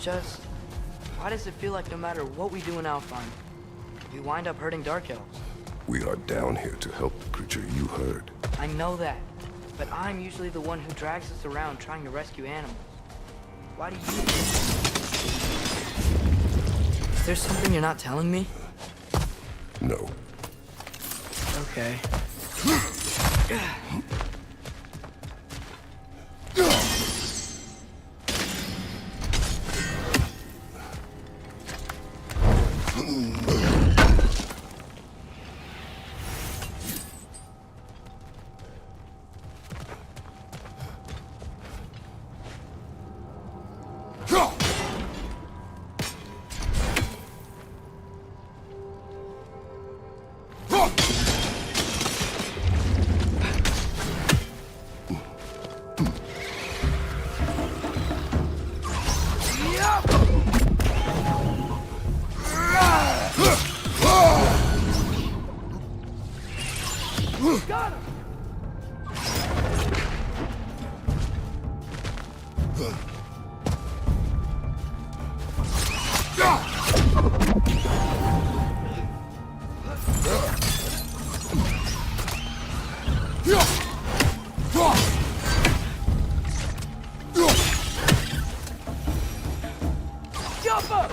Speaker 1: Just, why does it feel like no matter what we do in Alfheim, we wind up hurting Dark Elves?
Speaker 8: We are down here to help the creature you heard.
Speaker 1: I know that, but I'm usually the one who drags us around trying to rescue animals. Why do you... Is there something you're not telling me?
Speaker 8: No.
Speaker 1: Okay.
Speaker 5: Got him! Jump up!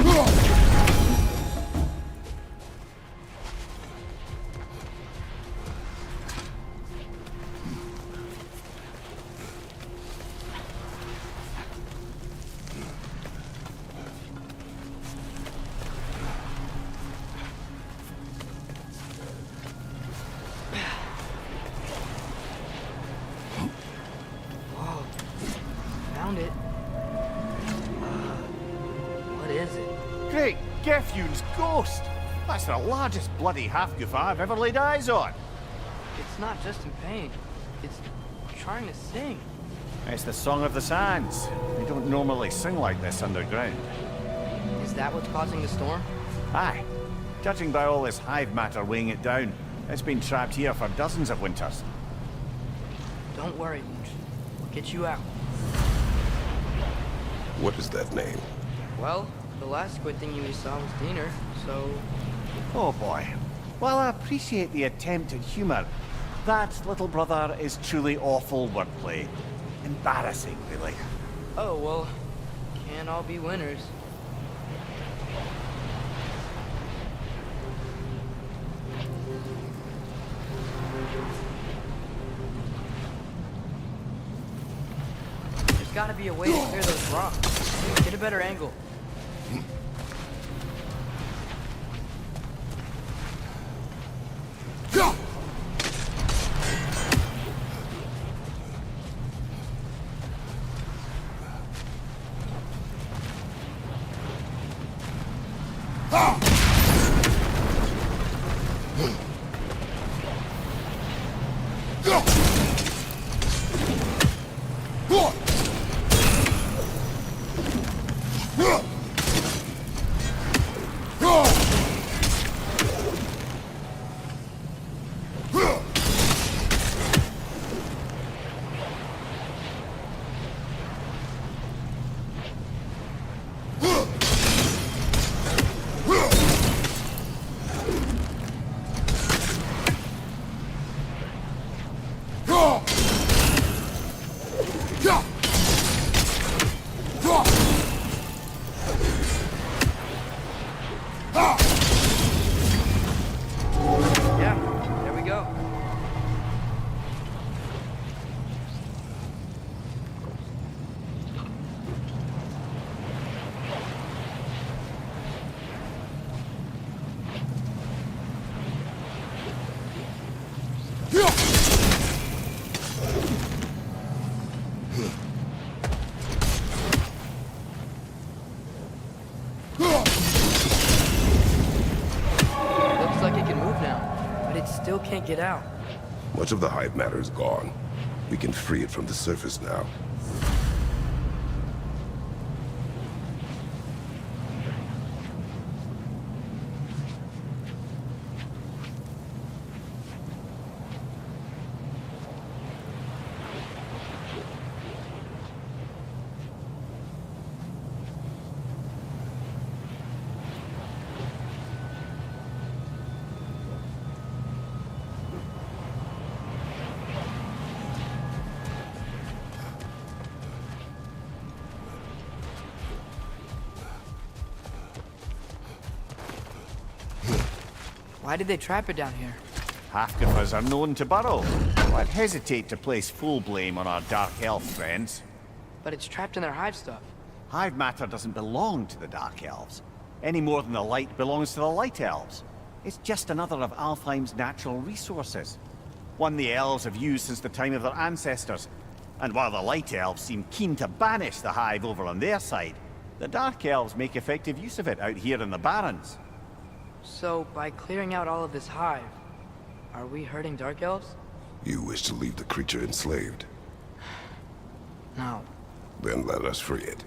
Speaker 8: Ugh!
Speaker 1: is it?
Speaker 4: Great Geffune's ghost! That's the largest bloody half-goof I've ever laid eyes on.
Speaker 1: It's not just in pain. It's trying to sing.
Speaker 4: It's the Song of the Sands. They don't normally sing like this underground.
Speaker 1: Is that what's causing the storm?
Speaker 4: Aye. Judging by all this hive matter weighing it down, it's been trapped here for dozens of winters.
Speaker 1: Don't worry, Luch. We'll get you out.
Speaker 8: What is that name?
Speaker 1: Well, the last squid thingy we saw was Diener, so...
Speaker 4: Oh boy. While I appreciate the attempt at humor, that, little brother, is truly awful wordplay. Embarrassing, really.
Speaker 1: Oh, well, can't all be winners. There's gotta be a way to clear those rocks. Get a better angle. Yeah, there we go. Looks like it can move now, but it still can't get out.
Speaker 8: Much of the hive matter is gone. We can free it from the surface now.
Speaker 1: Why did they trap it down here?
Speaker 4: Half-goofers are known to burrow. I'd hesitate to place full blame on our Dark Elf friends.
Speaker 1: But it's trapped in their hive stuff.
Speaker 4: Hive matter doesn't belong to the Dark Elves, any more than the light belongs to the Light Elves. It's just another of Alfheim's natural resources. One the elves have used since the time of their ancestors. And while the Light Elves seem keen to banish the hive over on their side, the Dark Elves make effective use of it out here in the Barrens.
Speaker 1: So, by clearing out all of this hive, are we hurting Dark Elves?
Speaker 8: You wish to leave the creature enslaved?
Speaker 1: No.
Speaker 8: Then let us free it.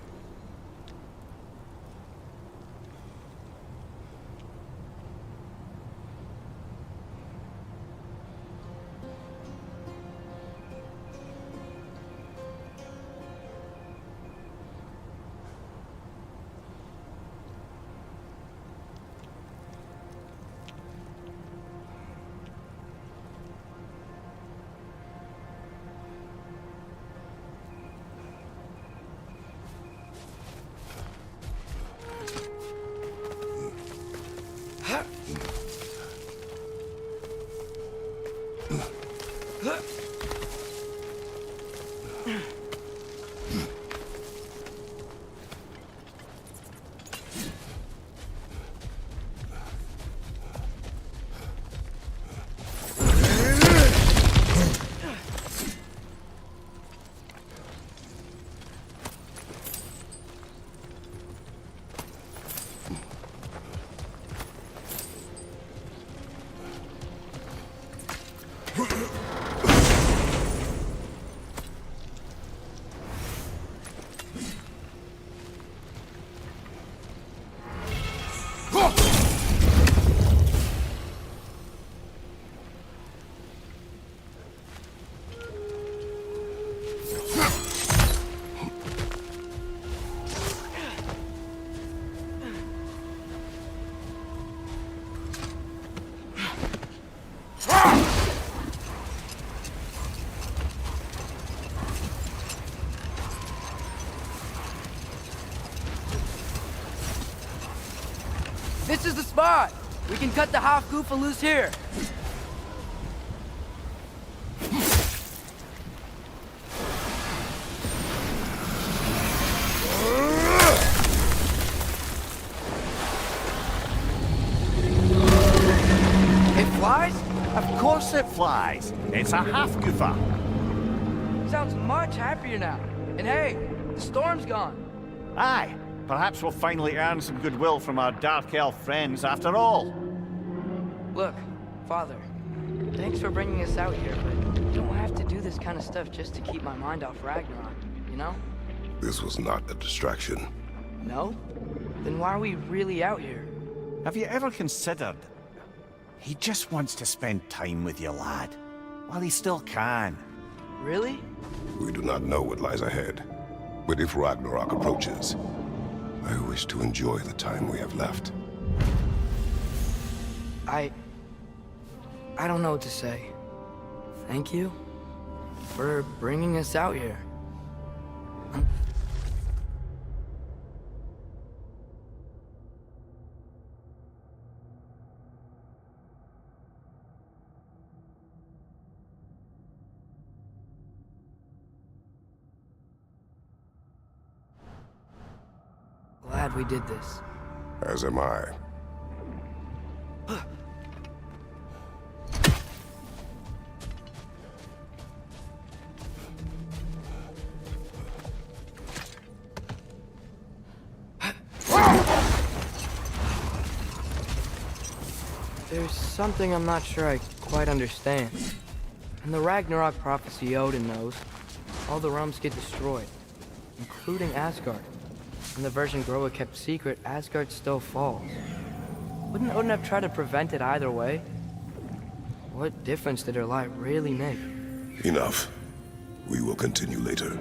Speaker 1: This is the spot! We can cut the half-goofa loose here! It flies?
Speaker 4: Of course it flies. It's a half-goofa.
Speaker 1: Sounds much happier now. And hey, the storm's gone.
Speaker 4: Aye, perhaps we'll finally earn some goodwill from our Dark Elf friends after all.
Speaker 1: Look, Father, thanks for bringing us out here, but you don't have to do this kind of stuff just to keep my mind off Ragnarok, you know?
Speaker 8: This was not a distraction.
Speaker 1: No? Then why are we really out here?
Speaker 4: Have you ever considered... He just wants to spend time with you, lad. While he still can.
Speaker 1: Really?
Speaker 8: We do not know what lies ahead. But if Ragnarok approaches, I wish to enjoy the time we have left.
Speaker 1: I don't know what to say. Thank you for bringing us out here. Glad we did this.
Speaker 8: As am I.
Speaker 1: There's something I'm not sure I quite understand. In the Ragnarok prophecy Odin knows, all the realms get destroyed, including Asgard. In the version Groa kept secret, Asgard still falls. Wouldn't Odin have tried to prevent it either way? What difference did her light really make?
Speaker 8: Enough. We will continue later.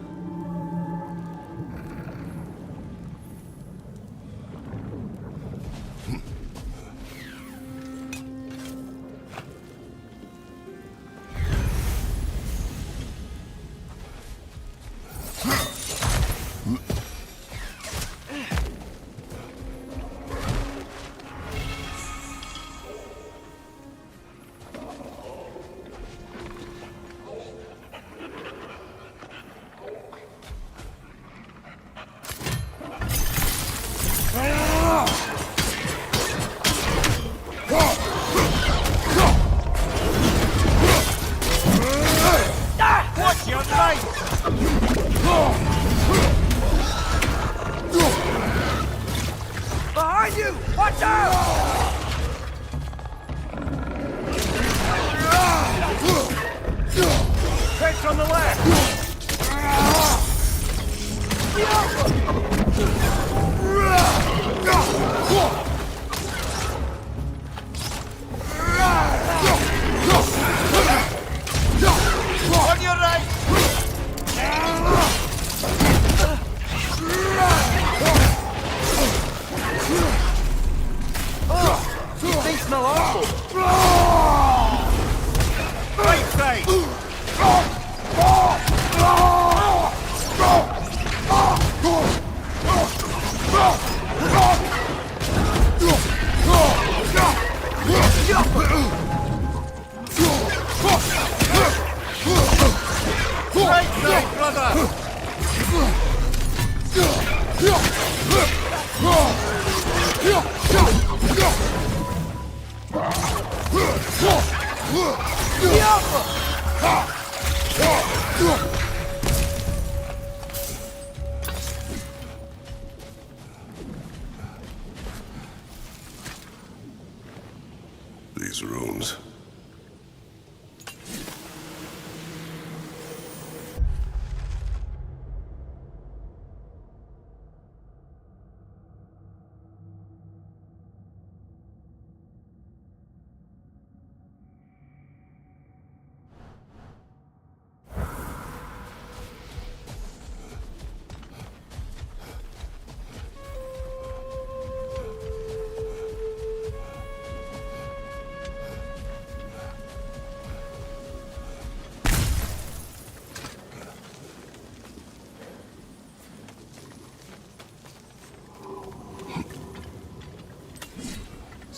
Speaker 1: Behind you! Watch out!
Speaker 4: Catch on the left! On your right!
Speaker 1: These things smell awful!
Speaker 4: Right side! Right side, brother!
Speaker 8: These runes.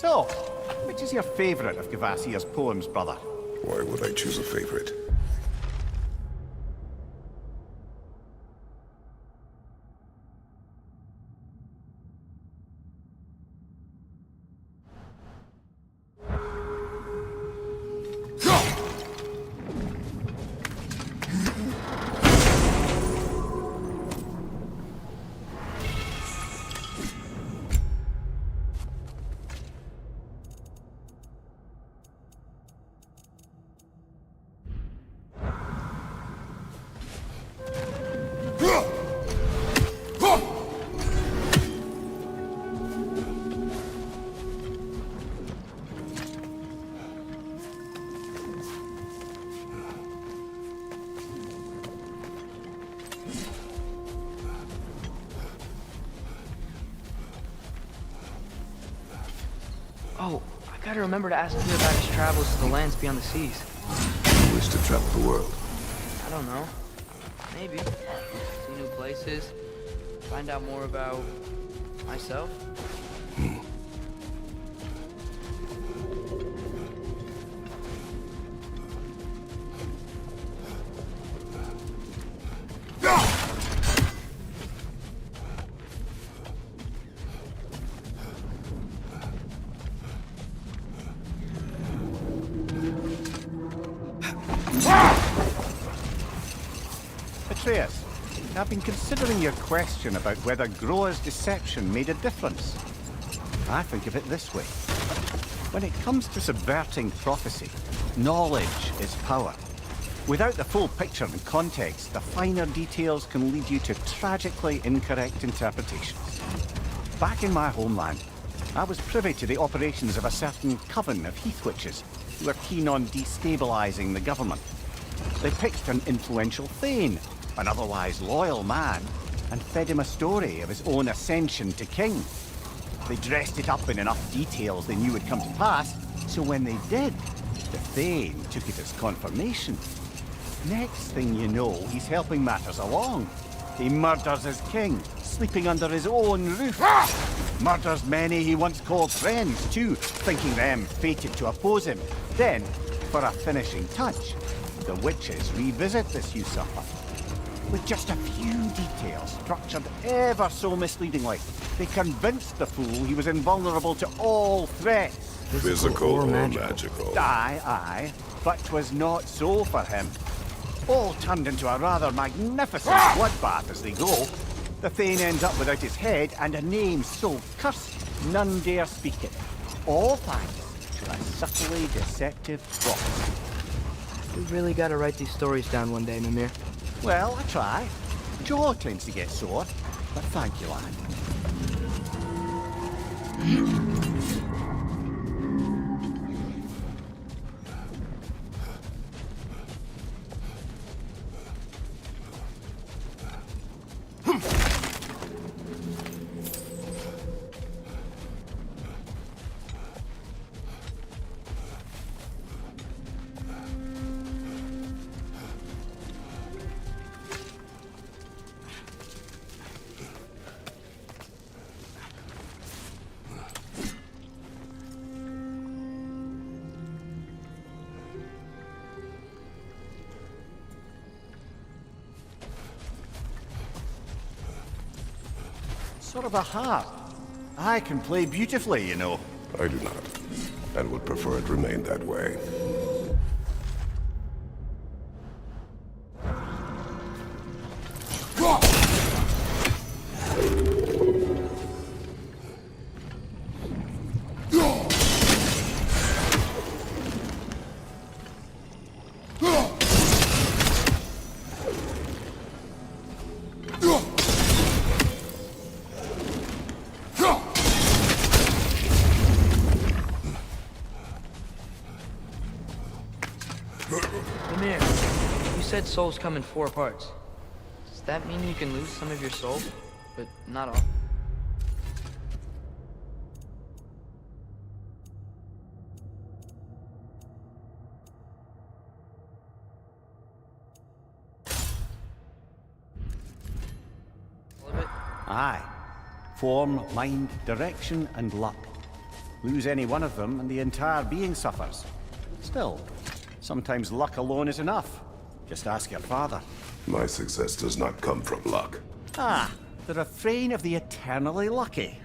Speaker 4: So, which is your favorite of Gavassia's poems, brother?
Speaker 8: Why would I choose a favorite?
Speaker 1: Oh, I gotta remember to ask you about his travels to the lands beyond the seas.
Speaker 8: You wish to travel the world.
Speaker 1: I don't know. Maybe. See new places. Find out more about myself.
Speaker 4: Atreus, I've been considering your question about whether Groa's deception made a difference. I think of it this way. When it comes to subverting prophecy, knowledge is power. Without the full picture and context, the finer details can lead you to tragically incorrect interpretations. Back in my homeland, I was privy to the operations of a certain coven of heath witches who were keen on destabilizing the government. They picked an influential Thane, an otherwise loyal man, and fed him a story of his own ascension to king. They dressed it up in enough details they knew would come to pass, so when they did, the Thane took it as confirmation. Next thing you know, he's helping matters along. He murders his king, sleeping under his own roof. Murders many he once called friends, too, thinking them fated to oppose him. Then, for a finishing touch, the witches revisit this usurper. With just a few details structured ever so misleadingly, they convinced the fool he was invulnerable to all threats.
Speaker 8: Physical or magical?
Speaker 4: Aye, but 'twas not so for him. All turned into a rather magnificent bloodbath as they go. The Thane ends up without his head and a name so cursed none dare speak it. All thanks to a subtly deceptive prophecy.
Speaker 1: We really gotta write these stories down one day, Mimir.
Speaker 4: Well, I try. Jaw tends to get sore, but thank you, lad. Sort of a harp. I can play beautifully, you know.
Speaker 8: I do not, and would prefer it remain that way.
Speaker 1: Mimir, you said souls come in 4 parts. Does that mean you can lose some of your soul, but not all? All of it?
Speaker 4: Aye. Form, mind, direction, and luck. Lose any one of them, and the entire being suffers. Still, sometimes luck alone is enough. Just ask your father.
Speaker 8: My success does not come from luck.
Speaker 4: Ah, the refrain of the eternally lucky.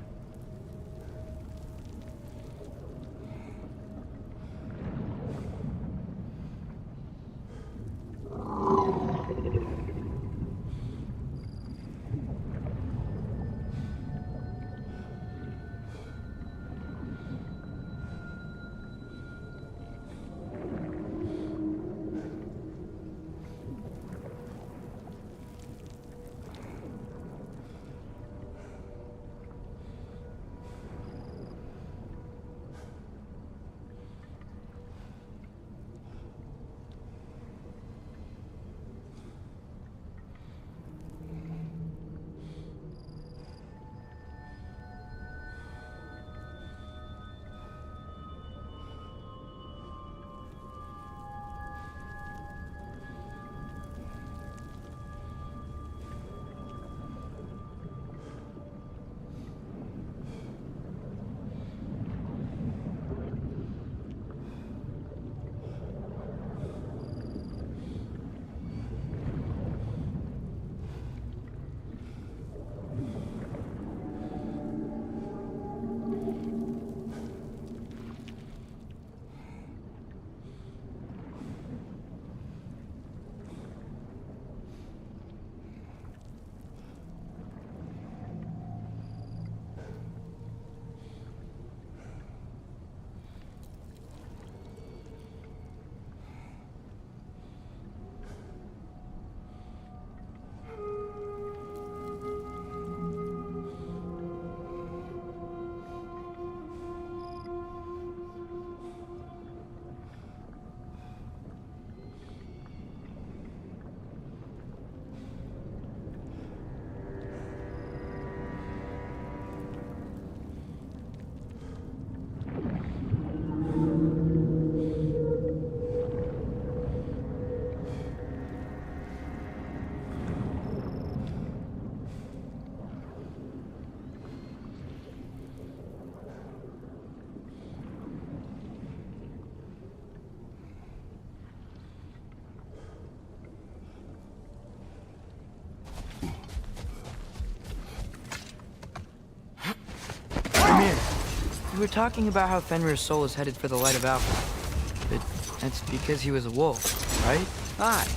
Speaker 1: You were talking about how Fenrir's soul is headed for the light of Alpha. But that's because he was a wolf, right?
Speaker 4: Aye.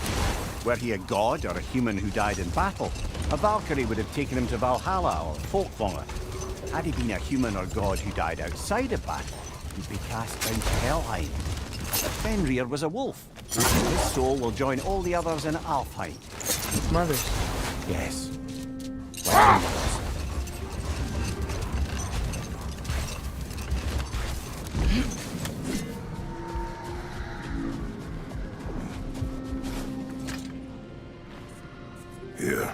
Speaker 4: Were he a god or a human who died in battle, a Valkyrie would have taken him to Valhalla or Folkvanger. Had he been a human or god who died outside of battle, he'd be cast down to Helheim. But Fenrir was a wolf. His soul will join all the others in Alfheim.
Speaker 1: Mothers.
Speaker 4: Yes. Well, mothers.
Speaker 8: Here.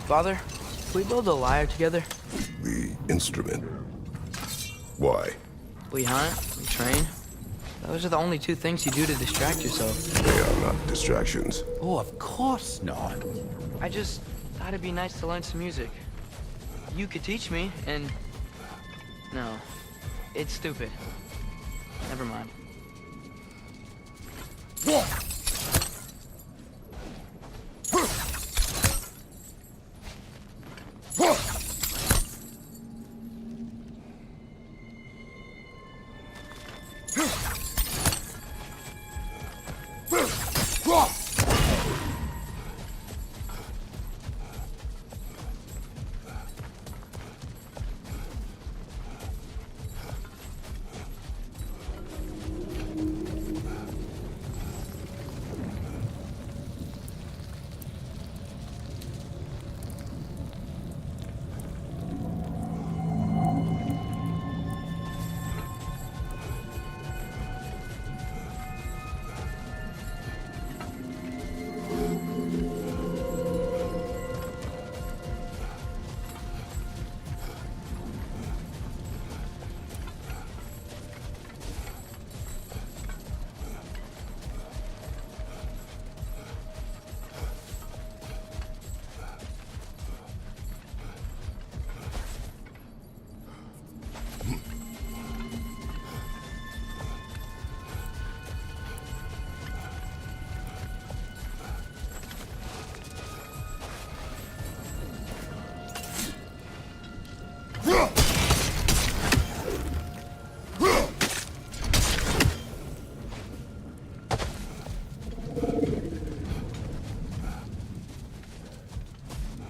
Speaker 1: Father, can we build a lyre together?
Speaker 8: The instrument. Why?
Speaker 1: We hunt, we train. Those are the only two things you do to distract yourself.
Speaker 8: They are not distractions.
Speaker 4: Oh, of course not.
Speaker 1: I just thought it'd be nice to learn some music. You could teach me, and... No, it's stupid. Never mind.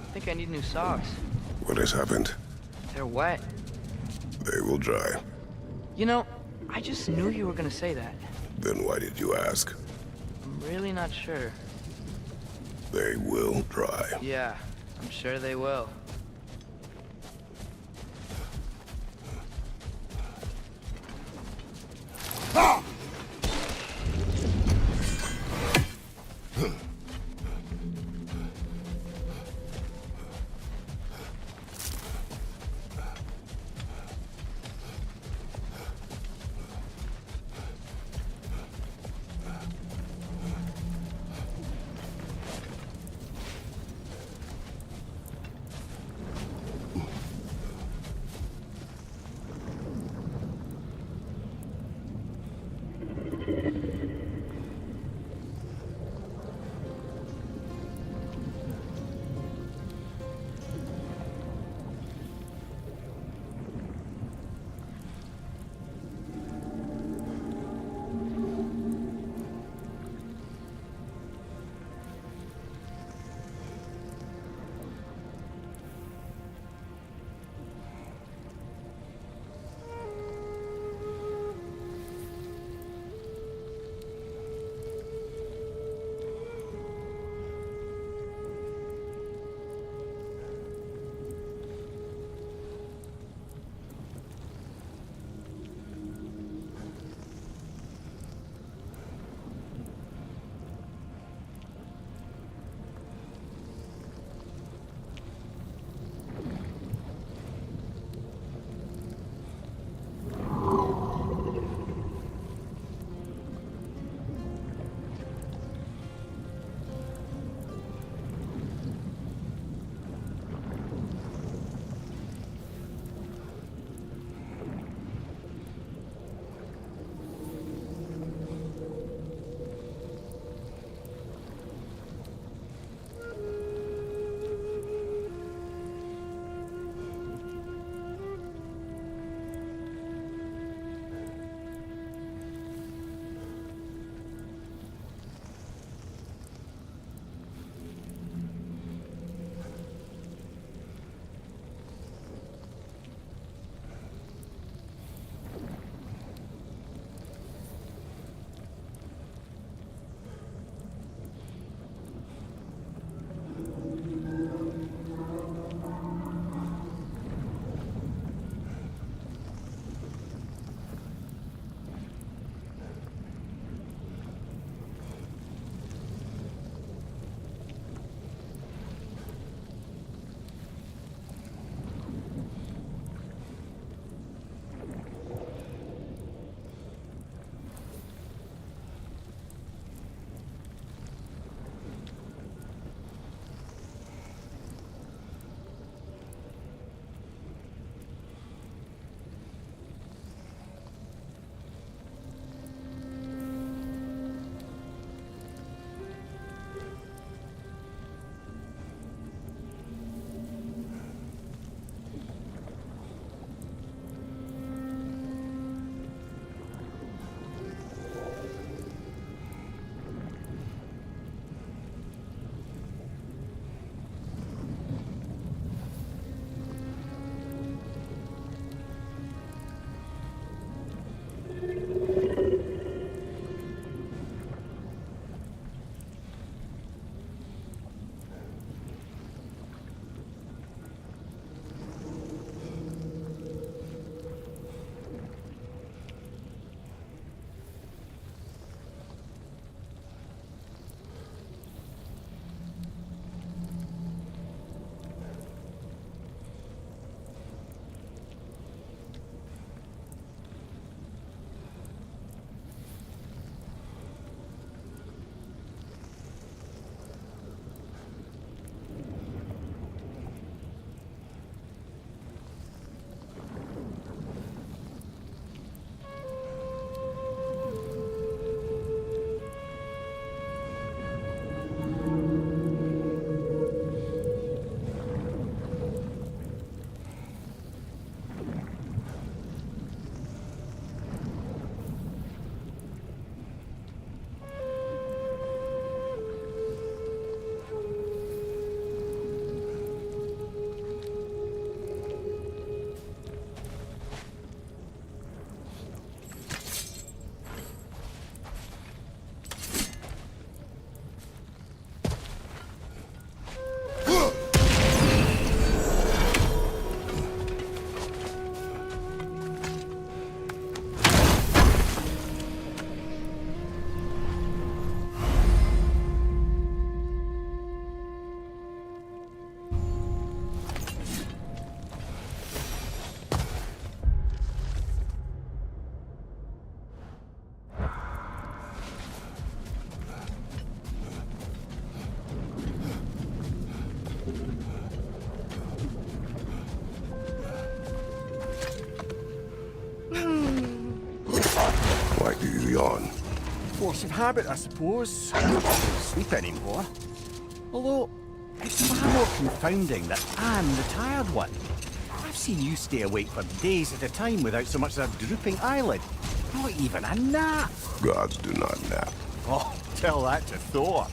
Speaker 1: I think I need new socks.
Speaker 8: What has happened?
Speaker 1: They're wet.
Speaker 8: They will dry.
Speaker 1: You know, I just knew you were gonna say that.
Speaker 8: Then why did you ask?
Speaker 1: I'm really not sure.
Speaker 8: They will dry.
Speaker 1: Yeah, I'm sure they will.
Speaker 4: Force of habit, I suppose. I don't sleep anymore. Although, it's far more confounding that I'm the tired one. I've seen you stay awake for days at a time without so much as a drooping eyelid. Not even a nap.
Speaker 8: Gods do not nap.
Speaker 4: Oh, tell that to Thor.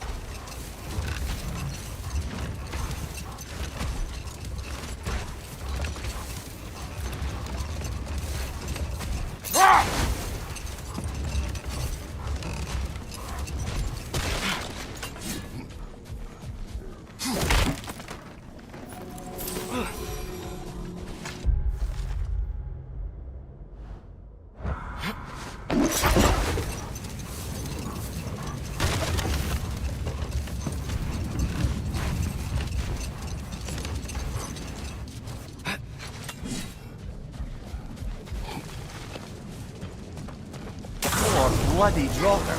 Speaker 4: Bloody Drocker.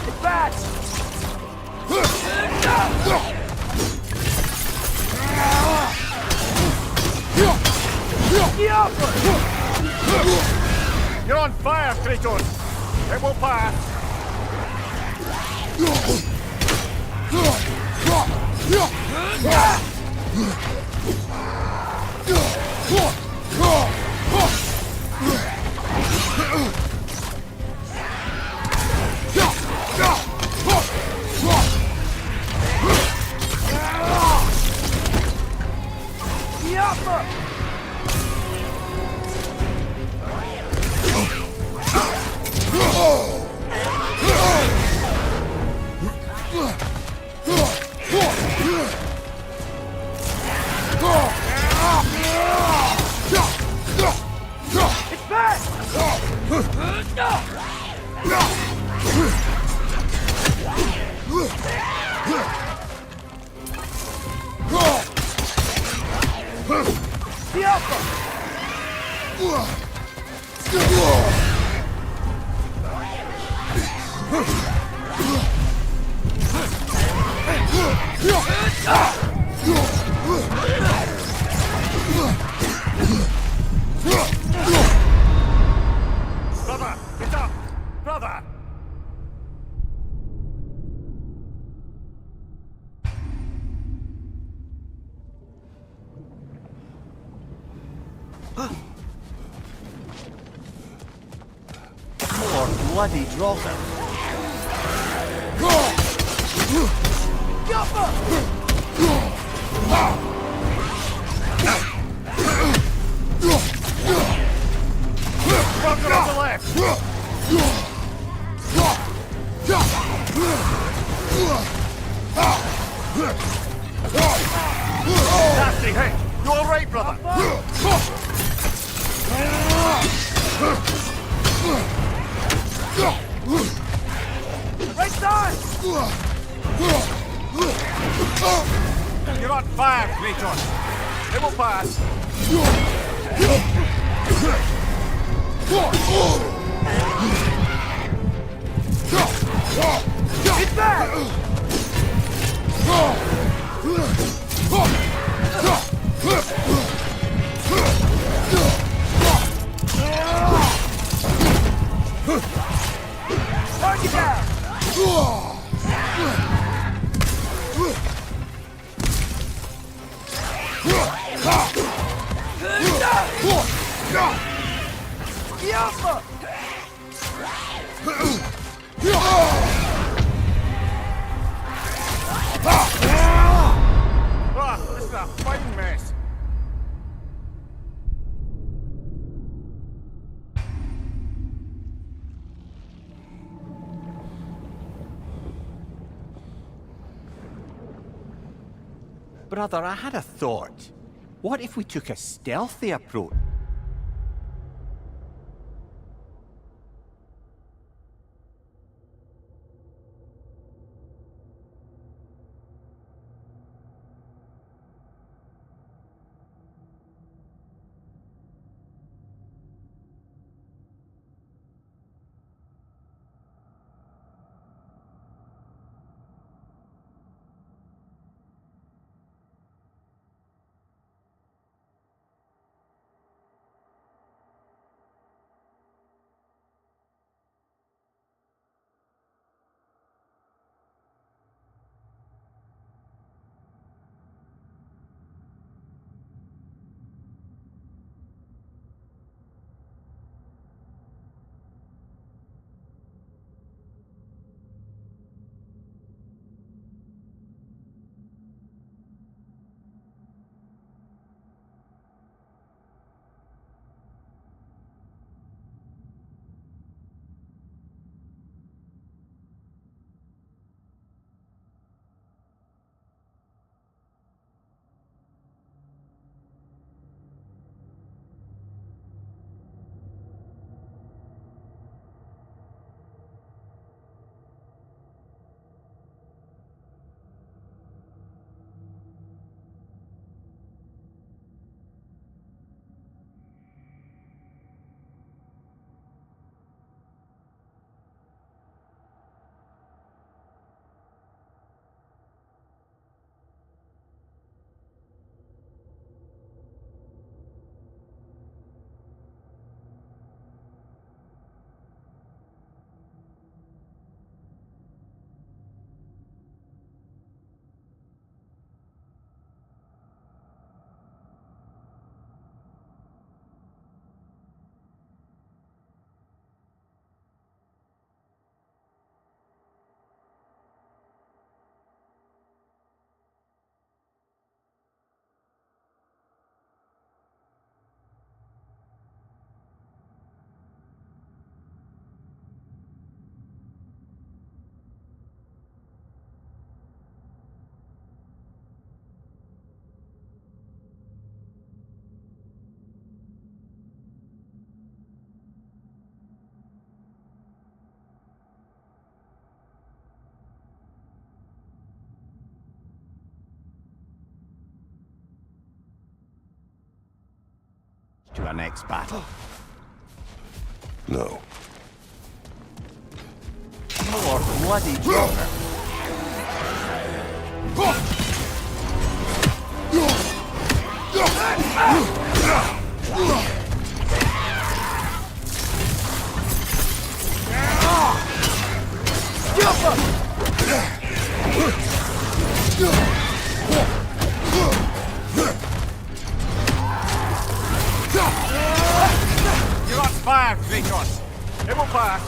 Speaker 5: It's back!
Speaker 4: You're on fire, Kratos! It will pass!
Speaker 5: It's back! The Alpha!
Speaker 4: Brother, get up! Brother! More bloody Drocker. Drocker on the left! Nasty hit! You alright, brother?
Speaker 5: Right side!
Speaker 4: You're on fire, Kratos. It will pass.
Speaker 5: It's back! Target down! The Alpha!
Speaker 4: This is a fine mess. Brother, I had a thought. What if we took a stealthy approach? to our next battle?
Speaker 8: No.
Speaker 4: More bloody Joker! You're on fire, Kratos! It will pass!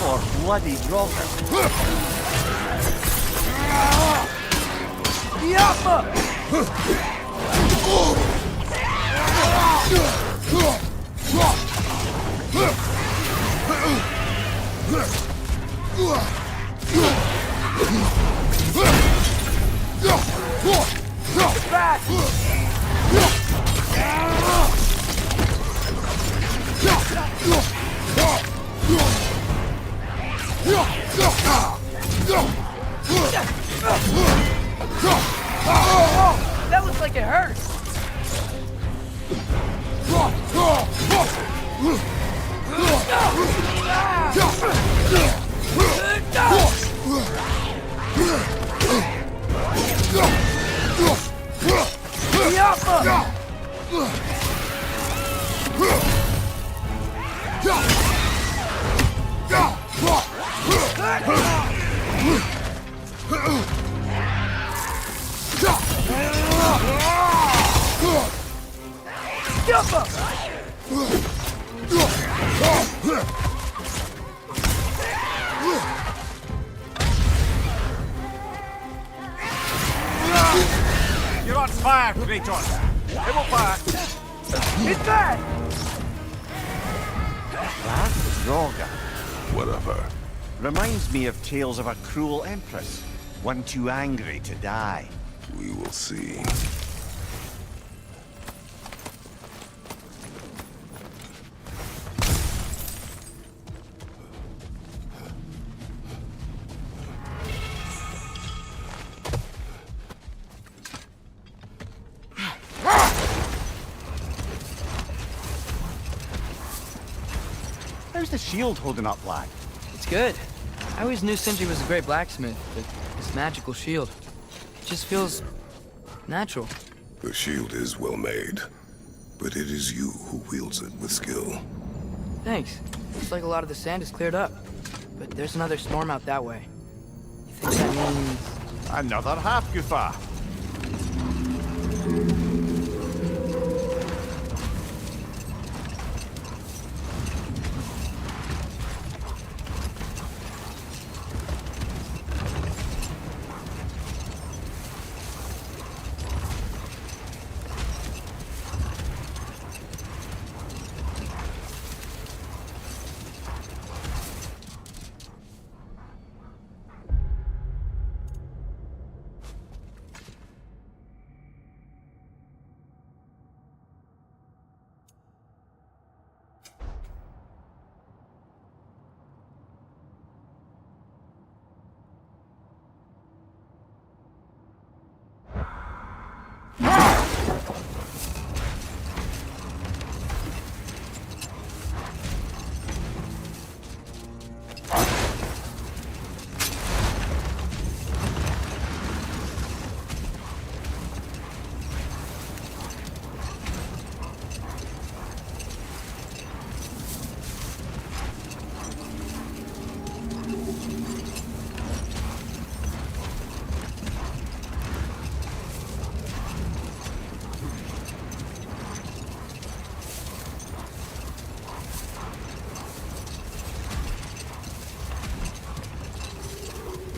Speaker 4: More bloody Joker!
Speaker 1: That looks like it hurts.
Speaker 4: You're on fire, Kratos! It will pass!
Speaker 5: It's bad!
Speaker 4: That Roga
Speaker 8: What of her?
Speaker 4: reminds me of tales of a cruel empress, one too angry to die.
Speaker 8: We will see.
Speaker 4: How's the shield holding up, lad?
Speaker 1: It's good. I always knew Sindri was a great blacksmith, but this magical shield, it just feels natural.
Speaker 8: The shield is well made, but it is you who wields it with skill.
Speaker 1: Thanks. Looks like a lot of the sand is cleared up, but there's another storm out that way. You think that means...
Speaker 4: Another half goofa.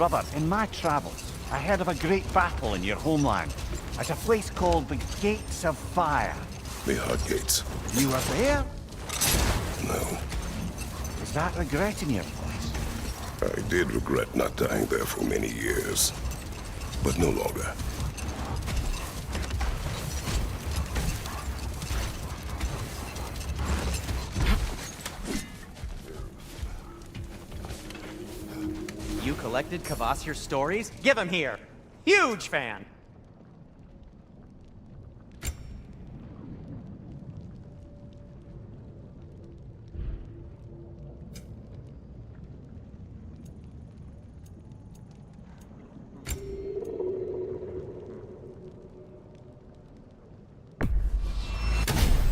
Speaker 4: brother, in my travels, I heard of a great battle in your homeland at a place called the Gates of Fire.
Speaker 8: The Hut Gates.
Speaker 4: You were there?
Speaker 8: No.
Speaker 4: Is that regret in your voice?
Speaker 8: I did regret not dying there for many years, but no longer.
Speaker 6: You collected Kvasir's stories? Give him here! Huge fan!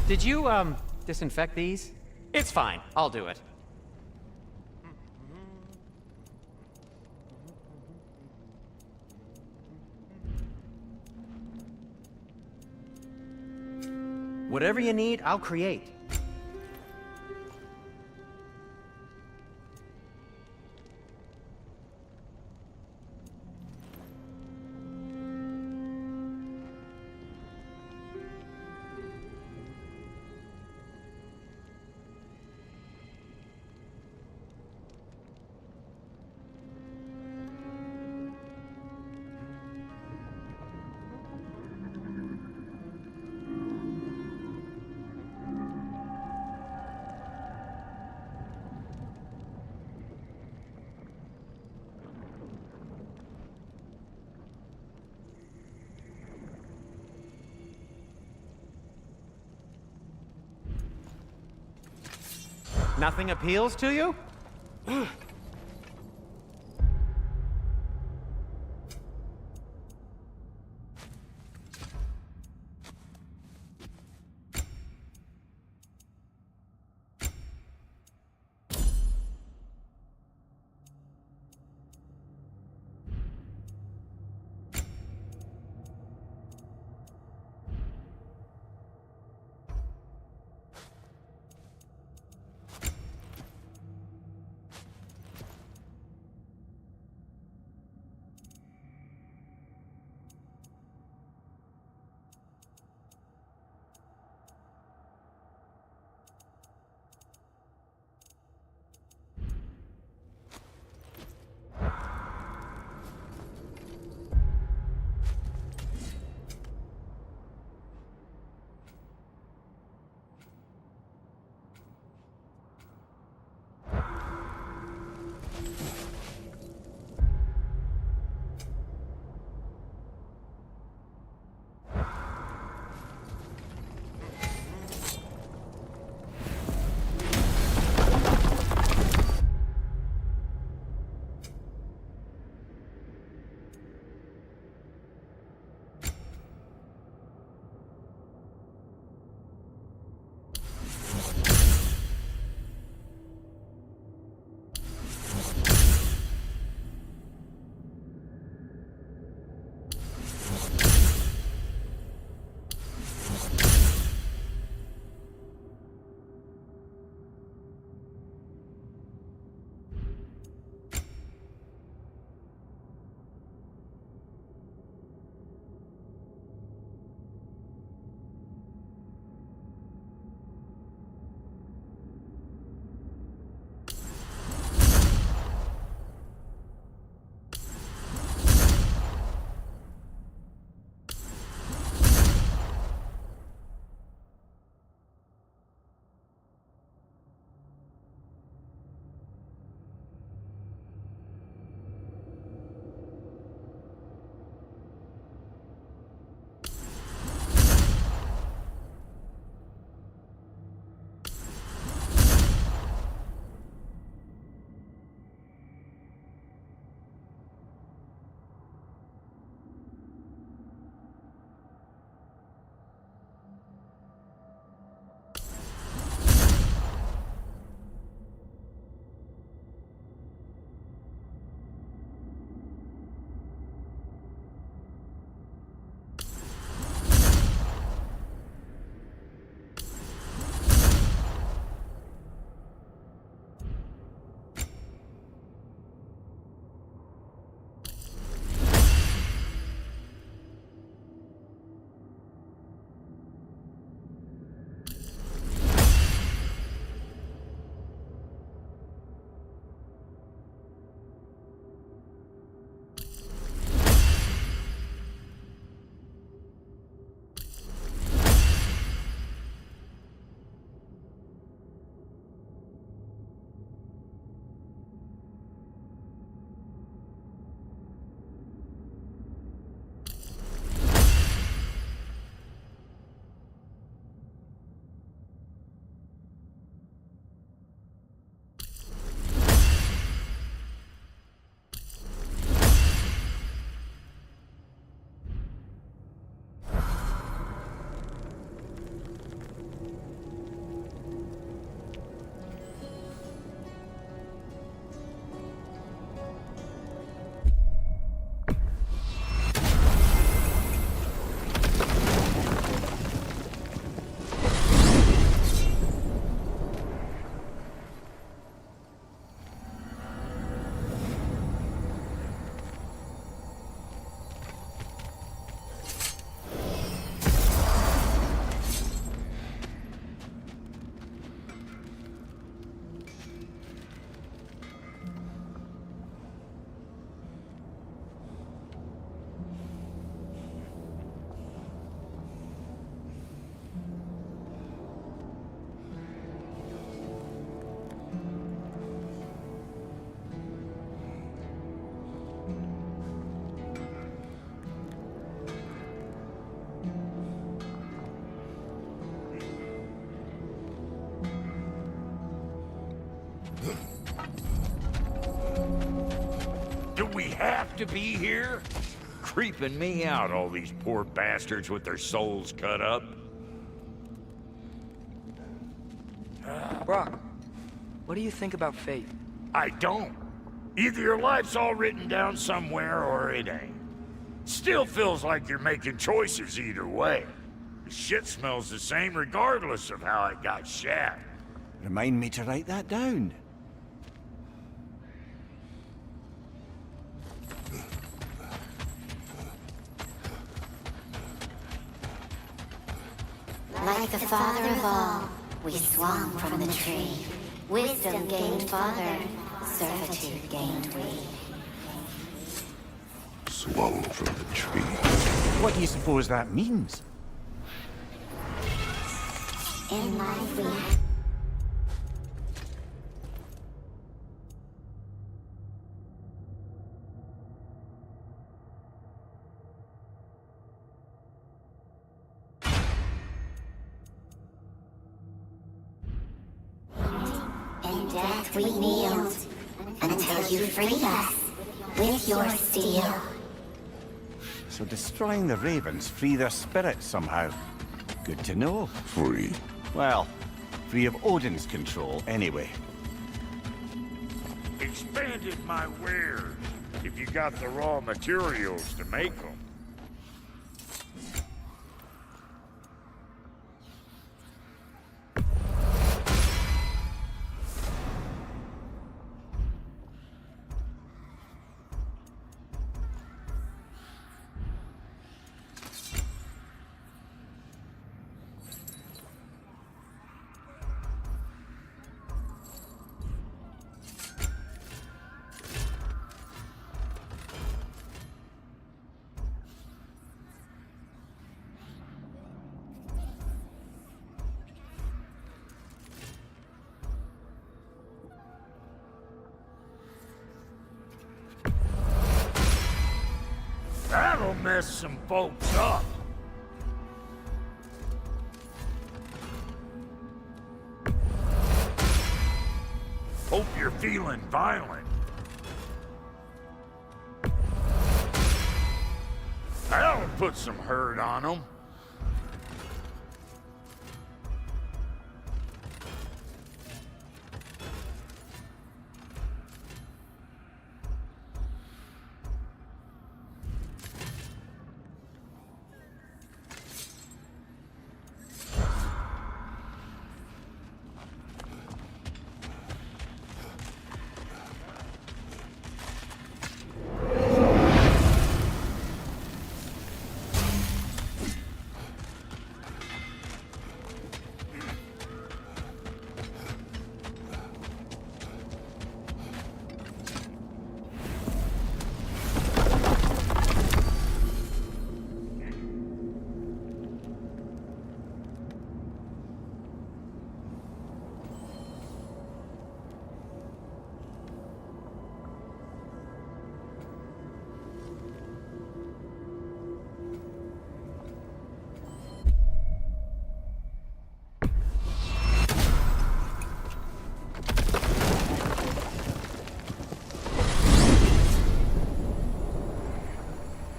Speaker 6: Did you, disinfect these? It's fine. I'll do it. Whatever you need, I'll create. Nothing appeals to you?
Speaker 3: Do we have to be here? Creeping me out, all these poor bastards with their souls cut up.
Speaker 1: Brock, what do you think about fate?
Speaker 3: I don't. Either your life's all written down somewhere or it ain't. Still feels like you're making choices either way. The shit smells the same regardless of how it got shat.
Speaker 4: Remind me to write that down.
Speaker 9: Like the father of all, we swung from the tree. Wisdom gained father, servitude gained we.
Speaker 8: Swung from the tree.
Speaker 4: What do you suppose that means?
Speaker 9: In life we in death we kneeled until you freed us with your steel.
Speaker 4: So destroying the ravens free their spirits somehow. Good to know.
Speaker 8: Free.
Speaker 4: Well, free of Odin's control, anyway.
Speaker 3: Expanded my wares, if you got the raw materials to make them. That'll mess some folks up. Hope you're feeling violent. That'll put some hurt on them.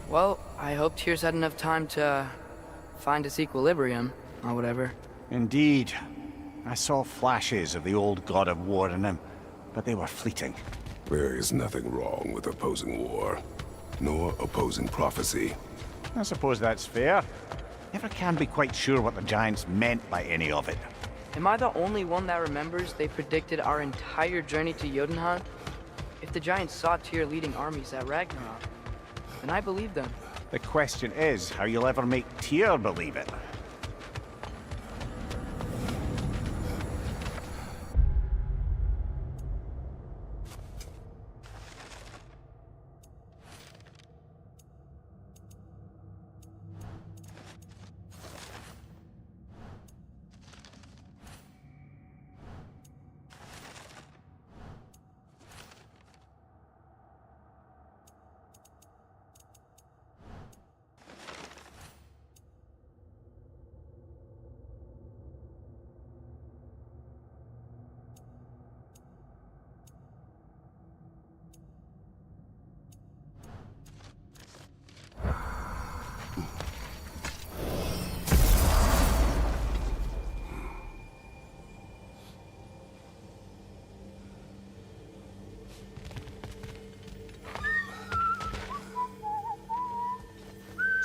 Speaker 1: Well, I hope Tyr's had enough time to find its equilibrium, or whatever.
Speaker 4: Indeed. I saw flashes of the old god of war in him, but they were fleeting.
Speaker 8: There is nothing wrong with opposing war, nor opposing prophecy.
Speaker 4: I suppose that's fair. Never can be quite sure what the Giants meant by any of it.
Speaker 1: Am I the only one that remembers they predicted our entire journey to Jotunheim? If the Giants saw Tyr leading armies at Ragnarok, then I believe them.
Speaker 4: The question is how you'll ever make Tyr believe it.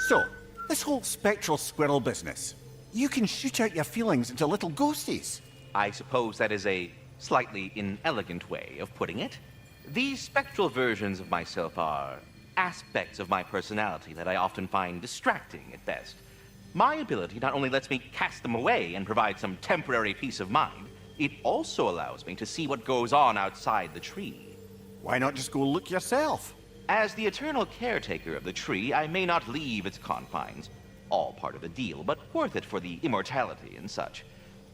Speaker 4: So, this whole spectral squirrel business. You can shoot out your feelings into little ghosties.
Speaker 7: I suppose that is a slightly inelegant way of putting it. These spectral versions of myself are aspects of my personality that I often find distracting at best. My ability not only lets me cast them away and provide some temporary peace of mind, it also allows me to see what goes on outside the tree.
Speaker 4: Why not just go look yourself?
Speaker 7: As the eternal caretaker of the tree, I may not leave its confines. All part of the deal, but worth it for the immortality and such.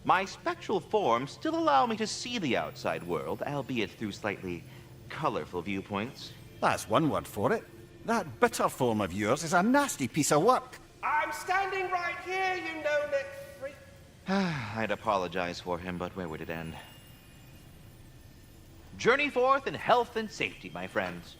Speaker 7: My spectral forms still allow me to see the outside world, albeit through slightly colorful viewpoints.
Speaker 4: That's one word for it. That bitter form of yours is a nasty piece of work.
Speaker 5: I'm standing right here, you no-neck freak.
Speaker 7: I'd apologize for him, but where would it end? Journey forth in health and safety, my friends.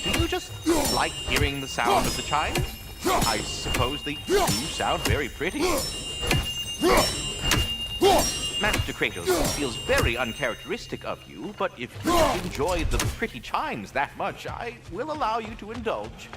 Speaker 7: Do you just like hearing the sound of the chimes? I suppose they do sound very pretty. Master Kratos, this feels very uncharacteristic of you, but if you enjoy the pretty chimes that much, I will allow you to indulge.